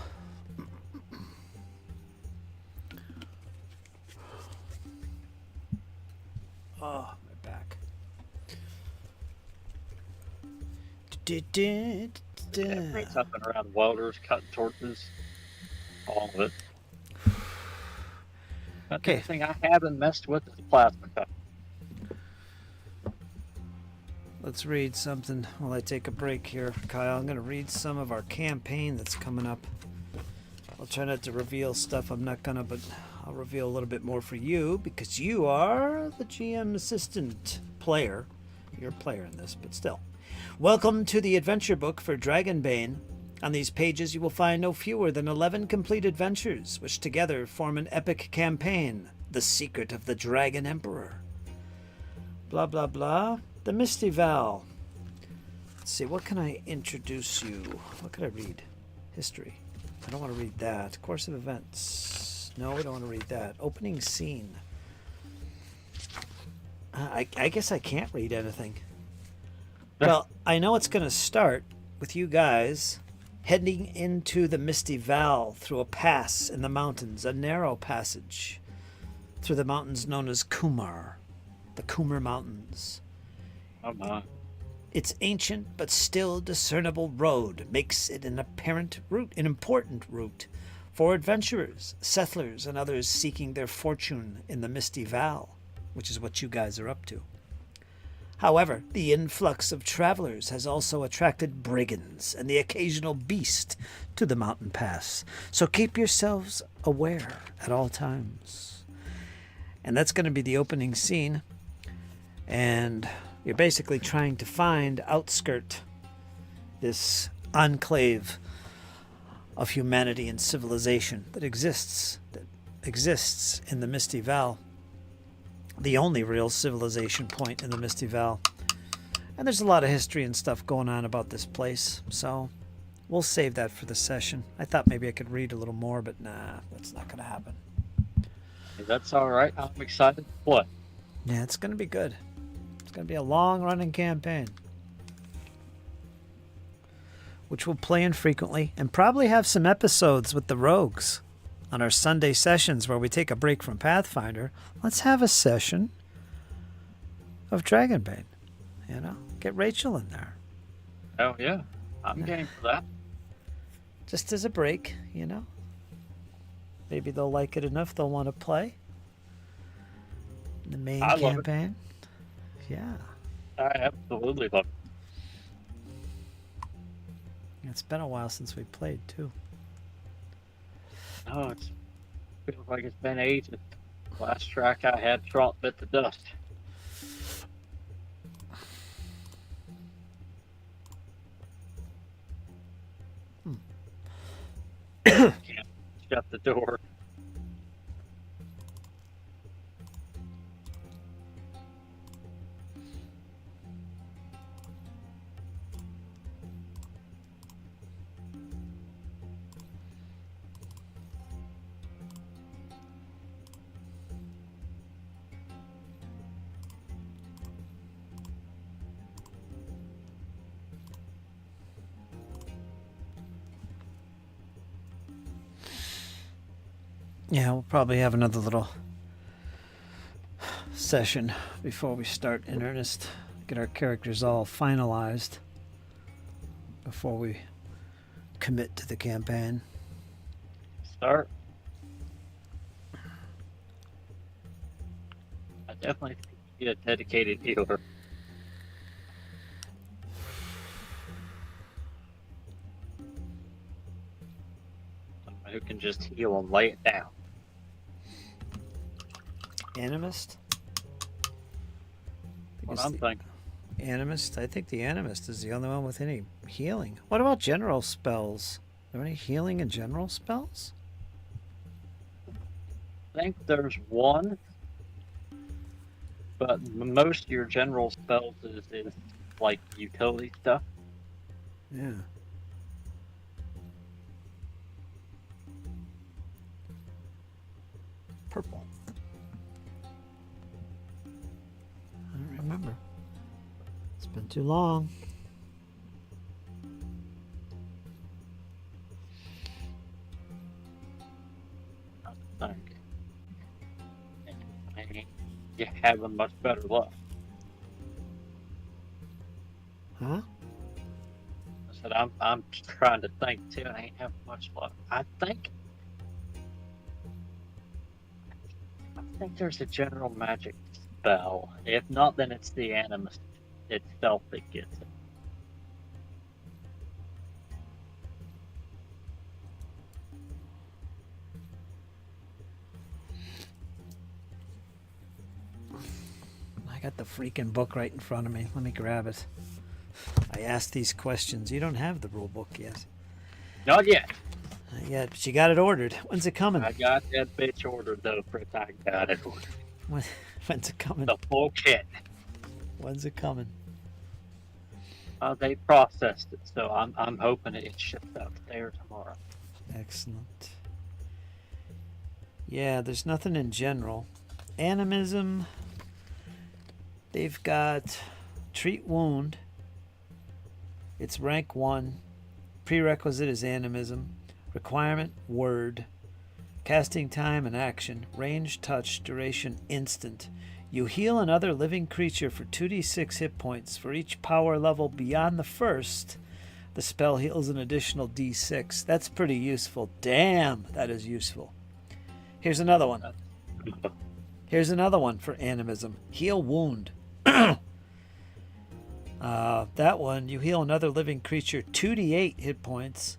Oh, my back. Every something around welders, cutting torches, all of it. But the Okay. only thing I haven't messed with is plasma cutter. Let's read something while I take a break here, Kyle. I'm going to read some of our campaign that's coming up. I'll try not to reveal stuff I'm not going to, but I'll reveal a little bit more for you because you are the GM assistant player. You're a player in this, but still. Welcome to the adventure book for Dragonbane. On these pages you will find no fewer than 11 complete adventures, which together form an epic campaign, The Secret of the Dragon Emperor. Blah, blah, blah. The Misty Val. Let's see, what can I introduce you? What can I read? History. I don't want to read that. Course of events. No, we don't want to read that. Opening scene. I guess I can't read anything. Well, I know it's going to start with you guys heading into the Misty Val through a pass in the mountains, a narrow passage through the mountains known as Kumar, the Kumar Mountains. Oh my. Its ancient but still discernible road makes it an important route for adventurers, settlers, and others seeking their fortune in the Misty Val, which is what you guys are up to. However, the influx of travelers has also attracted brigands and the occasional beast to the mountain pass, so keep yourselves aware at all times. And that's going to be the opening scene, and you're basically trying to find outskirt this enclave of humanity and civilization that exists in the Misty Val, the only real civilization point in the Misty Val. And there's a lot of history and stuff going on about this place, so we'll save that for the session. I thought maybe I could read a little more, but nah, that's not going to happen. That's all right. I'm excited to play. Yeah, it's going to be good. It's going to be a long-running campaign, which we'll play infrequently and probably have some episodes with the rogues on our Sunday sessions where we take a break from Pathfinder. Let's have a session of Dragonbane. You know, get Rachel in there. Oh yeah, I'm game for that. Just as a break, you know. Maybe they'll like it enough they'll want to play the main I love it. campaign. Yeah. I absolutely love it. It's been a while since we played, too. Oh, it feels like it's been ages. Last track I had, Trump bit the dust. Can't shut the door. Yeah, we'll probably have another little session before we start in earnest. Get our characters all finalized before we commit to the campaign. Start. I definitely think you need a dedicated healer. Someone who can just heal and lay it down. Animist? What I'm thinking. Animist? I think the Animist is the only one with any healing. What about general spells? Are there any healing and general spells? I think there's one, but most of your general spells is like utility stuff. Yeah. Purple. I don't remember. It's been too long. you're having much better luck. Huh? I said, I'm just trying to think too. I ain't having much luck. I think there's a general magic spell. If not, then it's the animus itself that gets it. I got the freaking book right in front of me. Let me grab it. I asked these questions. You don't have the rule book yet. Not yet. Not yet, but you got it ordered. When's it coming? I got that bitch ordered though, Fritz. I got it ordered. When's it coming? The full kit. When's it coming? They processed it, so I'm hoping it ships out today or tomorrow. Excellent. Yeah, there's nothing in general. Animism. They've got treat wound. It's rank 1. Prerequisite is animism. Requirement, word. Casting time and action. Range, touch, duration, instant. You heal another living creature for 2d6 hit points. For each power level beyond the first, the spell heals an additional d6. That's pretty useful. Damn, that is useful. Here's another one. Here's another one for animism. Heal wound. That one, you heal another living creature 2d8 hit points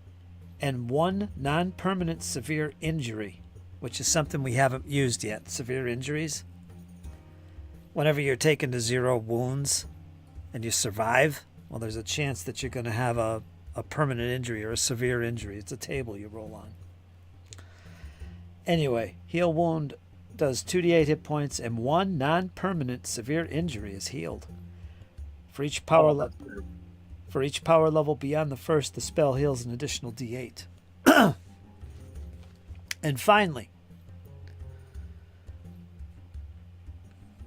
and 1 non-permanent severe injury, which is something we haven't used yet. Severe injuries. Whenever you're taken to 0 wounds and you survive, well, there's a chance that you're going to have a permanent injury or a severe injury. It's a table you roll on. Anyway, heal wound does 2d8 hit points and 1 non-permanent severe injury is healed. For each power level beyond the first, the spell heals an additional d8. And finally,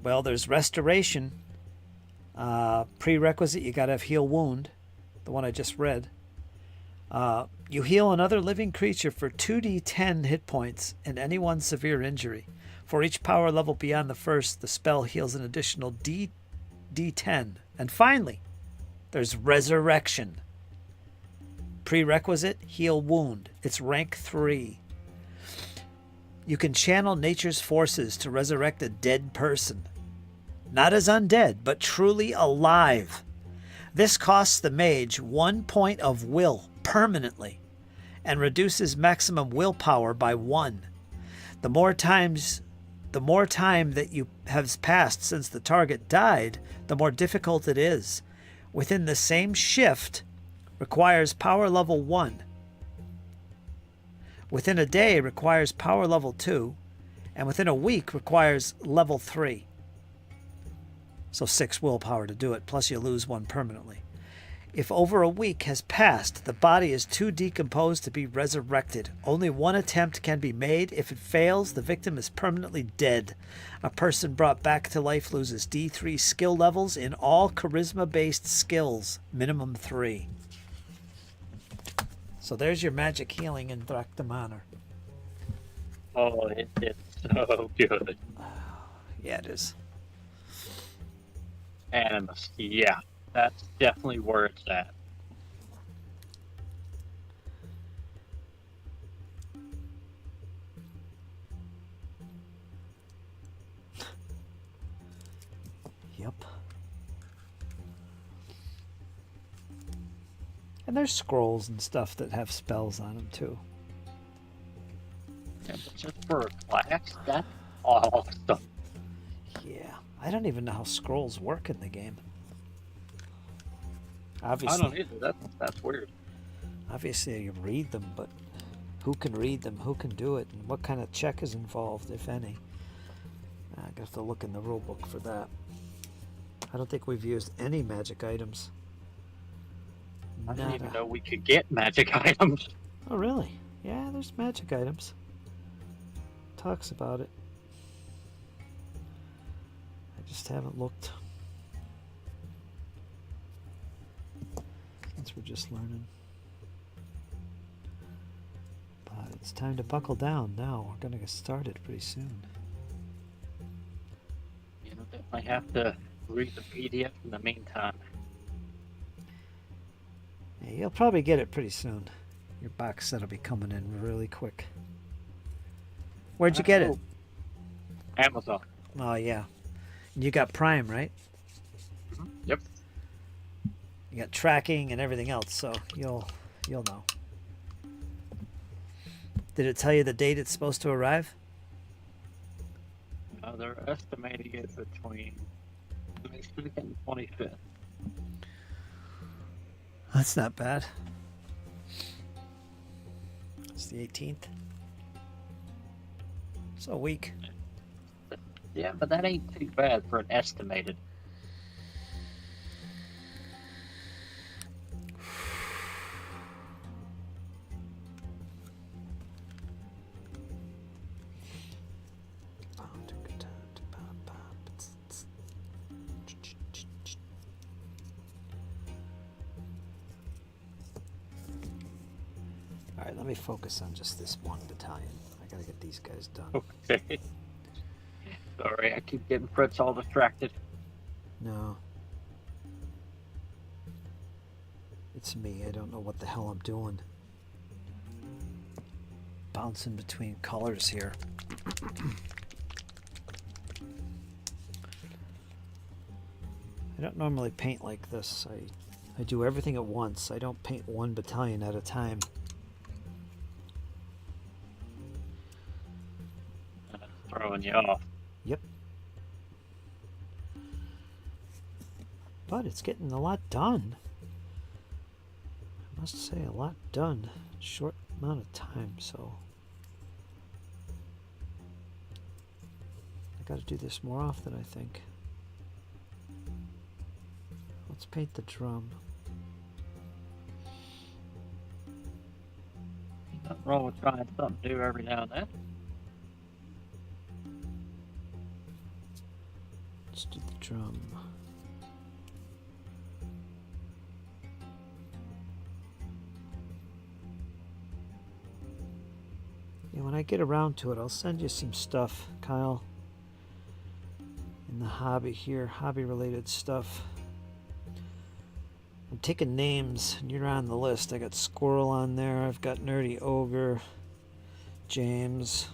well, there's restoration. Prerequisite, you got to have heal wound, the one I just read. You heal another living creature for 2d10 hit points and any one severe injury. For each power level beyond the first, the spell heals an additional d10. And finally, there's resurrection. Prerequisite, heal wound. It's rank 3. You can channel nature's forces to resurrect a dead person. Not as undead, but truly alive. This costs the mage 1 point of will permanently and reduces maximum willpower by 1. The more time that you have passed since the target died, the more difficult it is. Within the same shift, requires power level 1. Within a day, requires power level 2. And within a week, requires level 3. So 6 willpower to do it, plus you lose 1 permanently. If over a week has passed, the body is too decomposed to be resurrected. Only 1 attempt can be made. If it fails, the victim is permanently dead. A person brought back to life loses D3 skill levels in all charisma-based skills, minimum 3. So there's your magic healing in Drakdamanor. Oh, it's so good. Yeah, it is. Animus, yeah. That's definitely where it's at. Yep. And there's scrolls and stuff that have spells on them too. Yeah, but just for a class, that's awesome. Yeah, I don't even know how scrolls work in the game. I Obviously, don't either. That's weird. obviously you read them, but who can read them? Who can do it? And what kind of check is involved, if any? I have to look in the rule book for that. I don't think we've used any magic items. I didn't even Nada. know we could get magic items. Oh, really? Yeah, there's magic items. Talks about it. I just haven't looked. Since we're just learning. But it's time to buckle down now. We're going to get started pretty soon. I have to read the PDF in the meantime. Yeah, you'll probably get it pretty soon. Your box set will be coming in really quick. Where'd you get it? Amazon. Oh yeah, you got Prime, right? Yep. You got tracking and everything else, so you'll know. Did it tell you the date it's supposed to arrive? They're estimating it between 22nd and 25th. That's not bad. It's the 18th. So a week. Yeah, but that ain't too bad for an estimated. All right, let me focus on just this one battalion. I gotta get these guys done. Okay. Sorry, I keep getting Fritz all distracted. No. It's me. I don't know what the hell I'm doing. Bouncing between colors here. I don't normally paint like this. I do everything at once. I don't paint one battalion at a time. Throwing you off. Yep. But it's getting a lot done. I must say, a lot done. Short amount of time, so I gotta do this more often, I think. Let's paint the drum. Nothing wrong with trying something new every now and then. Let's do the drum. Yeah, when I get around to it, I'll send you some stuff, Kyle. In the hobby here, hobby-related stuff. I'm taking names, and you're on the list. I got Squirrel on there. I've got Nerdy Ogre, James.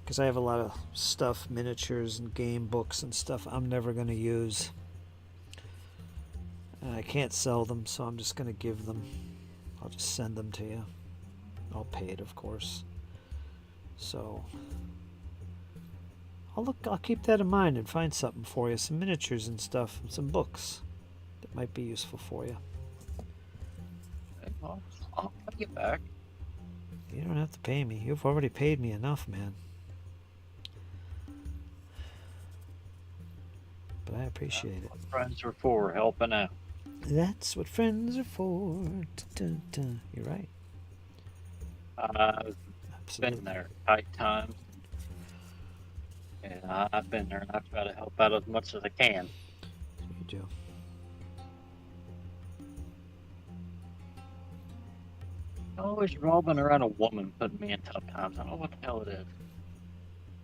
Because I have a lot of stuff, miniatures and game books and stuff I'm never going to use. And I can't sell them, so I'm just going to give them. I'll just send them to you. I'll pay it, of course. So I'll keep that in mind and find something for you. Some miniatures and stuff, and some books that might be useful for you. Okay, well, I'll pay you back. You don't have to pay me. You've already paid me enough, man. But I appreciate it. What friends are for, helping out. That's what friends are for. Dun, dun, dun. You're right. I've Absolutely. been there tight times. And I've been there and I try to help out as much as I can. You do. Always revolving around a woman putting me in tough times. I don't know what the hell it is.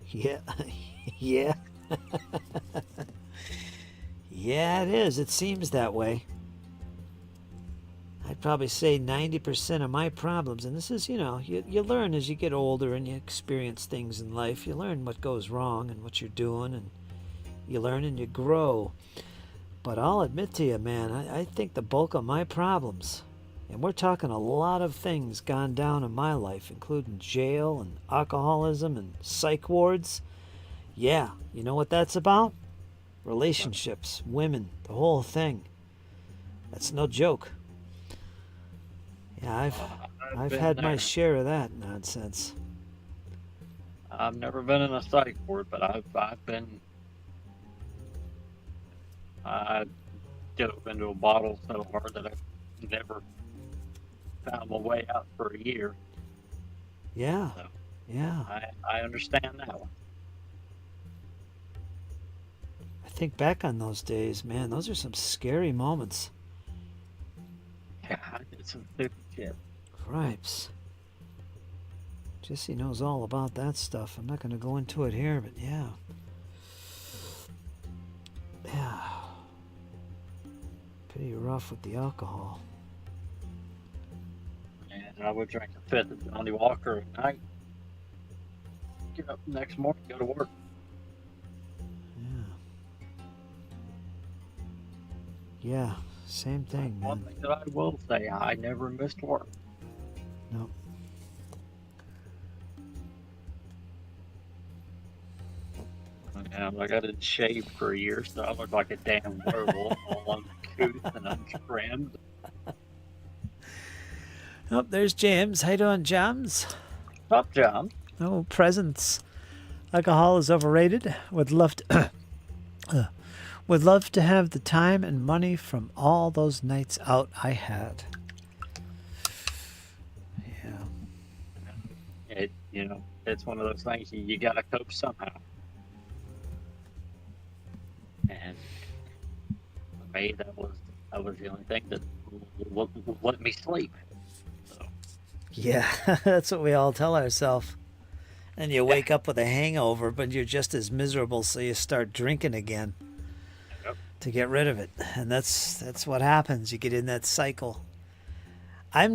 Yeah. Yeah. Yeah, it is. It seems that way. I'd probably say 90% of my problems, and this is, you learn as you get older and you experience things in life. You learn what goes wrong and what you're doing, and you learn and you grow. But I'll admit to you, man, I think the bulk of my problems, and we're talking a lot of things gone down in my life, including jail and alcoholism and psych wards. Yeah, you know what that's about? Relationships, women, the whole thing. That's no joke. Yeah, I've been had my there. share of that nonsense. I've never been in a psych ward, but I dove into a bottle so hard that I never found my way out for a year. Yeah, So yeah. I understand that one. I think back on those days, man. Those are some scary moments. Yeah, I did some stupid shit. Cripes. Jesse knows all about that stuff. I'm not going to go into it here, but yeah. Yeah. Pretty rough with the alcohol. And I would drink a fifth of Johnny Walker at night. Get up the next morning, go to work. Yeah. Yeah, same thing, One man. thing that I will say, I never missed work. Nope. I got it shaved for a year, so I look like a damn werewolf, all uncouth and untrimmed. Oh, there's James. How you doing, James? What's up, John? Oh, presents. Alcohol is overrated. Would love to would love to have the time and money from all those nights out I had. Yeah. It's one of those things you gotta cope somehow. And for me, that was the only thing that let me sleep. So, Yeah, that's what we all tell ourselves. And you wake up with a hangover, but you're just as miserable, so you start drinking again Yep. to get rid of it. And that's what happens. You get in that cycle. I've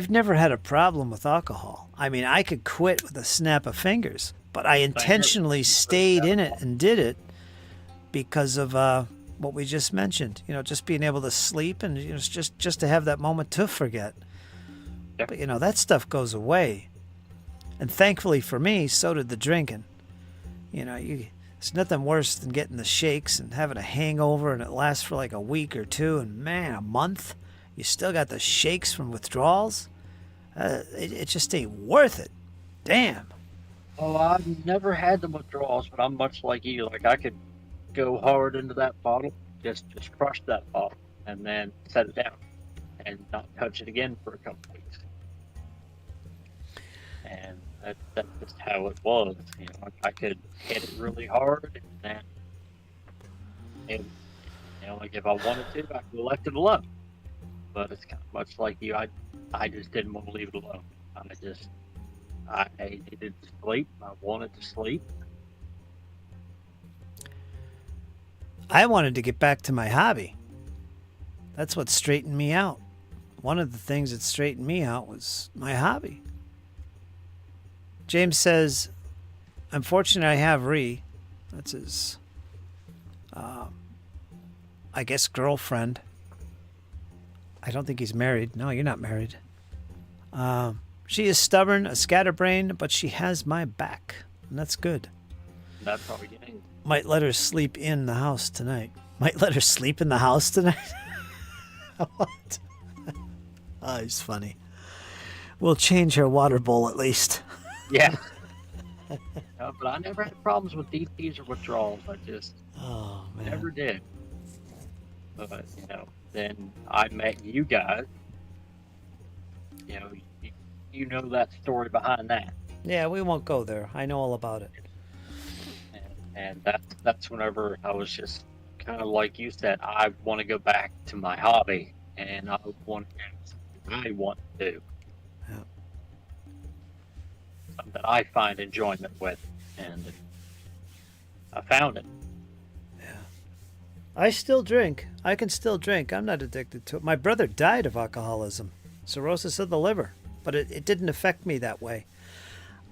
never had a problem with alcohol. I mean, I could quit with a snap of fingers, but I intentionally stayed in it and did it because of what we just mentioned. Just being able to sleep and just to have that moment to forget. Yep. But that stuff goes away. And thankfully for me, so did the drinking. It's nothing worse than getting the shakes and having a hangover and it lasts for like a week or two and man, a month. You still got the shakes from withdrawals. It just ain't worth it. Damn. well, I've never had the withdrawals, but I'm much like you. Like I could go hard into that bottle, just crush that bottle, and then set it down, and not touch it again for a couple weeks. And that's just how it was. I could hit it really hard, and then, like if I wanted to, I could have left it alone. But it's kind of much like you. I just didn't want to leave it alone. I needed to sleep. I wanted to sleep. I wanted to get back to my hobby. That's what straightened me out. One of the things that straightened me out was my hobby. James says, I'm fortunate I have Ree. That's his, I guess, girlfriend. I don't think he's married. No, you're not married. She is stubborn, a scatterbrain, but she has my back. And that's good. That's all you need. Might let her sleep in the house tonight. Might let her sleep in the house tonight? What? Oh, he's We'll change her water bowl at least. Yeah. No, but I never had problems with DTs or withdrawals. I just never did. But, then I met you guys. You know that story behind that. Yeah, we won't go there. I know all about it. And that's whenever I was just kind of like you said, I want to go back to my hobby, and I want to do something I want to do. Yeah. Something that I find enjoyment with, and I found it. Yeah. I still drink. I can still drink. I'm not addicted to it. My brother died of alcoholism, cirrhosis of the liver, but it didn't affect me that way.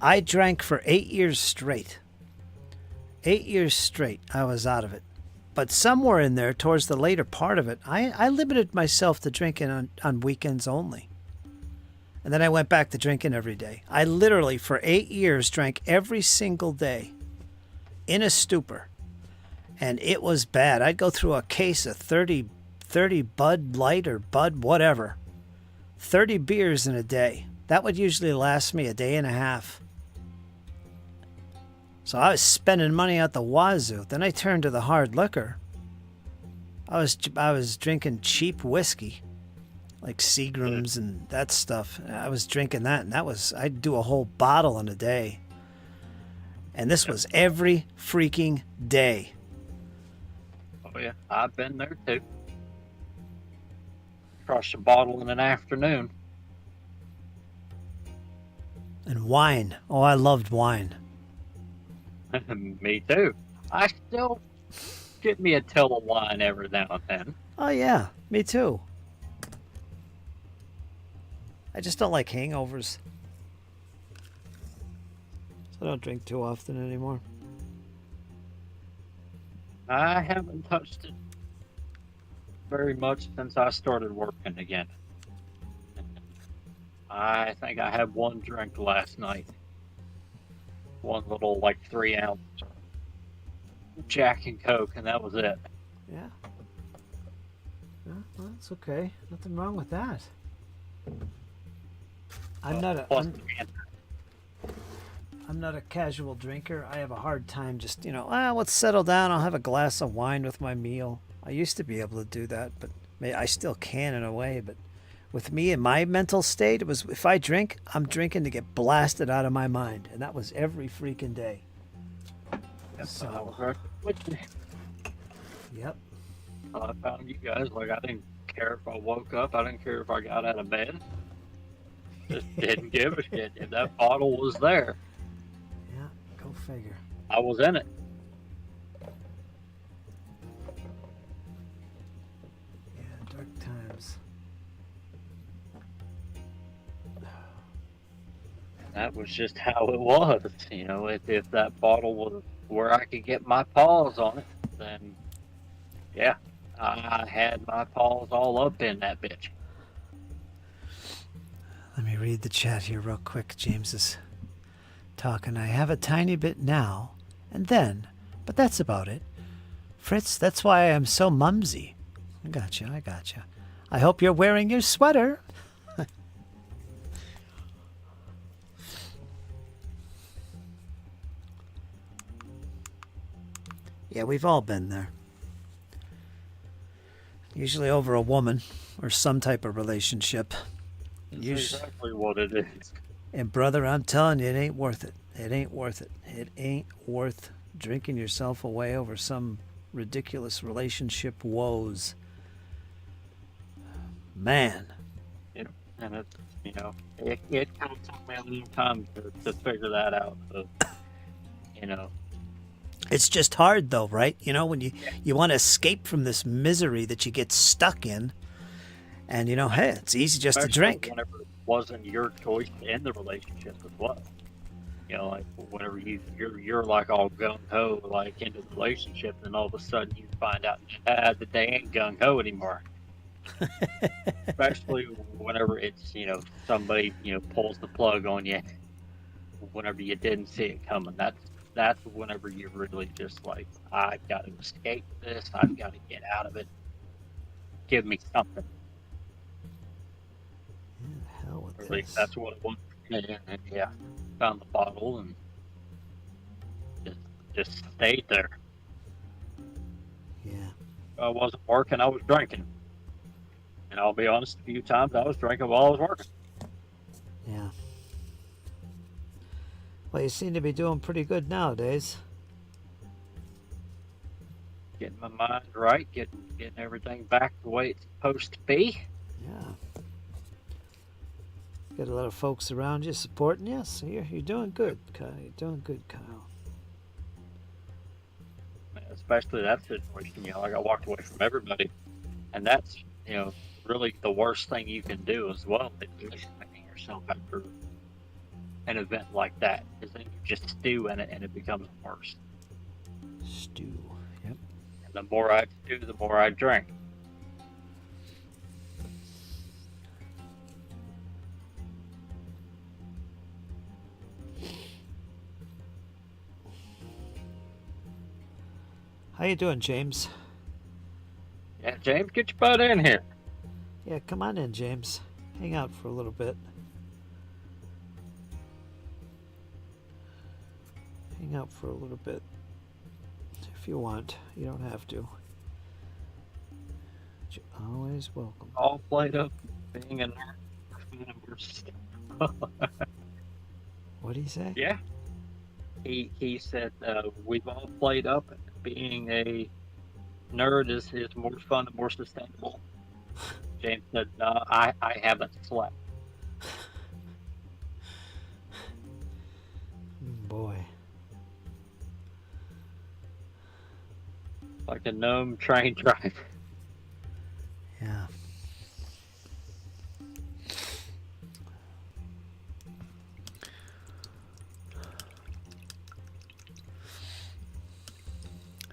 I drank for 8 years straight. 8 years straight, I was out of it. But somewhere in there, towards the later part of it, I limited myself to drinking on weekends only. And then I went back to drinking every day. I literally, for 8 years, drank every single day in a stupor. And it was bad. I'd go through a case of 30 Bud Light or Bud whatever. 30 beers in a day. That would usually last me a day and a half. So I was spending money out the wazoo. Then I turned to the hard liquor. I was drinking cheap whiskey, like Seagram's and that stuff. I was drinking that, and I'd do a whole bottle in a day. And this was every freaking day. Oh yeah, I've been there too. Crush a bottle in an afternoon. And wine. Oh, I loved wine. Me too. I still get me a till of wine every now and then. Oh yeah, me too. I just don't like hangovers. So I don't drink too often anymore. I haven't touched it very much since I started working again. I think I had one drink last night. One little, like, 3-ounce Jack and Coke, and that was it. Yeah. Well, that's okay. Nothing wrong with that. I'm not a Plus, I'm not a casual drinker. I have a hard time just, let's settle down. I'll have a glass of wine with my meal. I used to be able to do that, but I still can in a way. But with me in my mental state, it was if I drink, I'm drinking to get blasted out of my mind. And that was every freaking day. So, yep. I found you guys, like, I didn't care if I woke up. I didn't care if I got out of bed. Just didn't give a shit. If that bottle was there, Yeah, go figure. I was in it. Yeah, dark times. That was just how it was. If that bottle was where I could get my paws on it, then yeah, I had my paws all up in that bitch. Let me read the chat here real quick. James is talking. I have a tiny bit now and then, but that's about it. Fritz, that's why I'm so mumsy. I gotcha. I hope you're wearing your sweater. Yeah, we've all been there. Usually over a woman or some type of relationship. That's exactly what it is. And brother, I'm telling you, it ain't worth it. It ain't worth it. It ain't worth drinking yourself away over some ridiculous relationship woes. Man. And it kind of took me a long time to figure that out. It's just hard though, right? When you want to escape from this misery that you get stuck in. And hey, it's easy just to drink. Whenever it wasn't your choice in the relationship as well. Like whenever you're like all gung ho like into the relationship, and all of a sudden you find out that they ain't gung ho anymore. Especially whenever it's somebody pulls the plug on you whenever you didn't see it coming. That's whenever you're really just like, I've got to escape this. I've got to get out of it. Give me something. Hell with At least this. that's what it was. And yeah, found the bottle and just stayed there. Yeah. If I wasn't working, I was drinking. And I'll be honest, a few times I was drinking while I was working. Yeah. Well, you seem to be doing pretty good nowadays. Getting my mind right, getting everything back the way it's supposed to be. Yeah. Got a lot of folks around you supporting you, so you're doing good, Kyle. You're doing good, Kyle. Especially that situation, like I walked away from everybody. And that's, really the worst thing you can do as well, is isolating yourself after an event like that, because then you just stew in it and it becomes worse. Stew. Yep. And the more I stew, the more I drink. How you doing, James? Yeah, James, get your butt in here. Yeah, come on in, James. Hang out for a little bit. Hang out for a little bit. If you want. You don't have to. But you're always welcome. All played up being a nerd. What did he say? Yeah. He said we've all played up. Being a nerd is more fun and more sustainable. James said, no, I haven't slept. Boy. Like a gnome train driver. Yeah.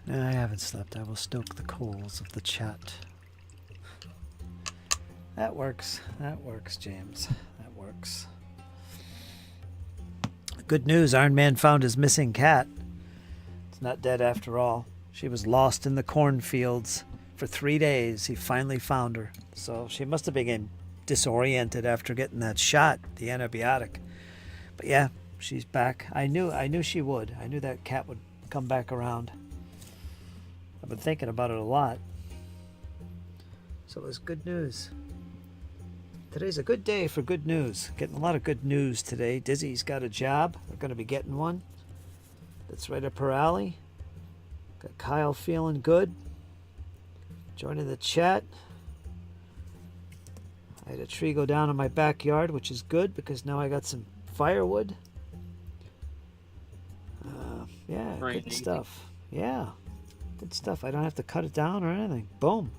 No, I haven't slept. I will stoke the coals of the chat. That works. That works, James. That works. Good news, Iron Man found his missing cat. It's not dead after all. She was lost in the cornfields for 3 days. He finally found her. So she must have been disoriented after getting that shot, the antibiotic. But yeah, she's back. I knew she would. I knew that cat would come back around. I've been thinking about it a lot. So it was good news. Today's a good day for good news. Getting a lot of good news today. Dizzy's got a job. They're going to be getting one. That's right up her alley. Got Kyle feeling good. Joining the chat. I had a tree go down in my backyard, which is good because now I got some firewood. Yeah, Very good neat. stuff. Yeah, good stuff. I don't have to cut it down or anything. Boom.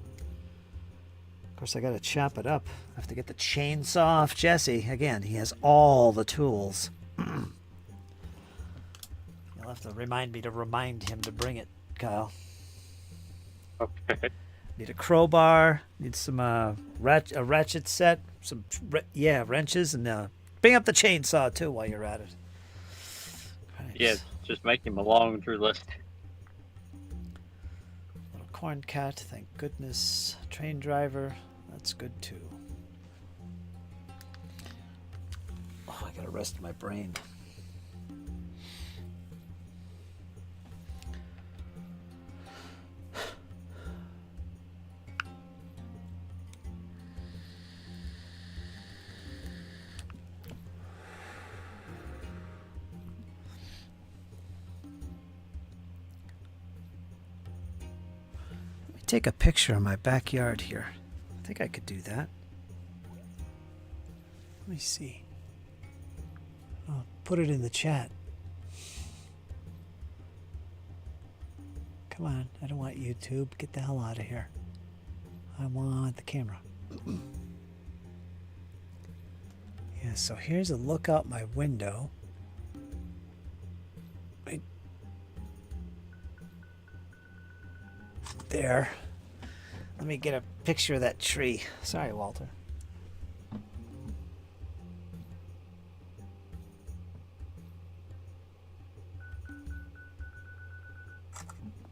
Of course, I got to chop it up. I have to get the chainsaw off Jesse. Again, he has all the tools. You'll have to remind me to remind him to bring it, Kyle. Okay. Need a crowbar. Need some a ratchet set. Some wrenches, and bring up the chainsaw too while you're at it. Right. Yeah, just make him a laundry list. Little corn cat. Thank goodness. Train driver. That's good too. Oh, I gotta rest my brain. Take a picture of my backyard here. I think I could do that. Let me see. I'll put it in the chat. Come on, I don't want YouTube. Get the hell out of here. I want the camera. Yeah, so here's a look out my window. Right there. Let me get a picture of that tree. Sorry, Walter.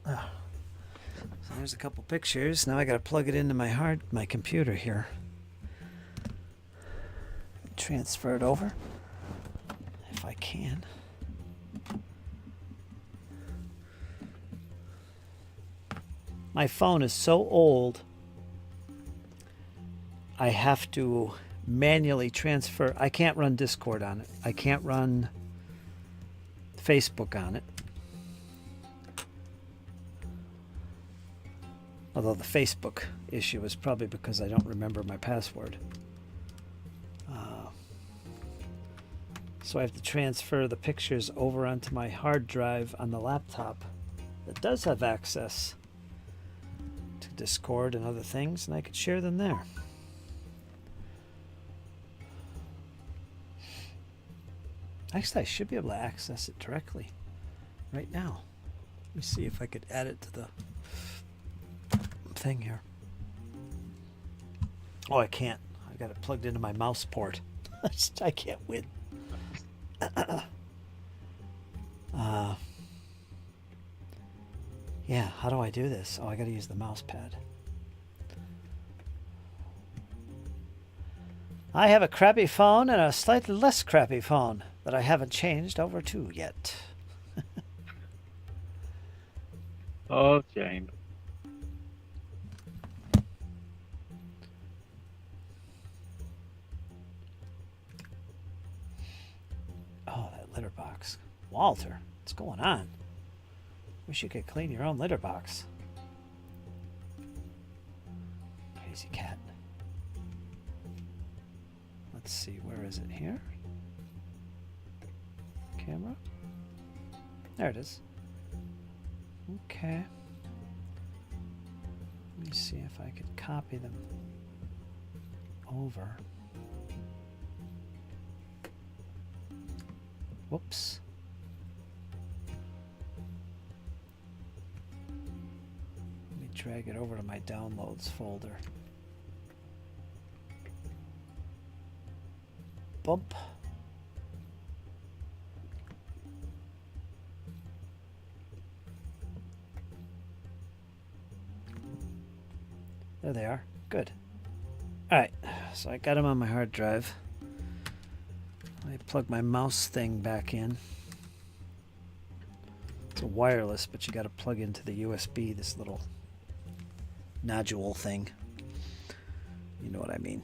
Oh. So there's a couple pictures. Now I got to plug it into my computer here. Transfer it over if I can. My phone is so old, I have to manually transfer. I can't run Discord on it. I can't run Facebook on it. Although the Facebook issue is probably because I don't remember my password. So I have to transfer the pictures over onto my hard drive on the laptop that does have access to Discord and other things, and I could share them there. Actually, I should be able to access it directly right now. Let me see if I could add it to the thing here. Oh, I can't. I got it plugged into my mouse port. I can't win. Yeah, how do I do this? Oh, I gotta use the mouse pad. I have a crappy phone and a slightly less crappy phone that I haven't changed over to yet. Oh, James. Oh, that litter box. Walter, what's going on? Wish you could clean your own litter box. Crazy cat. Let's see, where is it here? Camera? There it is. Okay. Let me see if I could copy them over. Whoops. Let me drag it over to my downloads folder. Bump. There they are. Good. Alright, so I got them on my hard drive. I plug my mouse thing back in. It's a wireless, but you got to plug into the USB, this little nodule thing. You know what I mean?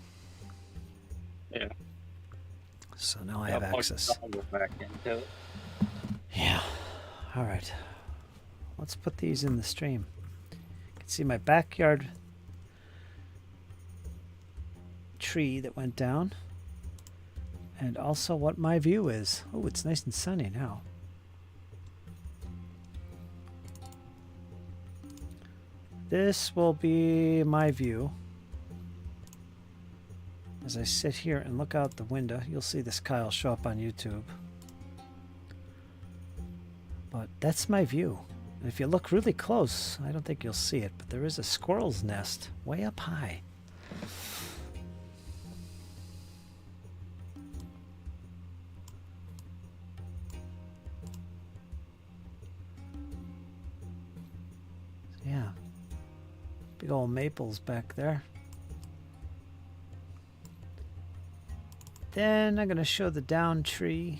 Yeah. So now I have access. Back into it. Yeah. Alright. Let's put these in the stream. You can see my backyard tree that went down, and also what my view is. Oh, it's nice and sunny now. This will be my view. As I sit here and look out the window, you'll see this Kyle show up on YouTube. But that's my view. And if you look really close, I don't think you'll see it, but there is a squirrel's nest way up high. Yeah, big old maples back there. Then I'm going to show the down tree.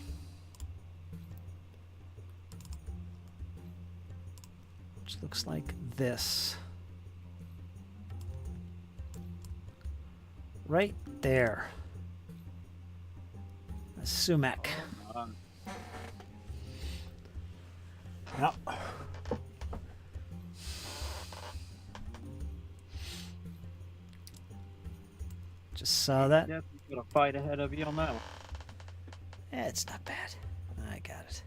Which looks like this. Right there. A sumac. Yep. Just saw that. Yep, you got a fight ahead of you on that one. Yeah, it's not bad. I got it.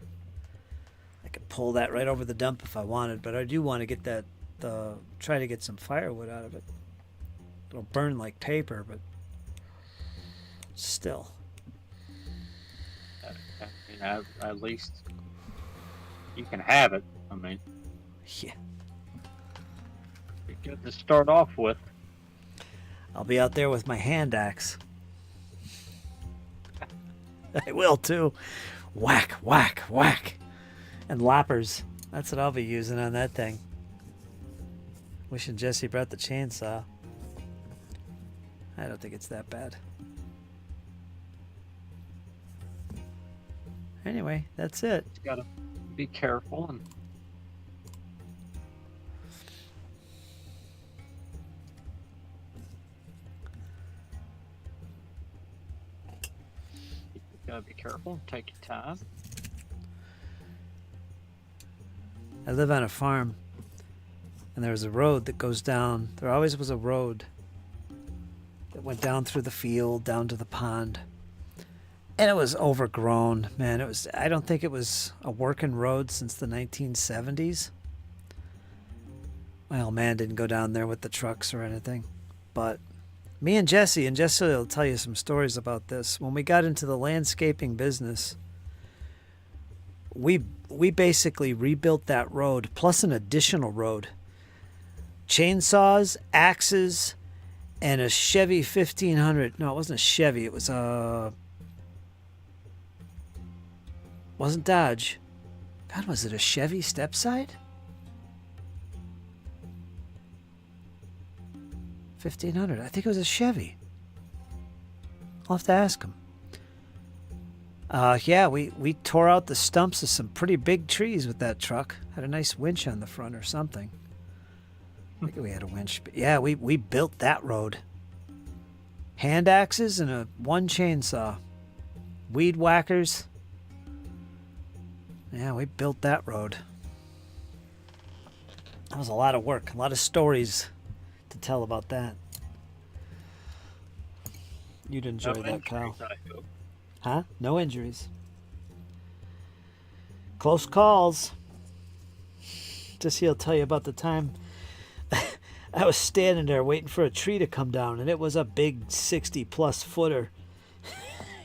I could pull that right over the dump if I wanted, but I do want to get that, try to get some firewood out of it. It'll burn like paper, but still. I mean, at least you can have it. I mean, Yeah. be good to start off with. I'll be out there with my hand axe. I will too. Whack, whack, whack. And loppers. That's what I'll be using on that thing. Wishing Jesse brought the chainsaw. I don't think it's that bad. Anyway, that's it. You gotta be careful and gotta be careful. Take your time. I live on a farm, and there's a road that goes down. There always was a road that went down through the field, down to the pond. And it was overgrown, man. It was, I don't think it was a working road since the 1970s. My old man didn't go down there with the trucks or anything. But me and Jesse will tell you some stories about this. When we got into the landscaping business, we basically rebuilt that road, plus an additional road. Chainsaws, axes, and a Chevy 1500. No, it wasn't a Chevy. It was a... Wasn't Dodge. God, was it a Chevy stepside? 1500. I think it was a Chevy. I'll have to ask him. Yeah, we tore out the stumps of some pretty big trees with that truck. Had a nice winch on the front or something. I think we had a winch. But yeah, we built that road. Hand axes and one chainsaw. Weed whackers. Yeah, we built that road. That was a lot of work. A lot of stories to tell about that. You'd enjoy that, Kyle. Huh? No injuries. Close calls. Just he'll tell you about the time I was standing there waiting for a tree to come down, and it was a big 60-plus footer.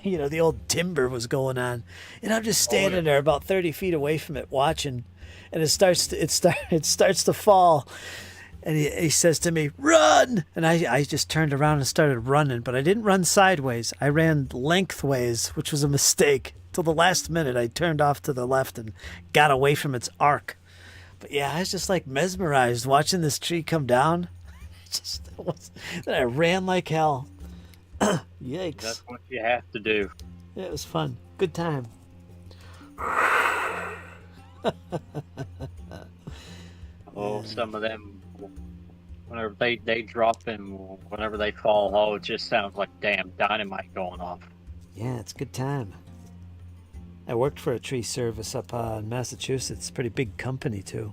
You know, the old timber was going on, and I'm just standing there about 30 feet away from it, watching, and it starts to fall. And he says to me, "Run!" And I just turned around and started running, but I didn't run sideways. I ran lengthways, which was a mistake. Till the last minute, I turned off to the left and got away from its arc. But yeah, I was just like mesmerized watching this tree come down. Then I ran like hell. Yikes. That's what you have to do. Yeah, it was fun. Good time. Oh, some of them, whenever they drop and whenever they fall, oh, it just sounds like damn dynamite going off. Yeah, it's a good time. I worked for a tree service up in Massachusetts. Pretty big company, too.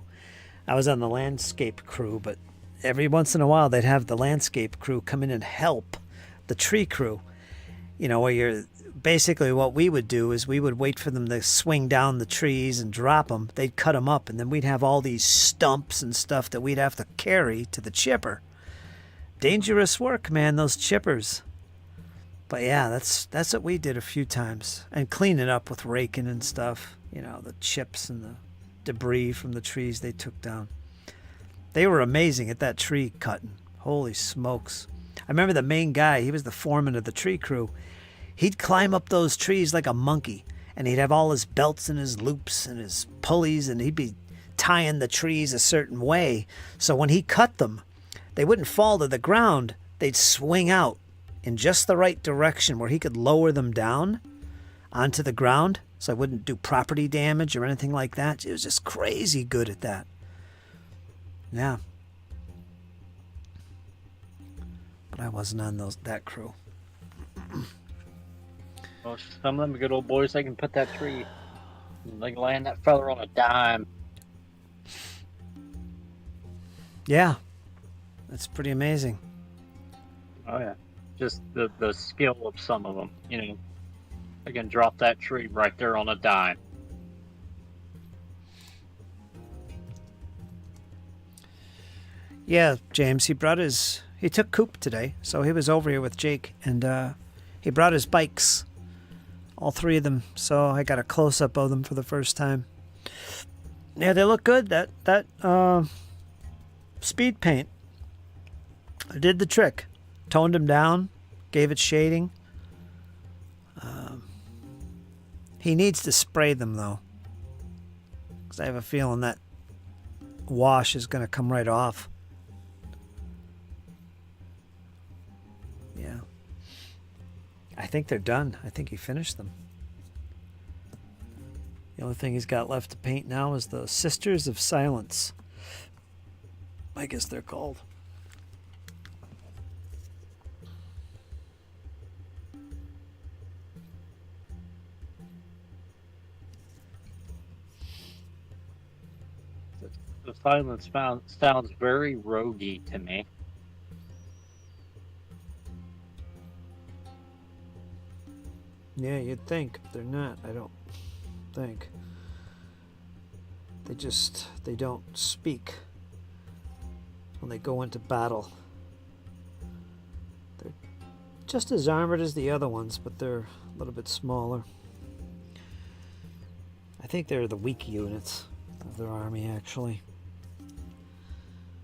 I was on the landscape crew, but every once in a while they'd have the landscape crew come in and help the tree crew. You know, where you're basically what we would do is we would wait for them to swing down the trees and drop them. They'd cut them up, and then we'd have all these stumps and stuff that we'd have to carry to the chipper. Dangerous work, man, those chippers. But yeah, that's what we did a few times. And clean it up with raking and stuff. You know, the chips and the debris from the trees they took down. They were amazing at that tree cutting. Holy smokes. I remember the main guy, he was the foreman of the tree crew. He'd climb up those trees like a monkey, and he'd have all his belts and his loops and his pulleys, and he'd be tying the trees a certain way. So when he cut them, they wouldn't fall to the ground. They'd swing out in just the right direction where he could lower them down onto the ground so I wouldn't do property damage or anything like that. It was just crazy good at that. Yeah. But I wasn't on that crew. Well, some of them good old boys, they can put that tree, they can land that feather on a dime. Yeah. That's pretty amazing. Oh, yeah. Just the skill of some of them, you know. They can drop that tree right there on a dime. Yeah, James, he took Coop today, so he was over here with Jake, and he brought his bikes, all three of them, so I got a close-up of them for the first time. Yeah, they look good. That speed paint, I did the trick. Toned them down, gave it shading. He needs to spray them, though, because I have a feeling that wash is going to come right off. Yeah. I think they're done. I think he finished them. The only thing he's got left to paint now is the Sisters of Silence. I guess they're called. The silence sounds very roguey to me. Yeah, you'd think, but they're not. I don't think. They don't speak when they go into battle. They're just as armored as the other ones, but they're a little bit smaller. I think they're the weak units of their army, actually.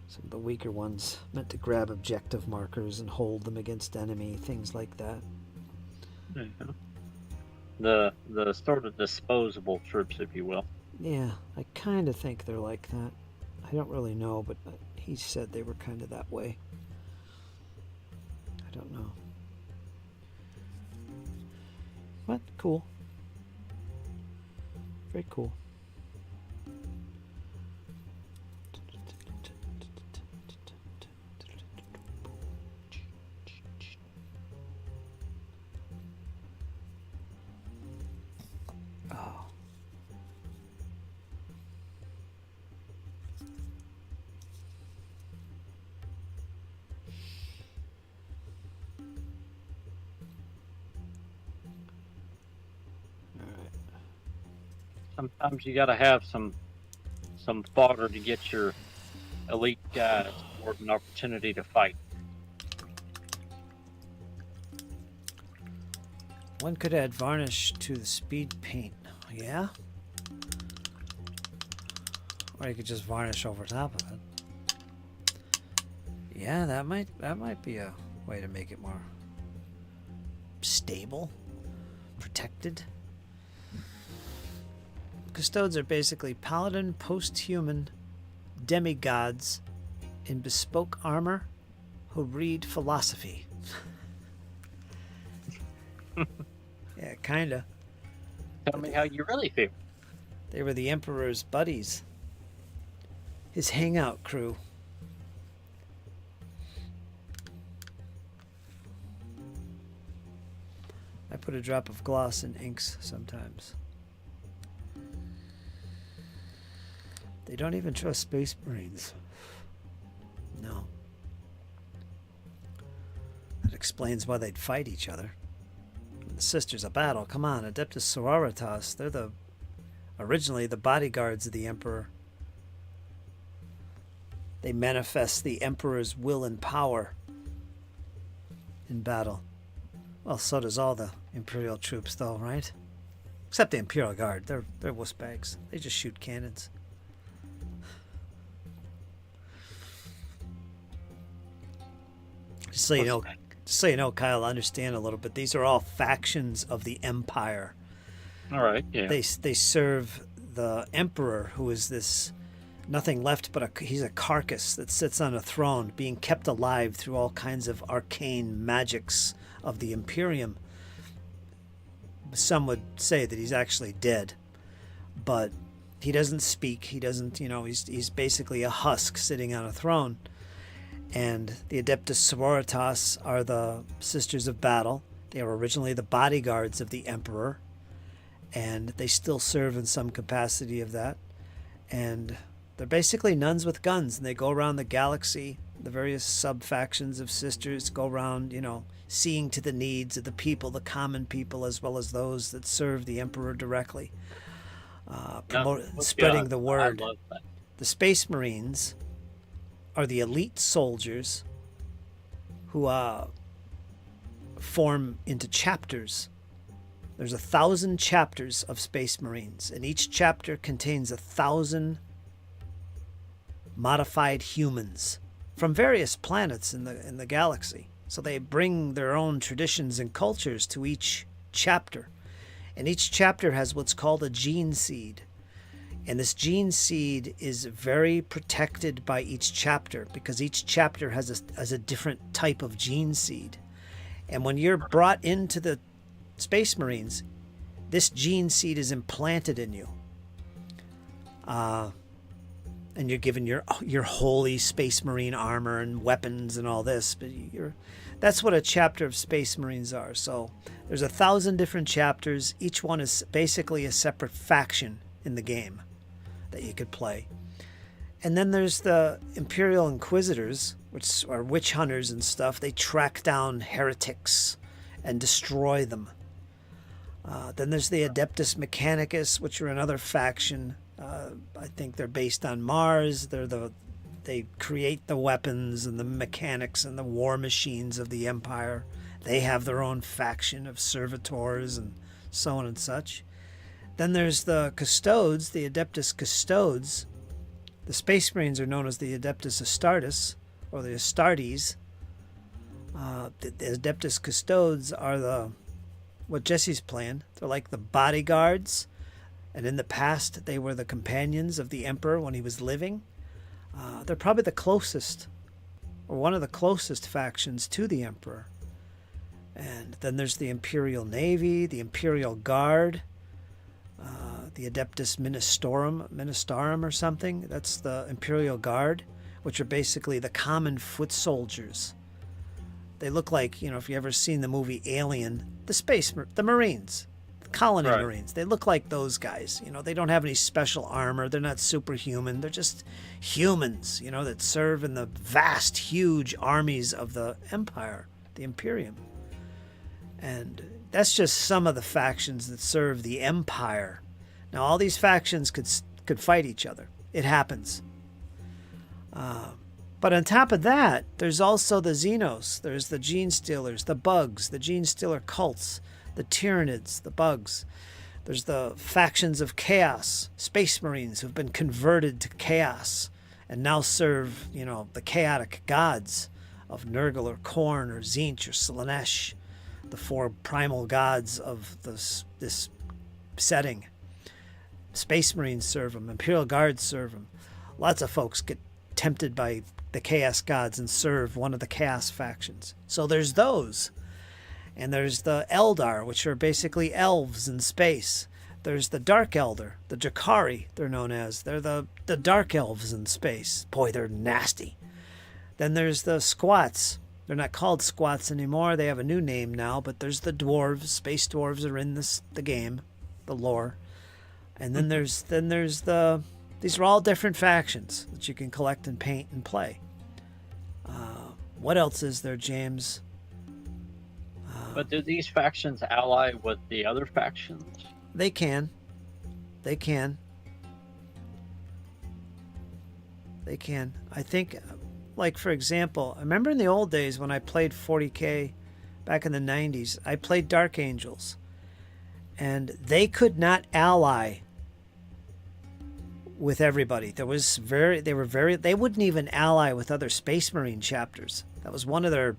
Some of the weaker ones meant to grab objective markers and hold them against enemy, things like that. Yeah. The sort of disposable troops, if you will. Yeah, I kind of think they're like that. I don't really know, but he said they were kind of that way. I don't know. But cool. Very cool. Oh. Sometimes you gotta have some fodder to get your elite guys afford an opportunity to fight. One could add varnish to the speed paint. Yeah? Or you could just varnish over top of it. Yeah, that might be a way to make it more stable, protected. Custodes are basically paladin post-human demigods in bespoke armor who read philosophy. Yeah, kinda. Tell me how you really feel. They were the Emperor's buddies. His hangout crew. I put a drop of gloss in inks sometimes. They don't even trust Space Marines. No. That explains why they'd fight each other. The Sisters of Battle, come on, Adeptus Sororitas. They're originally the bodyguards of the Emperor. They manifest the Emperor's will and power in battle. Well, so does all the Imperial troops, though, right? Except the Imperial Guard. They're wussbags. They just shoot cannons. Just so you know, Kyle, understand a little bit. These are all factions of the Empire. All right, yeah. They serve the Emperor, who is this nothing left but he's a carcass that sits on a throne, being kept alive through all kinds of arcane magics of the Imperium. Some would say that he's actually dead, but he doesn't speak. He doesn't, he's basically a husk sitting on a throne. And the Adeptus Sororitas are the Sisters of Battle. They were originally the bodyguards of the Emperor, and they still serve in some capacity of that. And they're basically nuns with guns, and they go around the galaxy. The various sub-factions of Sisters go around, seeing to the needs of the people, the common people, as well as those that serve the Emperor directly, spreading the word. I love that. The Space Marines are the elite soldiers who form into chapters. There's 1,000 chapters of Space Marines, and each chapter contains 1,000 modified humans from various planets in the galaxy. So they bring their own traditions and cultures to each chapter. And each chapter has what's called a gene seed. And this gene seed is very protected by each chapter because each chapter has a different type of gene seed. And when you're brought into the Space Marines, this gene seed is implanted in you. And you're given your holy Space Marine armor and weapons and all this. But that's what a chapter of Space Marines are. So there's 1,000 different chapters. Each one is basically a separate faction in the game that you could play. And then there's the Imperial Inquisitors, which are witch hunters and stuff. They track down heretics and destroy them. Then there's the Adeptus Mechanicus, which are another faction. I think they're based on Mars. They create the weapons and the mechanics and the war machines of the Empire. They have their own faction of servitors and so on and such. Then there's the Custodes, the Adeptus Custodes. The Space Marines are known as the Adeptus Astartes, or the Astartes. The Adeptus Custodes are what Jesse's playing. They're like the bodyguards, and in the past they were the companions of the Emperor when he was living. They're probably the closest, or one of the closest factions to the Emperor. And then there's the Imperial Navy, the Imperial Guard, the Adeptus Ministarum or something. That's the Imperial Guard, which are basically the common foot soldiers. They look like, if you ever seen the movie Alien, the Marines, the colony Right. Marines. They look like those guys. They don't have any special armor. They're not superhuman. They're just humans, that serve in the vast, huge armies of the Empire, the Imperium. And that's just some of the factions that serve the Empire. Now, all these factions could fight each other. It happens. But on top of that, there's also the Xenos. There's the Gene Stealers, the Bugs, the Gene Stealer cults, the Tyranids, the Bugs. There's the factions of Chaos, Space Marines who've been converted to Chaos and now serve, the chaotic gods of Nurgle or Khorne or Tzeentch or Slaanesh, the four primal gods of this setting. Space Marines serve them. Imperial Guards serve them. Lots of folks get tempted by the Chaos gods and serve one of the Chaos factions. So there's those. And there's the Eldar, which are basically elves in space. There's the Dark Elder, the Drakari, they're known as. They're the Dark Elves in space. Boy, they're nasty. Then there's the Squats. They're not called Squats anymore. They have a new name now, but there's the Dwarves. Space Dwarves are in the game, the lore. And then there's these are all different factions that you can collect and paint and play. What else is there, James? But do these factions ally with the other factions? They can. They can. I think, like, for example, I remember in the old days when I played 40K back in the 90s, I played Dark Angels. And they could not ally with everybody. They wouldn't even ally with other Space Marine chapters. That was one of their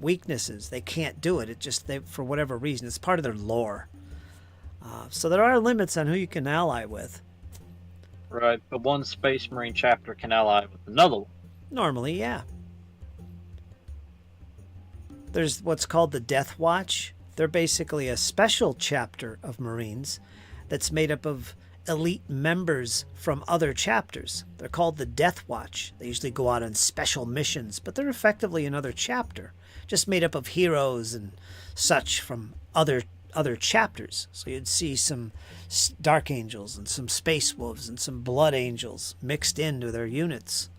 weaknesses. They can't do it. For whatever reason, it's part of their lore. So there are limits on who you can ally with. Right, but one Space Marine chapter can ally with another one. Normally, yeah. There's what's called the Death Watch. They're basically a special chapter of Marines that's made up of elite members from other chapters. They're called the Death Watch. They usually go out on special missions, but they're effectively another chapter, just made up of heroes and such from other chapters. So you'd see some Dark Angels and some Space Wolves and some Blood Angels mixed into their units,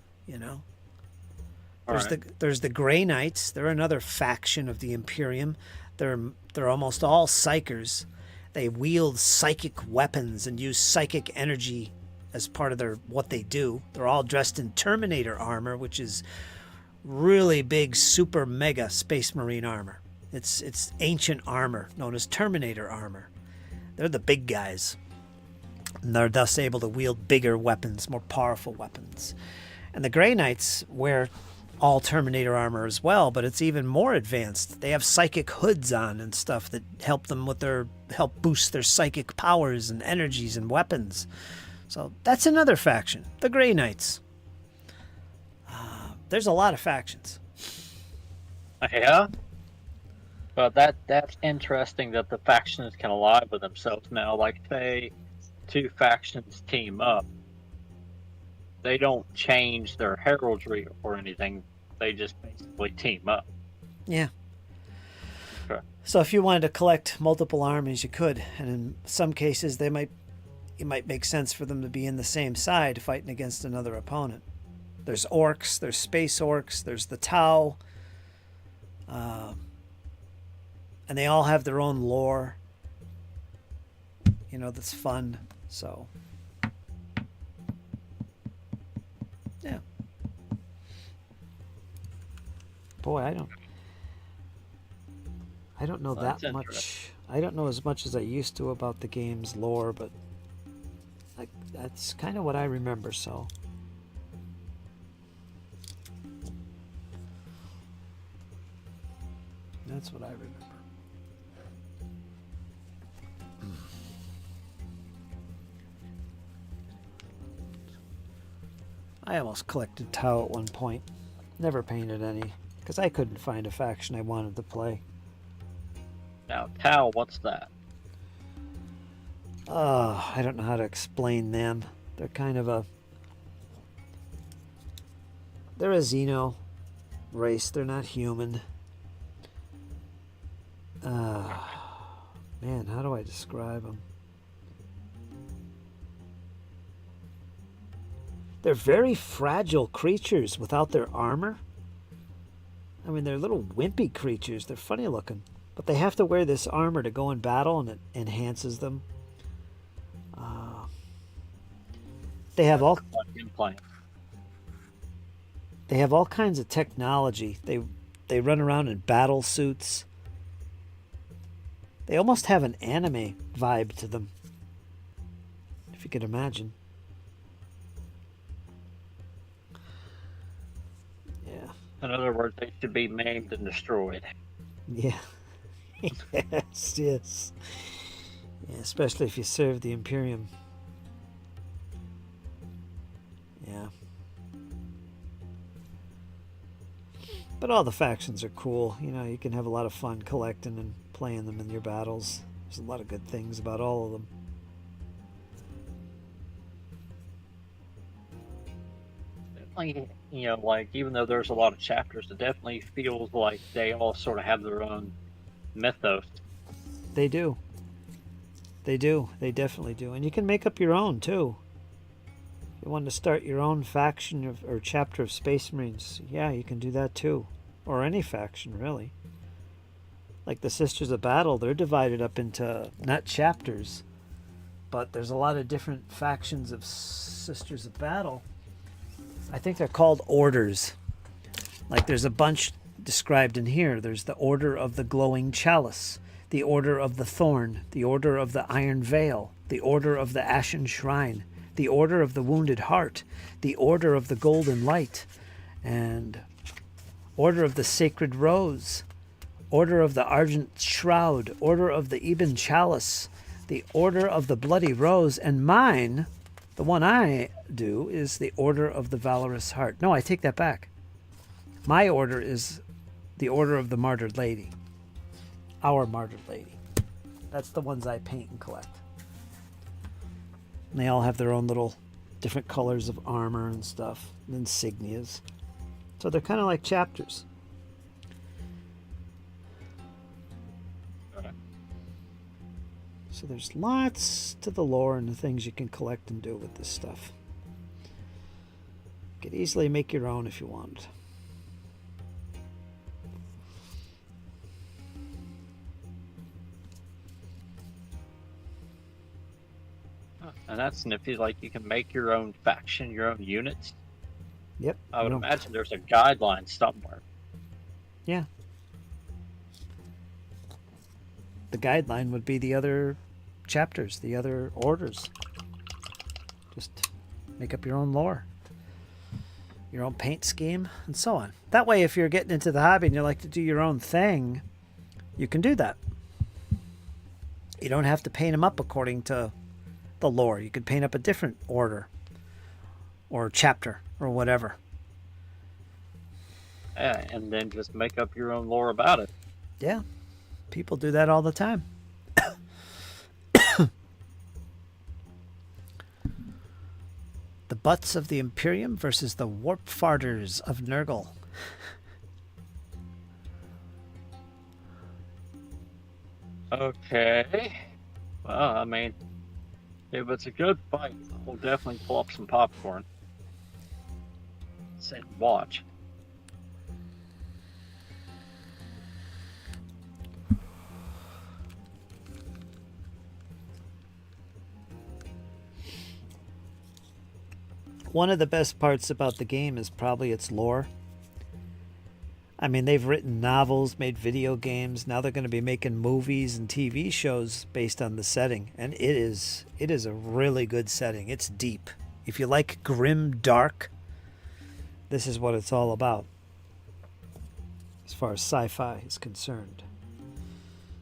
There's the Grey Knights. They're another faction of the Imperium. They're almost all psychers. They wield psychic weapons and use psychic energy as part of what they do. They're all dressed in Terminator armor, which is really big, super mega Space Marine armor. It's ancient armor known as Terminator armor. They're the big guys. And they're thus able to wield bigger weapons, more powerful weapons. And the Grey Knights wear all Terminator armor as well, but it's even more advanced. They have psychic hoods on and stuff that help boost their psychic powers and energies and weapons. So that's another faction, the Grey Knights. There's a lot of factions. Yeah, but that's interesting that the factions can ally with themselves now. Like, say, two factions team up, they don't change their heraldry or anything. They just basically team up. Yeah. Okay. So if you wanted to collect multiple armies, you could, and in some cases, it might make sense for them to be in the same side fighting against another opponent. There's orcs, there's space orcs, there's the Tau, and they all have their own lore. That's fun. So, yeah. Boy, I don't know that much. I don't know as much as I used to about the game's lore, but that's kind of what I remember, so. That's what I remember. I almost collected Tau at one point. Never painted any, because I couldn't find a faction I wanted to play. Now, Tau, what's that? I don't know how to explain them. They're kind of they're a Xeno race. They're not human. Man, how do I describe them? They're very fragile creatures without their armor. I mean, they're little wimpy creatures. They're funny looking. But they have to wear this armor to go in battle, and it enhances them. They have all... They have all kinds of technology. They run around in battle suits. They almost have an anime vibe to them, if you can imagine. Yeah. In other words, they should be maimed and destroyed. Yeah. Yes, yes. Yeah, especially if you serve the Imperium. Yeah. But all the factions are cool. You know, you can have a lot of fun collecting and playing them in your battles. There's a lot of good things about all of them. Definitely, you know, like, even though there's a lot of chapters, it definitely feels like they all sort of have their own mythos. They do. They do. They definitely do. And you can make up your own, too. If you want to start your own faction or chapter of Space Marines, yeah, you can do that, too. Or any faction, really. Like the Sisters of Battle, they're divided up into, not chapters, but there's a lot of different factions of Sisters of Battle. I think they're called orders. Like there's a bunch described in here. There's the Order of the Glowing Chalice, the Order of the Thorn, the Order of the Iron Veil, the Order of the Ashen Shrine, the Order of the Wounded Heart, the Order of the Golden Light, and Order of the Sacred Rose, Order of the Argent Shroud, Order of the Eben Chalice, the Order of the Bloody Rose, and mine, the one I do, is the Order of the Valorous Heart. No, I take that back. My order is the Order of the Martyred Lady. Our Martyred Lady. That's the ones I paint and collect. And they all have their own little different colors of armor and stuff, and insignias. So they're kind of like chapters. So there's lots to the lore and the things you can collect and do with this stuff. You could easily make your own if you want. And that's nifty. Like, you can make your own faction, your own units. Yep. I would imagine there's a guideline somewhere. Yeah. The guideline would be the other chapters, the other orders. Just make up your own lore, your own paint scheme, and so on. That way, if you're getting into the hobby and you like to do your own thing, you can do that. You don't have to paint them up according to the lore. You could paint up a different order or chapter or whatever. Yeah, and then just make up your own lore about it. Yeah. People do that all the time. The Butts of the Imperium versus the Warp Farters of Nurgle. Okay. Well, I mean, if it's a good fight, we'll definitely pull up some popcorn. Sit and watch. One of the best parts about the game is probably its lore. I mean, they've written novels, made video games. Now they're going to be making movies and TV shows based on the setting. And it is a really good setting. It's deep. If you like grim, dark, this is what it's all about. As far as sci-fi is concerned.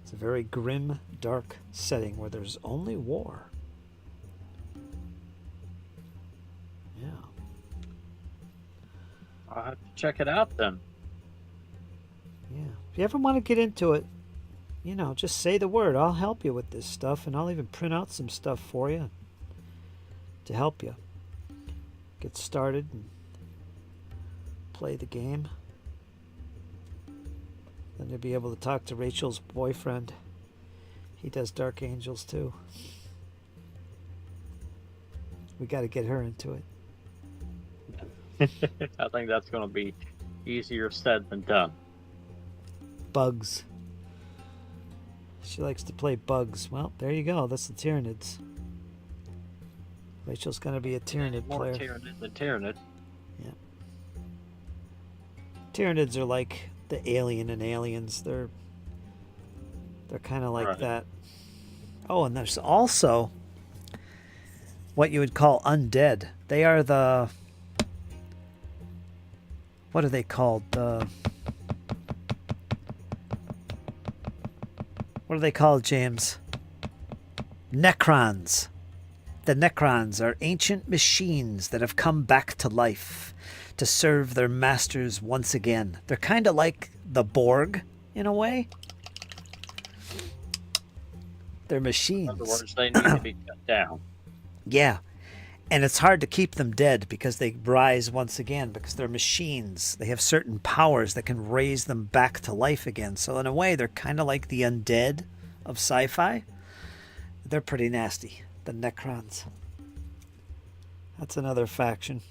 It's a very grim, dark setting where there's only war. Yeah. I'll have to check it out then. Yeah. If you ever want to get into it, you know, just say the word. I'll help you with this stuff, and I'll even print out some stuff for you to help you get started and play the game. Then you'll be able to talk to Rachel's boyfriend. He does Dark Angels too. We got to get her into it. I think that's going to be easier said than done. Bugs. She likes to play bugs. Well, there you go. That's the Tyranids. Rachel's going to be a Tyranid More player. Tyranid than Tyranid. Yeah. Tyranids are like the alien in Aliens. They're kind of like Right. that. Oh, and there's also what you would call undead. They are the... What are they called? What are they called, James? Necrons. The Necrons are ancient machines that have come back to life to serve their masters once again. They're kind of like the Borg, in a way. They're machines. In other words, they need to be cut down. Yeah. And it's hard to keep them dead because they rise once again because they're machines. They have certain powers that can raise them back to life again. So in a way, they're kind of like the undead of sci-fi. They're pretty nasty, the Necrons. That's another faction.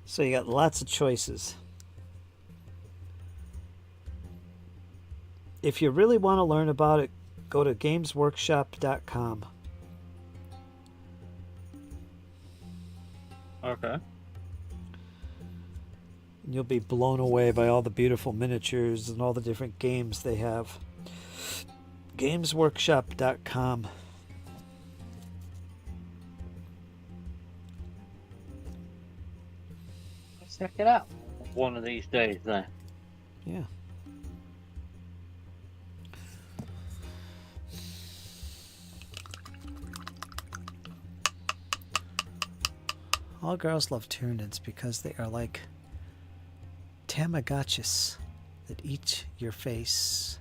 So you got lots of choices. If you really want to learn about it, go to gamesworkshop.com. Okay. And you'll be blown away by all the beautiful miniatures and all the different games they have. Gamesworkshop.com. Let's check it out one of these days then. Yeah. All girls love Tyranids because they are like Tamagotchis that eat your face.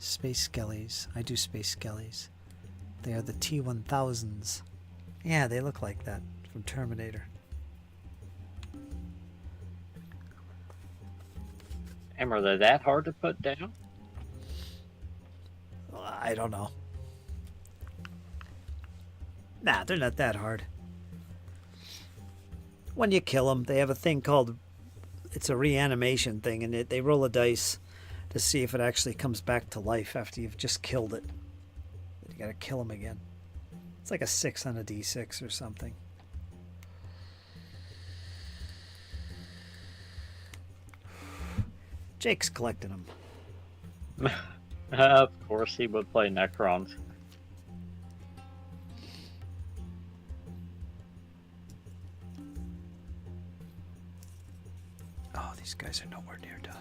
Space Skellies. I do Space Skellies. They are the T-1000s. Yeah, they look like that from Terminator. And are they that hard to put down? I don't know. Nah, they're not that hard. When you kill them, they have a thing called... It's a reanimation thing, and they roll a dice to see if it actually comes back to life after you've just killed it. You gotta kill them again. It's like a 6 on a d6 or something. Jake's collecting them. Of course, he would play Necrons. Oh, these guys are nowhere near done.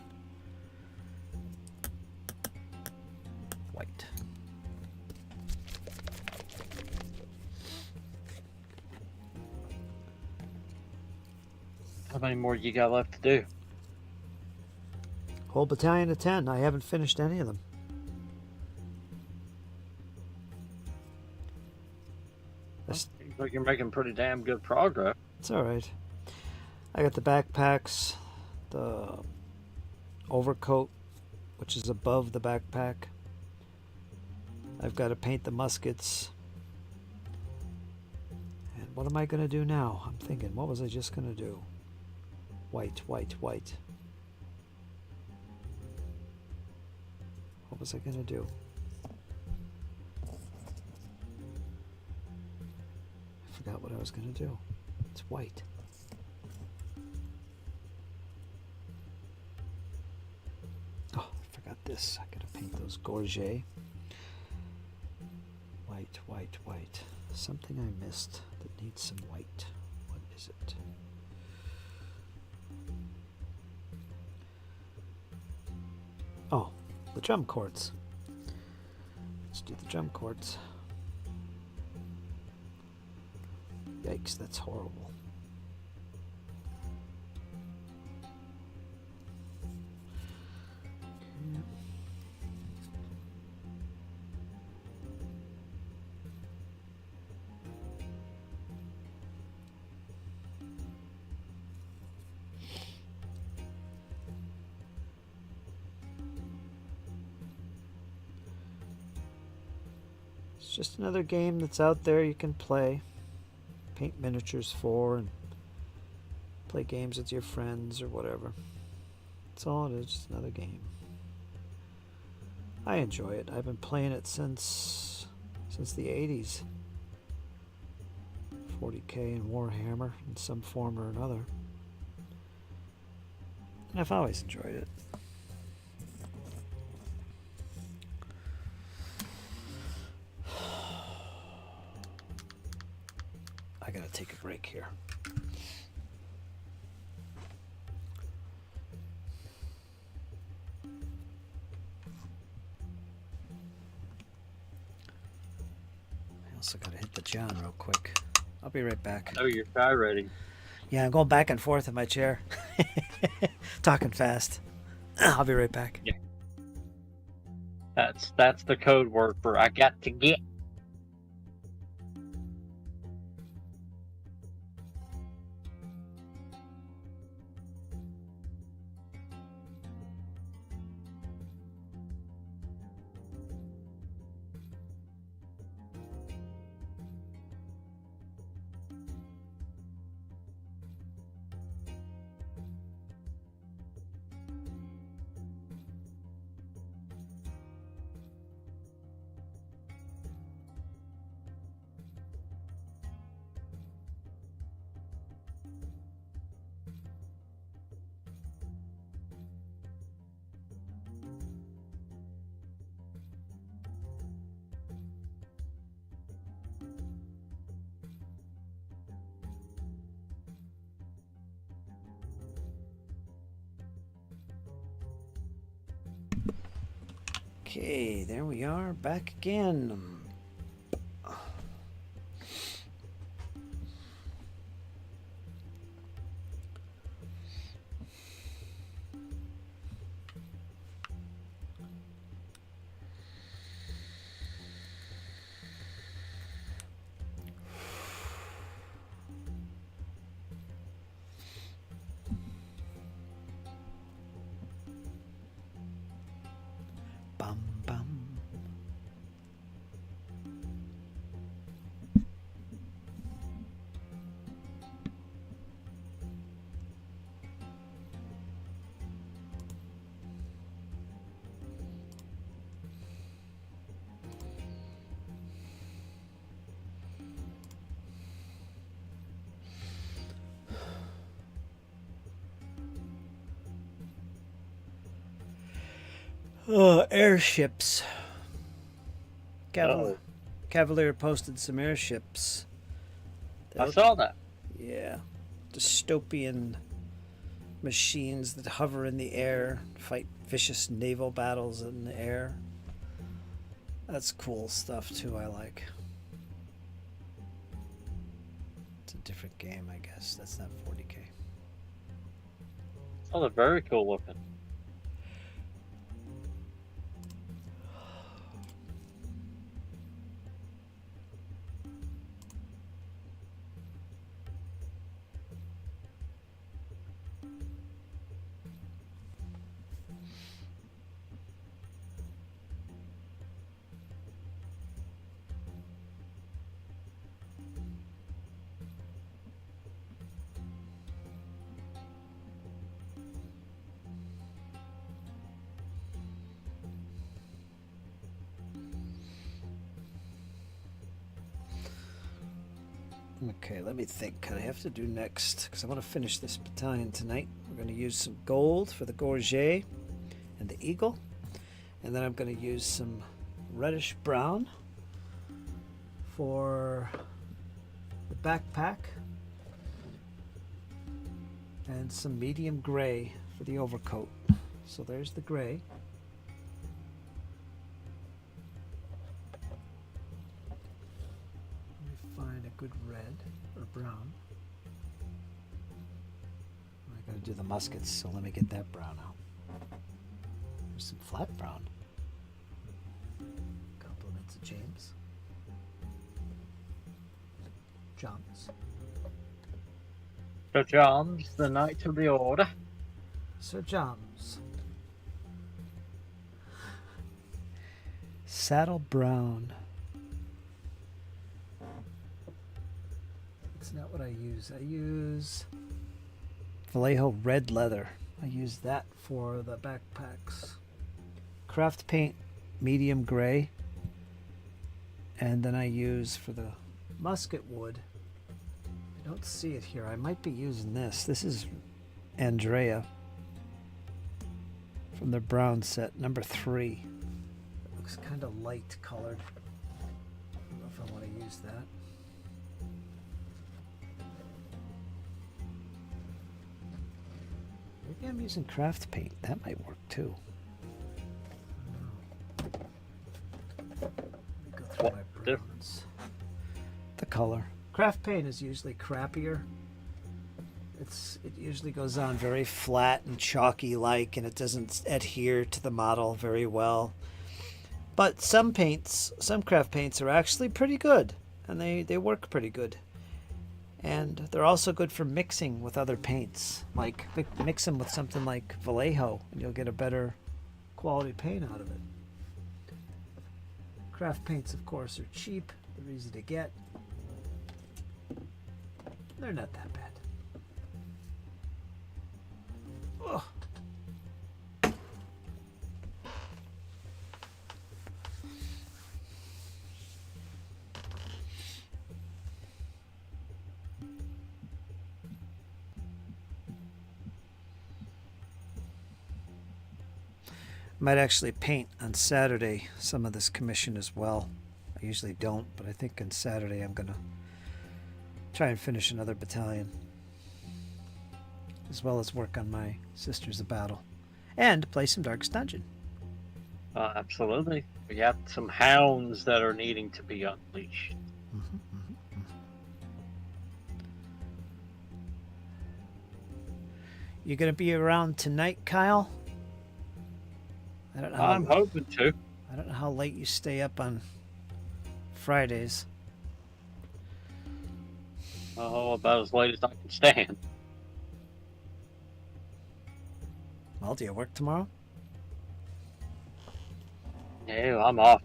White. How many more you got left to do? Whole battalion of 10. I haven't finished any of them. Seems like you're making pretty damn good progress. It's alright. I got the backpacks, the overcoat, which is above the backpack. I've got to paint the muskets. And what am I going to do now? I'm thinking, what was I just going to do? White, white, white. What was I going to do? I forgot what I was going to do. It's white. Oh, I forgot this. I got to paint those gorget. White, white, white. Something I missed that needs some white. What is it? Oh, the drum chords. Let's do the drum chords. Yikes, that's horrible. It's just another game that's out there you can play. Paint miniatures for and play games with your friends or whatever. That's all it is, just another game. I enjoy it. I've been playing it since since the 80s. 40k and Warhammer in some form or another. And I've always enjoyed it. I gotta take a break here. I also gotta hit the John real quick. I'll be right back. Oh, your guy ready. Yeah, I'm going back and forth in my chair. Talking fast. I'll be right back. Yeah. That's the code word for I got to get. Okay, there we are, back again. Bum bum. Airships. Oh. Cavalier posted some airships. I saw that. Yeah. Dystopian machines that hover in the air, fight vicious naval battles in the air. That's cool stuff too, I like. It's a different game, I guess. That's not 40k. Oh, they're very cool looking. Okay, let me think. What I have to do next, because I want to finish this battalion tonight. We're going to use some gold for the gorget and the eagle, and then I'm going to use some reddish brown for the backpack, and some medium gray for the overcoat. So there's the gray. Find a good red or brown. I gotta do the muskets, so let me get that brown out. There's some flat brown. Compliments of James. Johns. So John's the Knight of the Order. Sir Johns. Saddle brown. That's not what I use. I use Vallejo red leather. I use that for the backpacks. Craft paint medium gray And then I use for the musket wood, I don't see it here. I might be using this. This is Andrea from the brown set, number 3. It looks kind of light colored. I don't know if I want to use that. Maybe I'm using craft paint. That might work too. Let me go through my browns. The color. Craft paint is usually crappier. It usually goes on very flat and chalky like, and it doesn't adhere to the model very well. But some paints, some craft paints are actually pretty good, and they work pretty good. And they're also good for mixing with other paints. Like mix them with something like Vallejo, and you'll get a better quality paint out of it. Craft paints, of course, are cheap. They're easy to get. They're not that bad. Ugh. Might actually paint on Saturday some of this commission as well. I usually don't, but I think on Saturday I'm gonna try and finish another battalion, as well as work on my Sisters of Battle and play some Darkest Dungeon. Absolutely. We got some hounds that are needing to be unleashed. You gonna be around tonight, Kyle? I don't know. I'm hoping to. I don't know how late you stay up on Fridays. Oh, about as late as I can stand. Well, do you work tomorrow? Yeah, I'm off.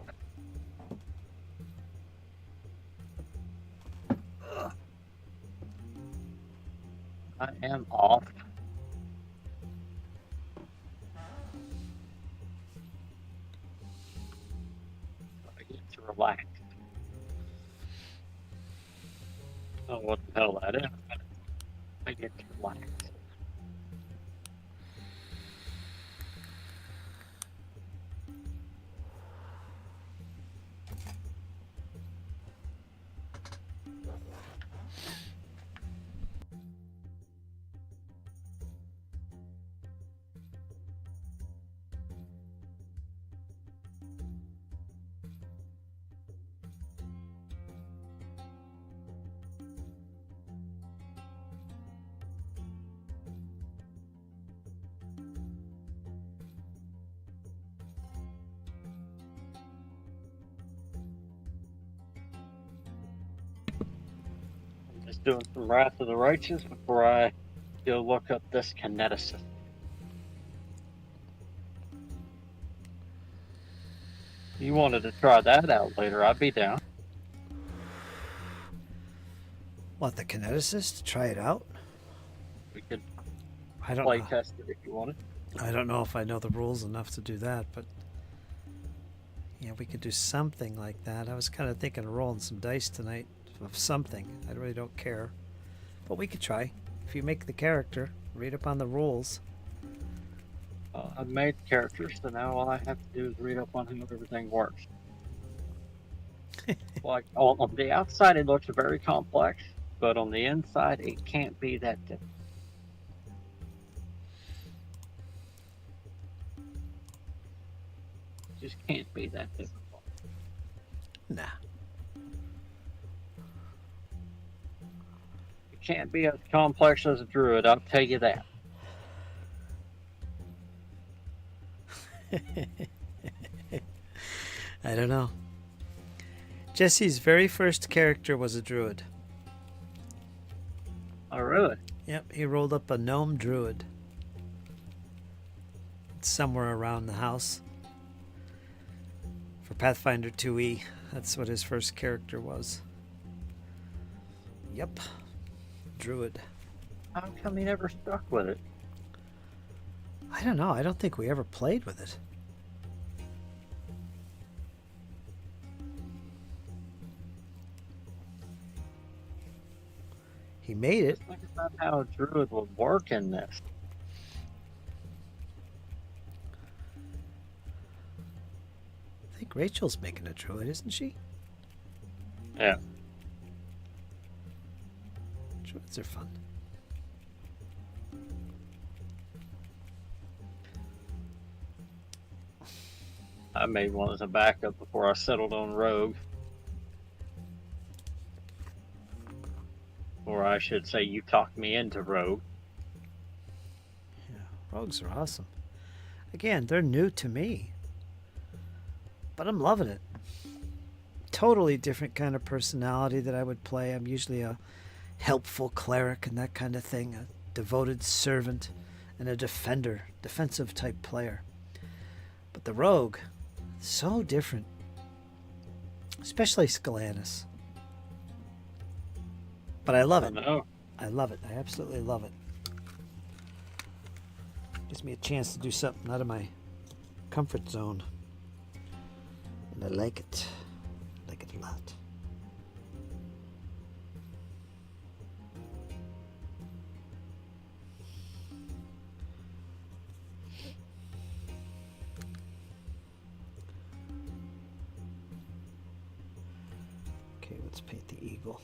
I am off. I get to relax. Oh, what the hell that is? I get to relax. Just doing some Wrath of the Righteous before I go look up this kineticist. You wanted to try that out later, I'd be down. What, the kineticist? Try it out? We could I don't play know. test it if you wanted. I don't know if I know the rules enough to do that, but yeah, we could do something like that. I was kind of thinking of rolling some dice tonight of something. I really don't care, but we could try. If you make the character, read up on the rules. I've made characters, so now all I have to do is read up on how everything works. Like on the outside, it looks very complex, but on the inside, it can't be that difficult. Just can't be that difficult. Nah. It can't be as complex as a druid, I'll tell you that. I don't know. Jesse's very first character was a druid. Oh, really? Yep, he rolled up a gnome druid. It's somewhere around the house. For Pathfinder 2e, that's what his first character was. Yep, druid. How come he never stuck with it? I don't know. I don't think we ever played with it. He made it. Think about how a druid would work in this. I think Rachel's making a druid, isn't she? Yeah. Druids are fun. I made one as a backup before I settled on rogue. Or I should say, you talked me into rogue. Yeah, rogues are awesome. Again, they're new to me, but I'm loving it. Totally different kind of personality that I would play. I'm usually a helpful cleric and that kind of thing, a devoted servant and a defender, defensive type player. But the rogue, so different, especially Scalanus. But I love it. No. I love it. I absolutely love it. Gives me a chance to do something out of my comfort zone. And I like it. I like it a lot. Okay, let's paint the eagle.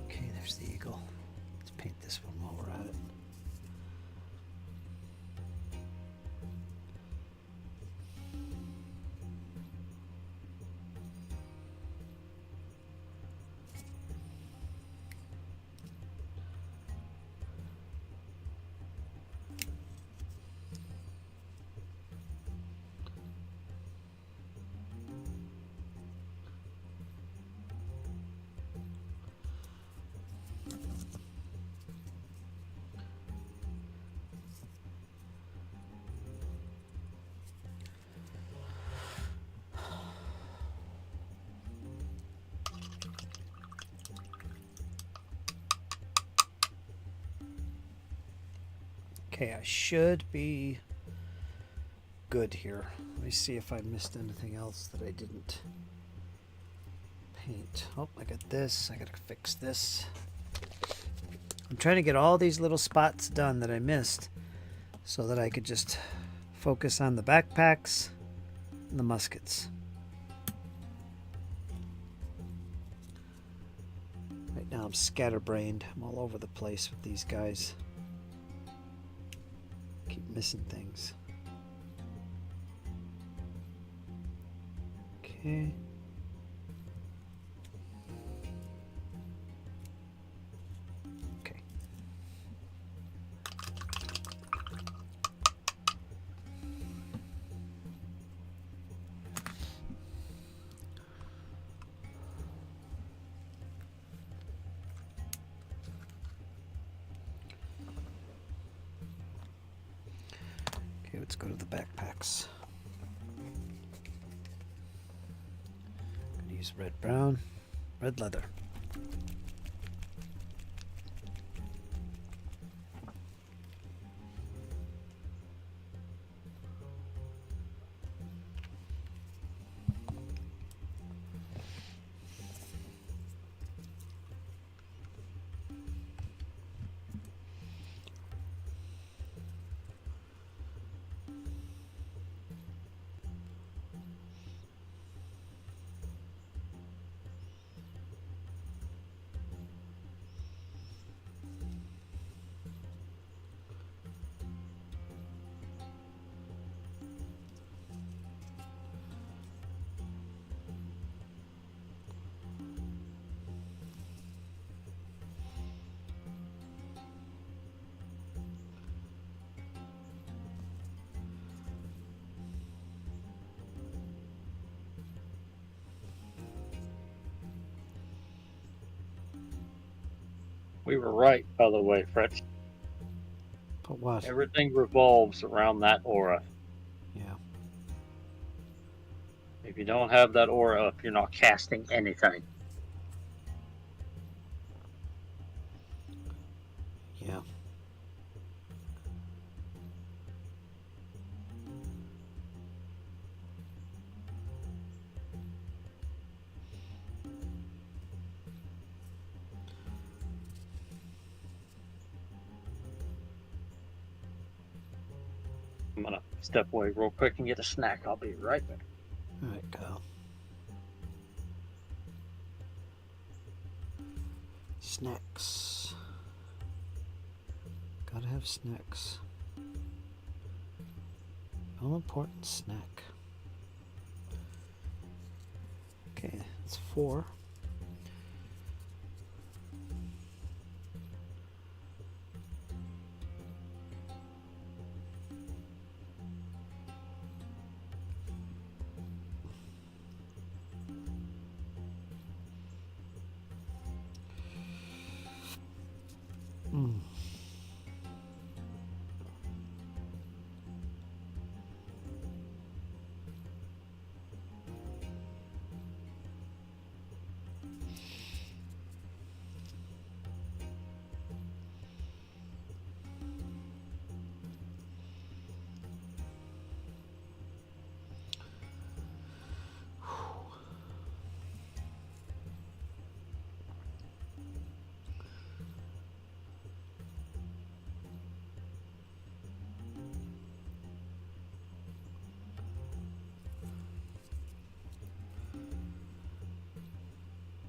Okay, there's the eagle. Let's paint this one while we're at it. Okay, I should be good here. Let me see if I missed anything else that I didn't paint. Oh, I got this. I gotta fix this. I'm trying to get all these little spots done that I missed so that I could just focus on the backpacks and the muskets. Right now I'm scatterbrained. I'm all over the place with these guys. Keep missing things. Okay. Okay. Okay, let's go to the backpacks. Gonna use red brown, red leather. We were right, by the way, Fritz. But what? Everything revolves around that aura. Yeah. If you don't have that aura up, you're not casting anything. Yeah. I'm gonna step away real quick and get a snack. I'll be right back. All right, Kyle. Snacks. Gotta have snacks. All important snack. Okay, it's 4.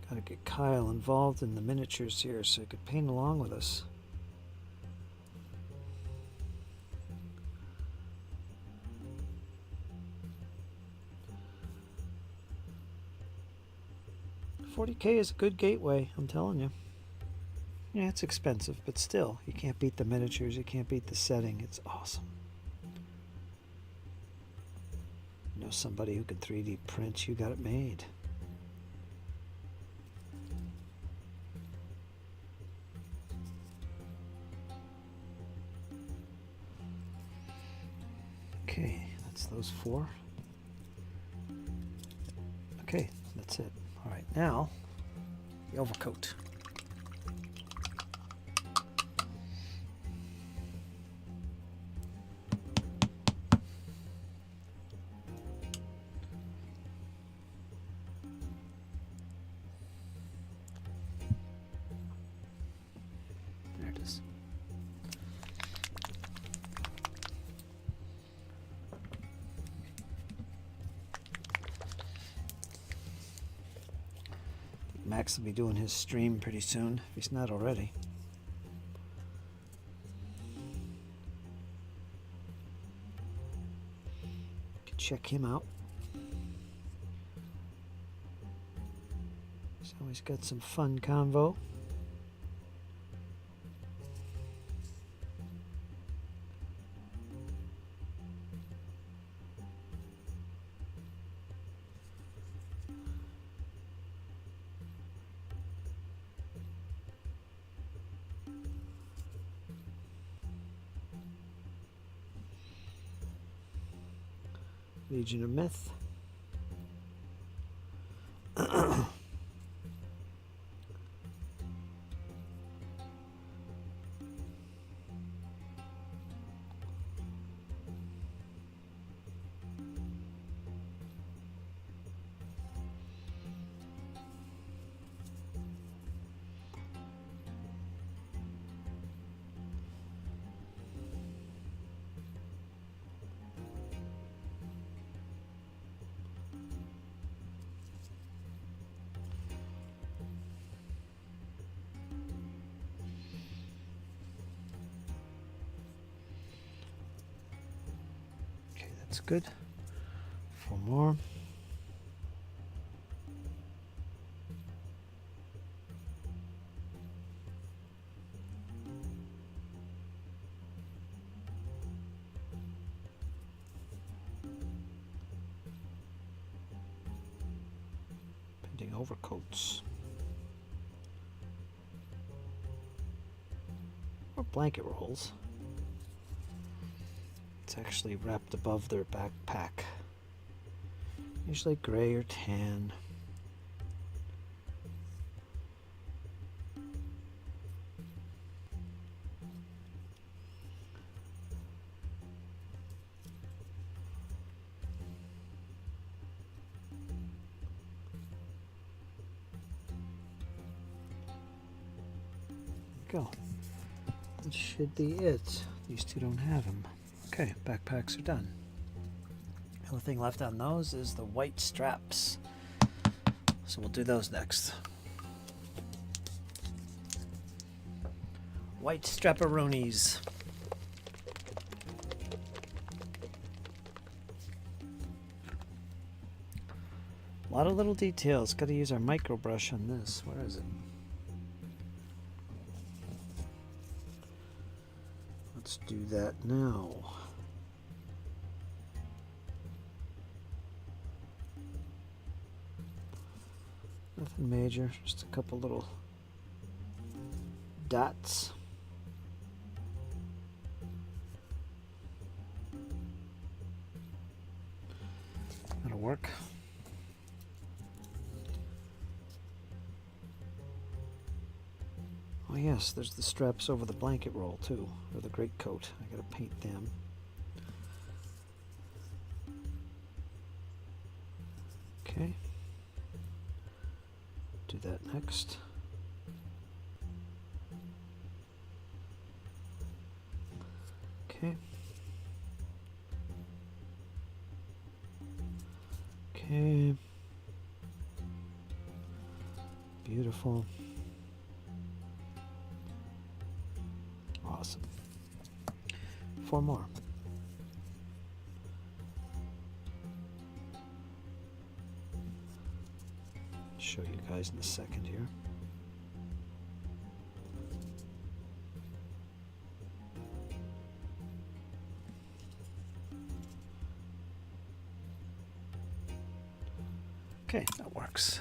Gotta get Kyle involved in the miniatures here so he could paint along with us. $40K is a good gateway, I'm telling you. Yeah, it's expensive, but still, you can't beat the miniatures, you can't beat the setting. It's awesome. You know somebody who can 3D print, you got it made. Okay, that's those 4. Okay, that's it. All right, now the overcoat. There it is. Max will be doing his stream pretty soon, if he's not already. Could check him out. He's always got some fun convo. Legion of Myth. That's good. 4 more. Pending overcoats. blanket rolls. It's actually wrapped above their backpack. Usually gray or tan. Go. That should be it. These two don't have them. Okay, backpacks are done. The only thing left on those is the white straps. So we'll do those next. White strapperoonies. A lot of little details. Got to use our micro brush on this. Where is it? Let's do that now. Nothing major, just a couple little dots. That'll work. Oh yes, there's the straps over the blanket roll too, or the greatcoat. I gotta paint them. Okay. Do that next. Okay. Okay. Beautiful. Awesome. 4 more. Show you guys in a second here. Okay, that works.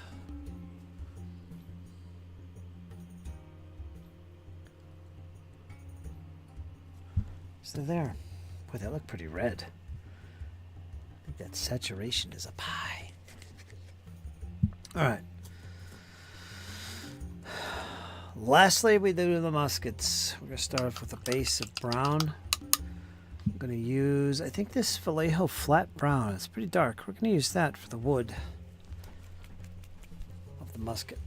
So there. Boy, they look pretty red. I think that saturation is up high. All right. Lastly, we do the muskets. We're going to start off with a base of brown. I'm going to use, I think this Vallejo flat brown. It's pretty dark. We're going to use that for the wood of the musket.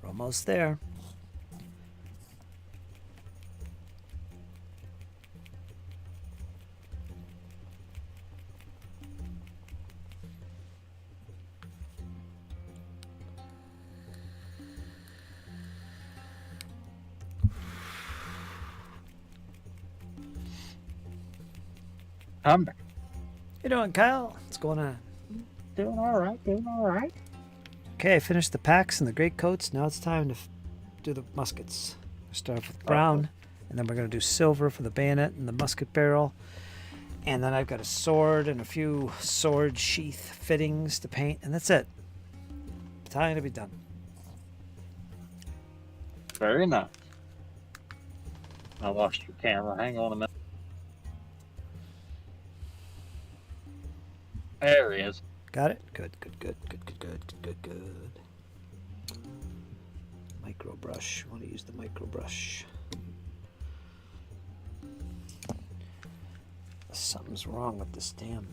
We're almost there. I'm You doing, Kyle? What's going on? doing all right, Okay, I finished the packs and the greatcoats. Now it's time to do the muskets. We start off with brown, and then we're going to do silver for the bayonet and the musket barrel. And then I've got a sword and a few sword sheath fittings to paint, and that's it. Time to be done. Very nice. I lost your camera. Hang on a minute. There he is. Got it? Good. Micro brush. I want to use the micro brush. Something's wrong with this damn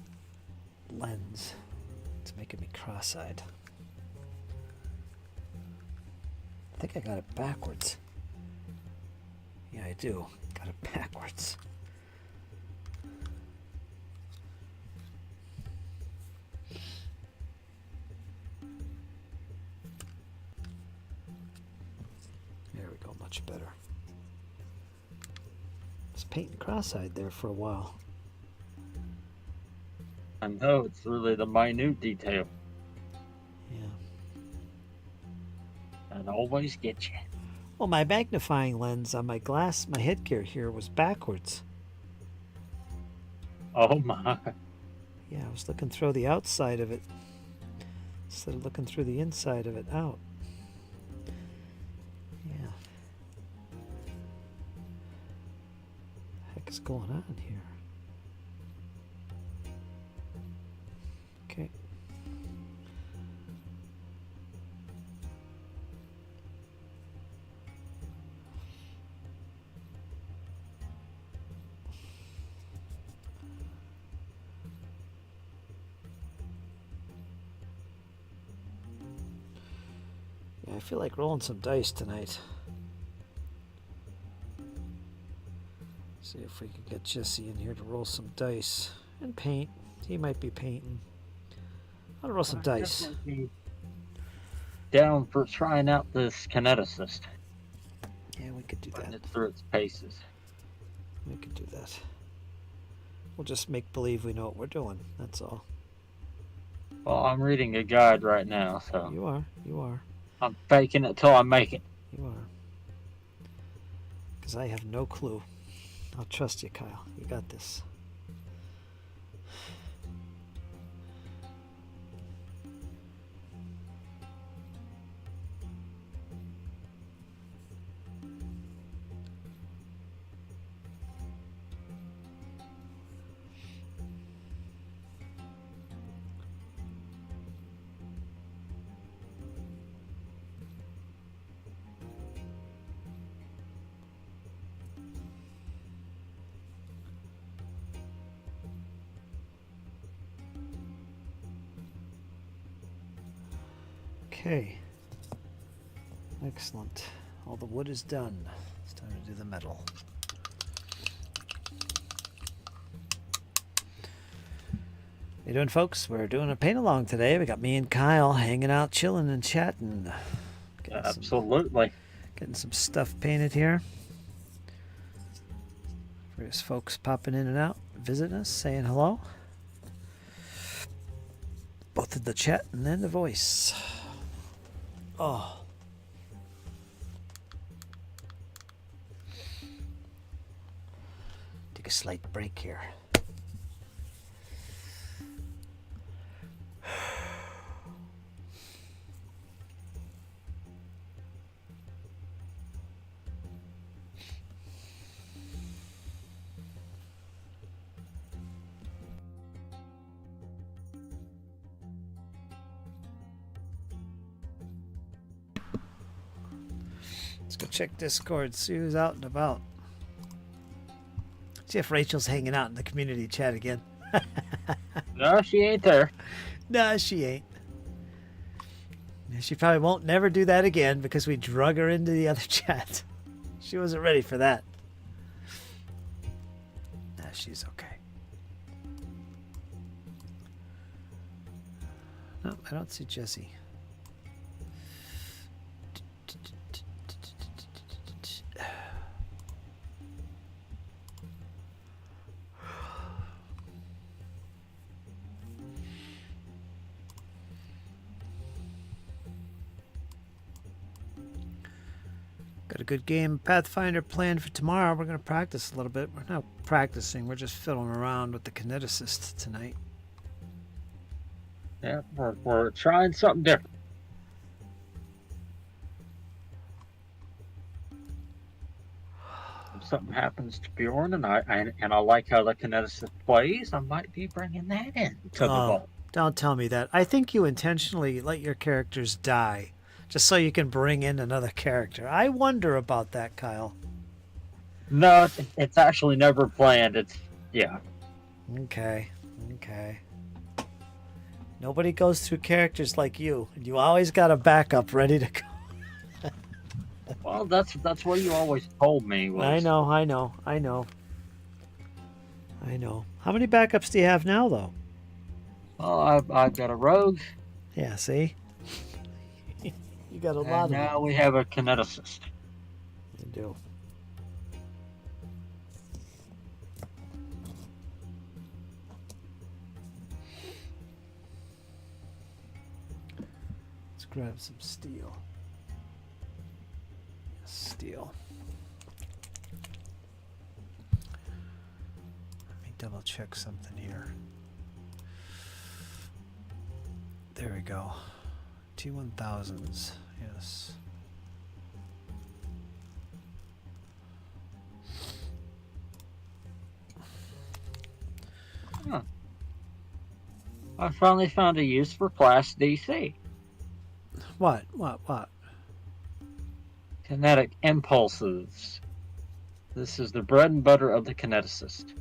lens. It's making me cross-eyed. I think I got it backwards. Yeah, I do. Got it backwards. There we go, much better. I was painting cross-eyed there for a while. I know it's really the minute detail Yeah. that always gets you. Well, my magnifying lens on my headgear here was backwards. Oh my. Yeah, I was looking through the outside of it instead of looking through the inside of it out. Yeah. What the heck is going on here? Okay. Yeah, I feel like rolling some dice tonight. See if we can get Jesse in here to roll some dice and paint. He might be painting. I'll roll some dice. Definitely down for trying out this kineticist. Yeah, we could do Putting that. it through its paces. We could do that. We'll just make believe we know what we're doing. That's all. Well, I'm reading a guide right now, so You are. You are. I'm faking it till I make it. You are. Because I have no clue. I'll trust you, Kyle. You got this. Okay. Excellent. All the wood is done. It's time to do the metal. How you doing, folks? We're doing a paint along today. We got me and Kyle hanging out, chilling and chatting. Absolutely. Getting some stuff painted here. Various folks popping in and out, visiting us, saying hello. Both in the chat and then the voice. Oh. Take a slight break here. Let's go check Discord, see who's out and about. See if Rachel's hanging out in the community chat again. No, she ain't there. Nah, she ain't. She probably won't never do that again because we drug her into the other chat. She wasn't ready for that. Nah, she's okay. No, I don't see Jesse. Got a good game Pathfinder planned for tomorrow. We're going to practice a little bit. We're not practicing. We're just fiddling around with the kineticist tonight. Yeah, we're trying something different. If something happens to Bjorn and I like how the kineticist plays, I might be bringing that in to the vault. Don't tell me that. I think you intentionally let your characters die just so you can bring in another character. I wonder about that, Kyle. No, it's actually never planned. Yeah. Okay. Nobody goes through characters like you. You always got a backup ready to go. Well, that's what you always told me. I know. How many backups do you have now, though? Well, I've got a rogue. Yeah, see? You got a lot And of them. now we have a kineticist. You do. Let's grab some steel. Steal. Let me double check something here. There we go. T1000s. Yes. Huh. I finally found a use for Class DC. What? Kinetic impulses. This is the bread and butter of the kineticist.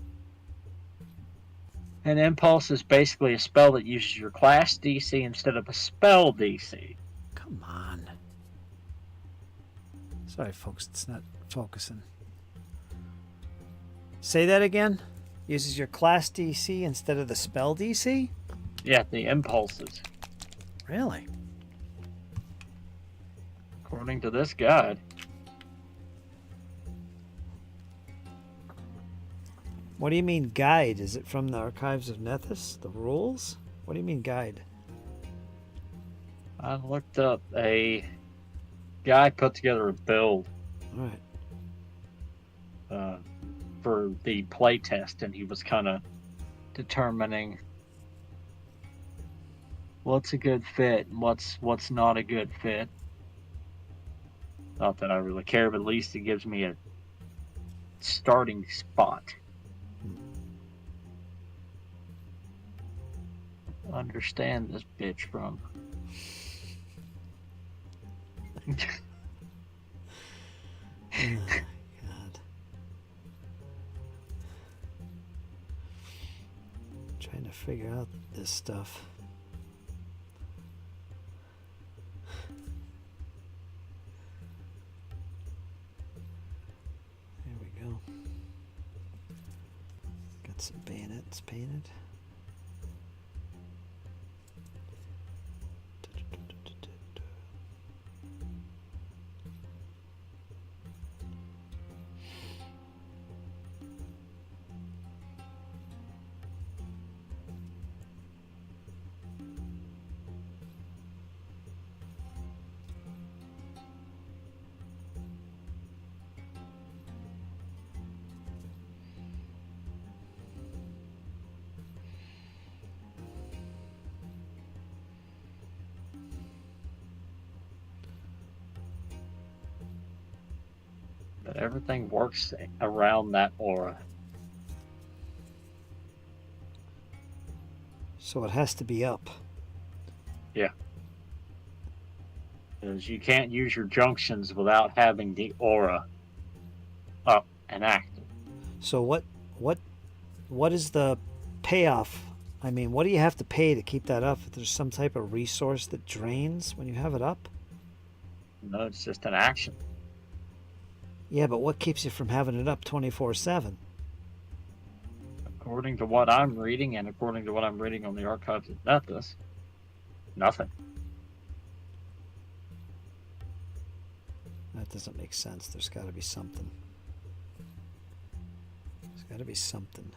An impulse is basically a spell that uses your class DC instead of a spell DC. Come on. Sorry, folks, it's not focusing. Say that again? Uses your class DC instead of the spell DC? Yeah, the impulses. Really? According to this guide. What do you mean guide? Is it from the Archives of Nethys? The rules? What do you mean guide? I looked up a guy put together a build All right. for the play test, and he was kind of determining what's a good fit and what's not a good fit. Not that I really care, but at least it gives me a starting spot. Understand this bitch from. Oh, God. Trying to figure out this stuff. There we go. Got some bayonets painted. But everything works around that aura. So it has to be up. Yeah. Because you can't use your junctions without having the aura up and active. So what is the payoff? I mean, what do you have to pay to keep that up? If there's some type of resource that drains when you have it up? No, it's just an action. Yeah, but what keeps you from having it up 24/7? According to what I'm reading, and according to what I'm reading on the Archives of Nethys, nothing. That doesn't make sense. There's got to be something. There's got to be something.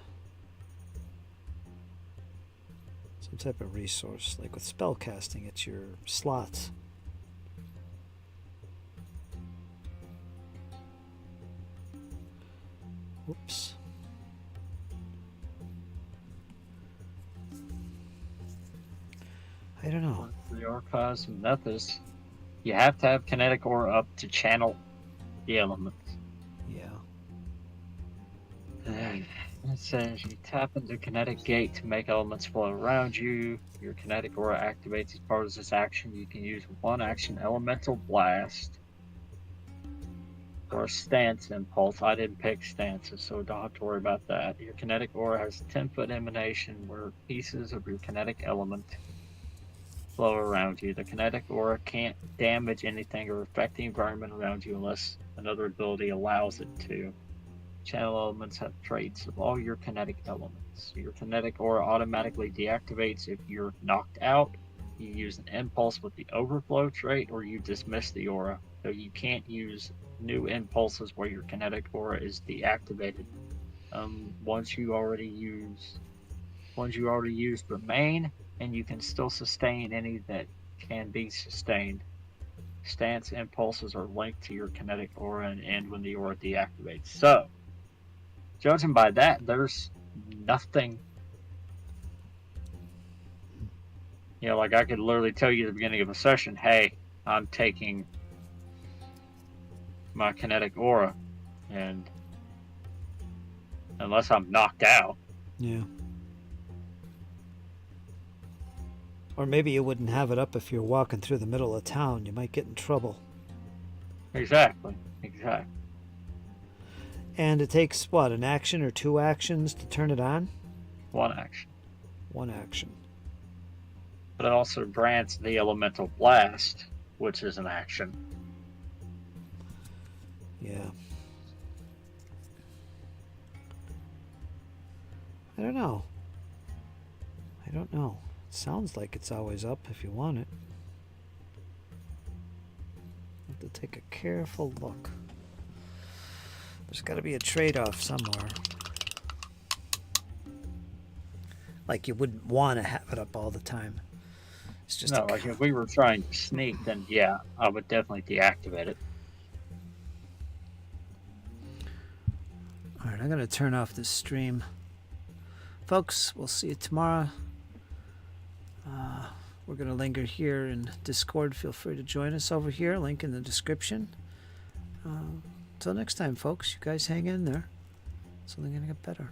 Some type of resource. Like with spell casting, it's your slots. Whoops. I don't know. The Archives of Nethys, you have to have kinetic aura up to channel the elements. Yeah. It says you tap into kinetic gate to make elements flow around you. Your kinetic aura activates as part of this action. You can use one action elemental blast or a stance impulse. I didn't pick stances, so don't have to worry about that. Your kinetic aura has 10-foot emanation where pieces of your kinetic element flow around you. The kinetic aura can't damage anything or affect the environment around you unless another ability allows it to. Channel elements have traits of all your kinetic elements. Your kinetic aura automatically deactivates if you're knocked out, you use an impulse with the overflow trait, or you dismiss the aura. So you can't use new impulses where your kinetic aura is deactivated. Once you already used remain, and you can still sustain any that can be sustained. stance impulses are linked to your kinetic aura and end when the aura deactivates. So, judging by that, there's nothing. You know, like I could literally tell you at the beginning of a session, hey, I'm taking my kinetic aura, and unless I'm knocked out. Yeah. Or maybe you wouldn't have it up if you're walking through the middle of town. You might get in trouble. Exactly. And it takes, what, an action or 2 actions to turn it on? One action. 1 action. But it also grants the elemental blast, which is an action. Yeah. I don't know. It sounds like it's always up if you want it. Have to take a careful look. There's got to be a trade-off somewhere. Like you wouldn't want to have it up all the time. It's just No, like if we were trying to sneak, then yeah, I would definitely deactivate it. All right, I'm going to turn off this stream. Folks, we'll see you tomorrow. We're going to linger here in Discord. Feel free to join us over here. Link in the description. Until next time, folks, you guys hang in there. It's only going to get better.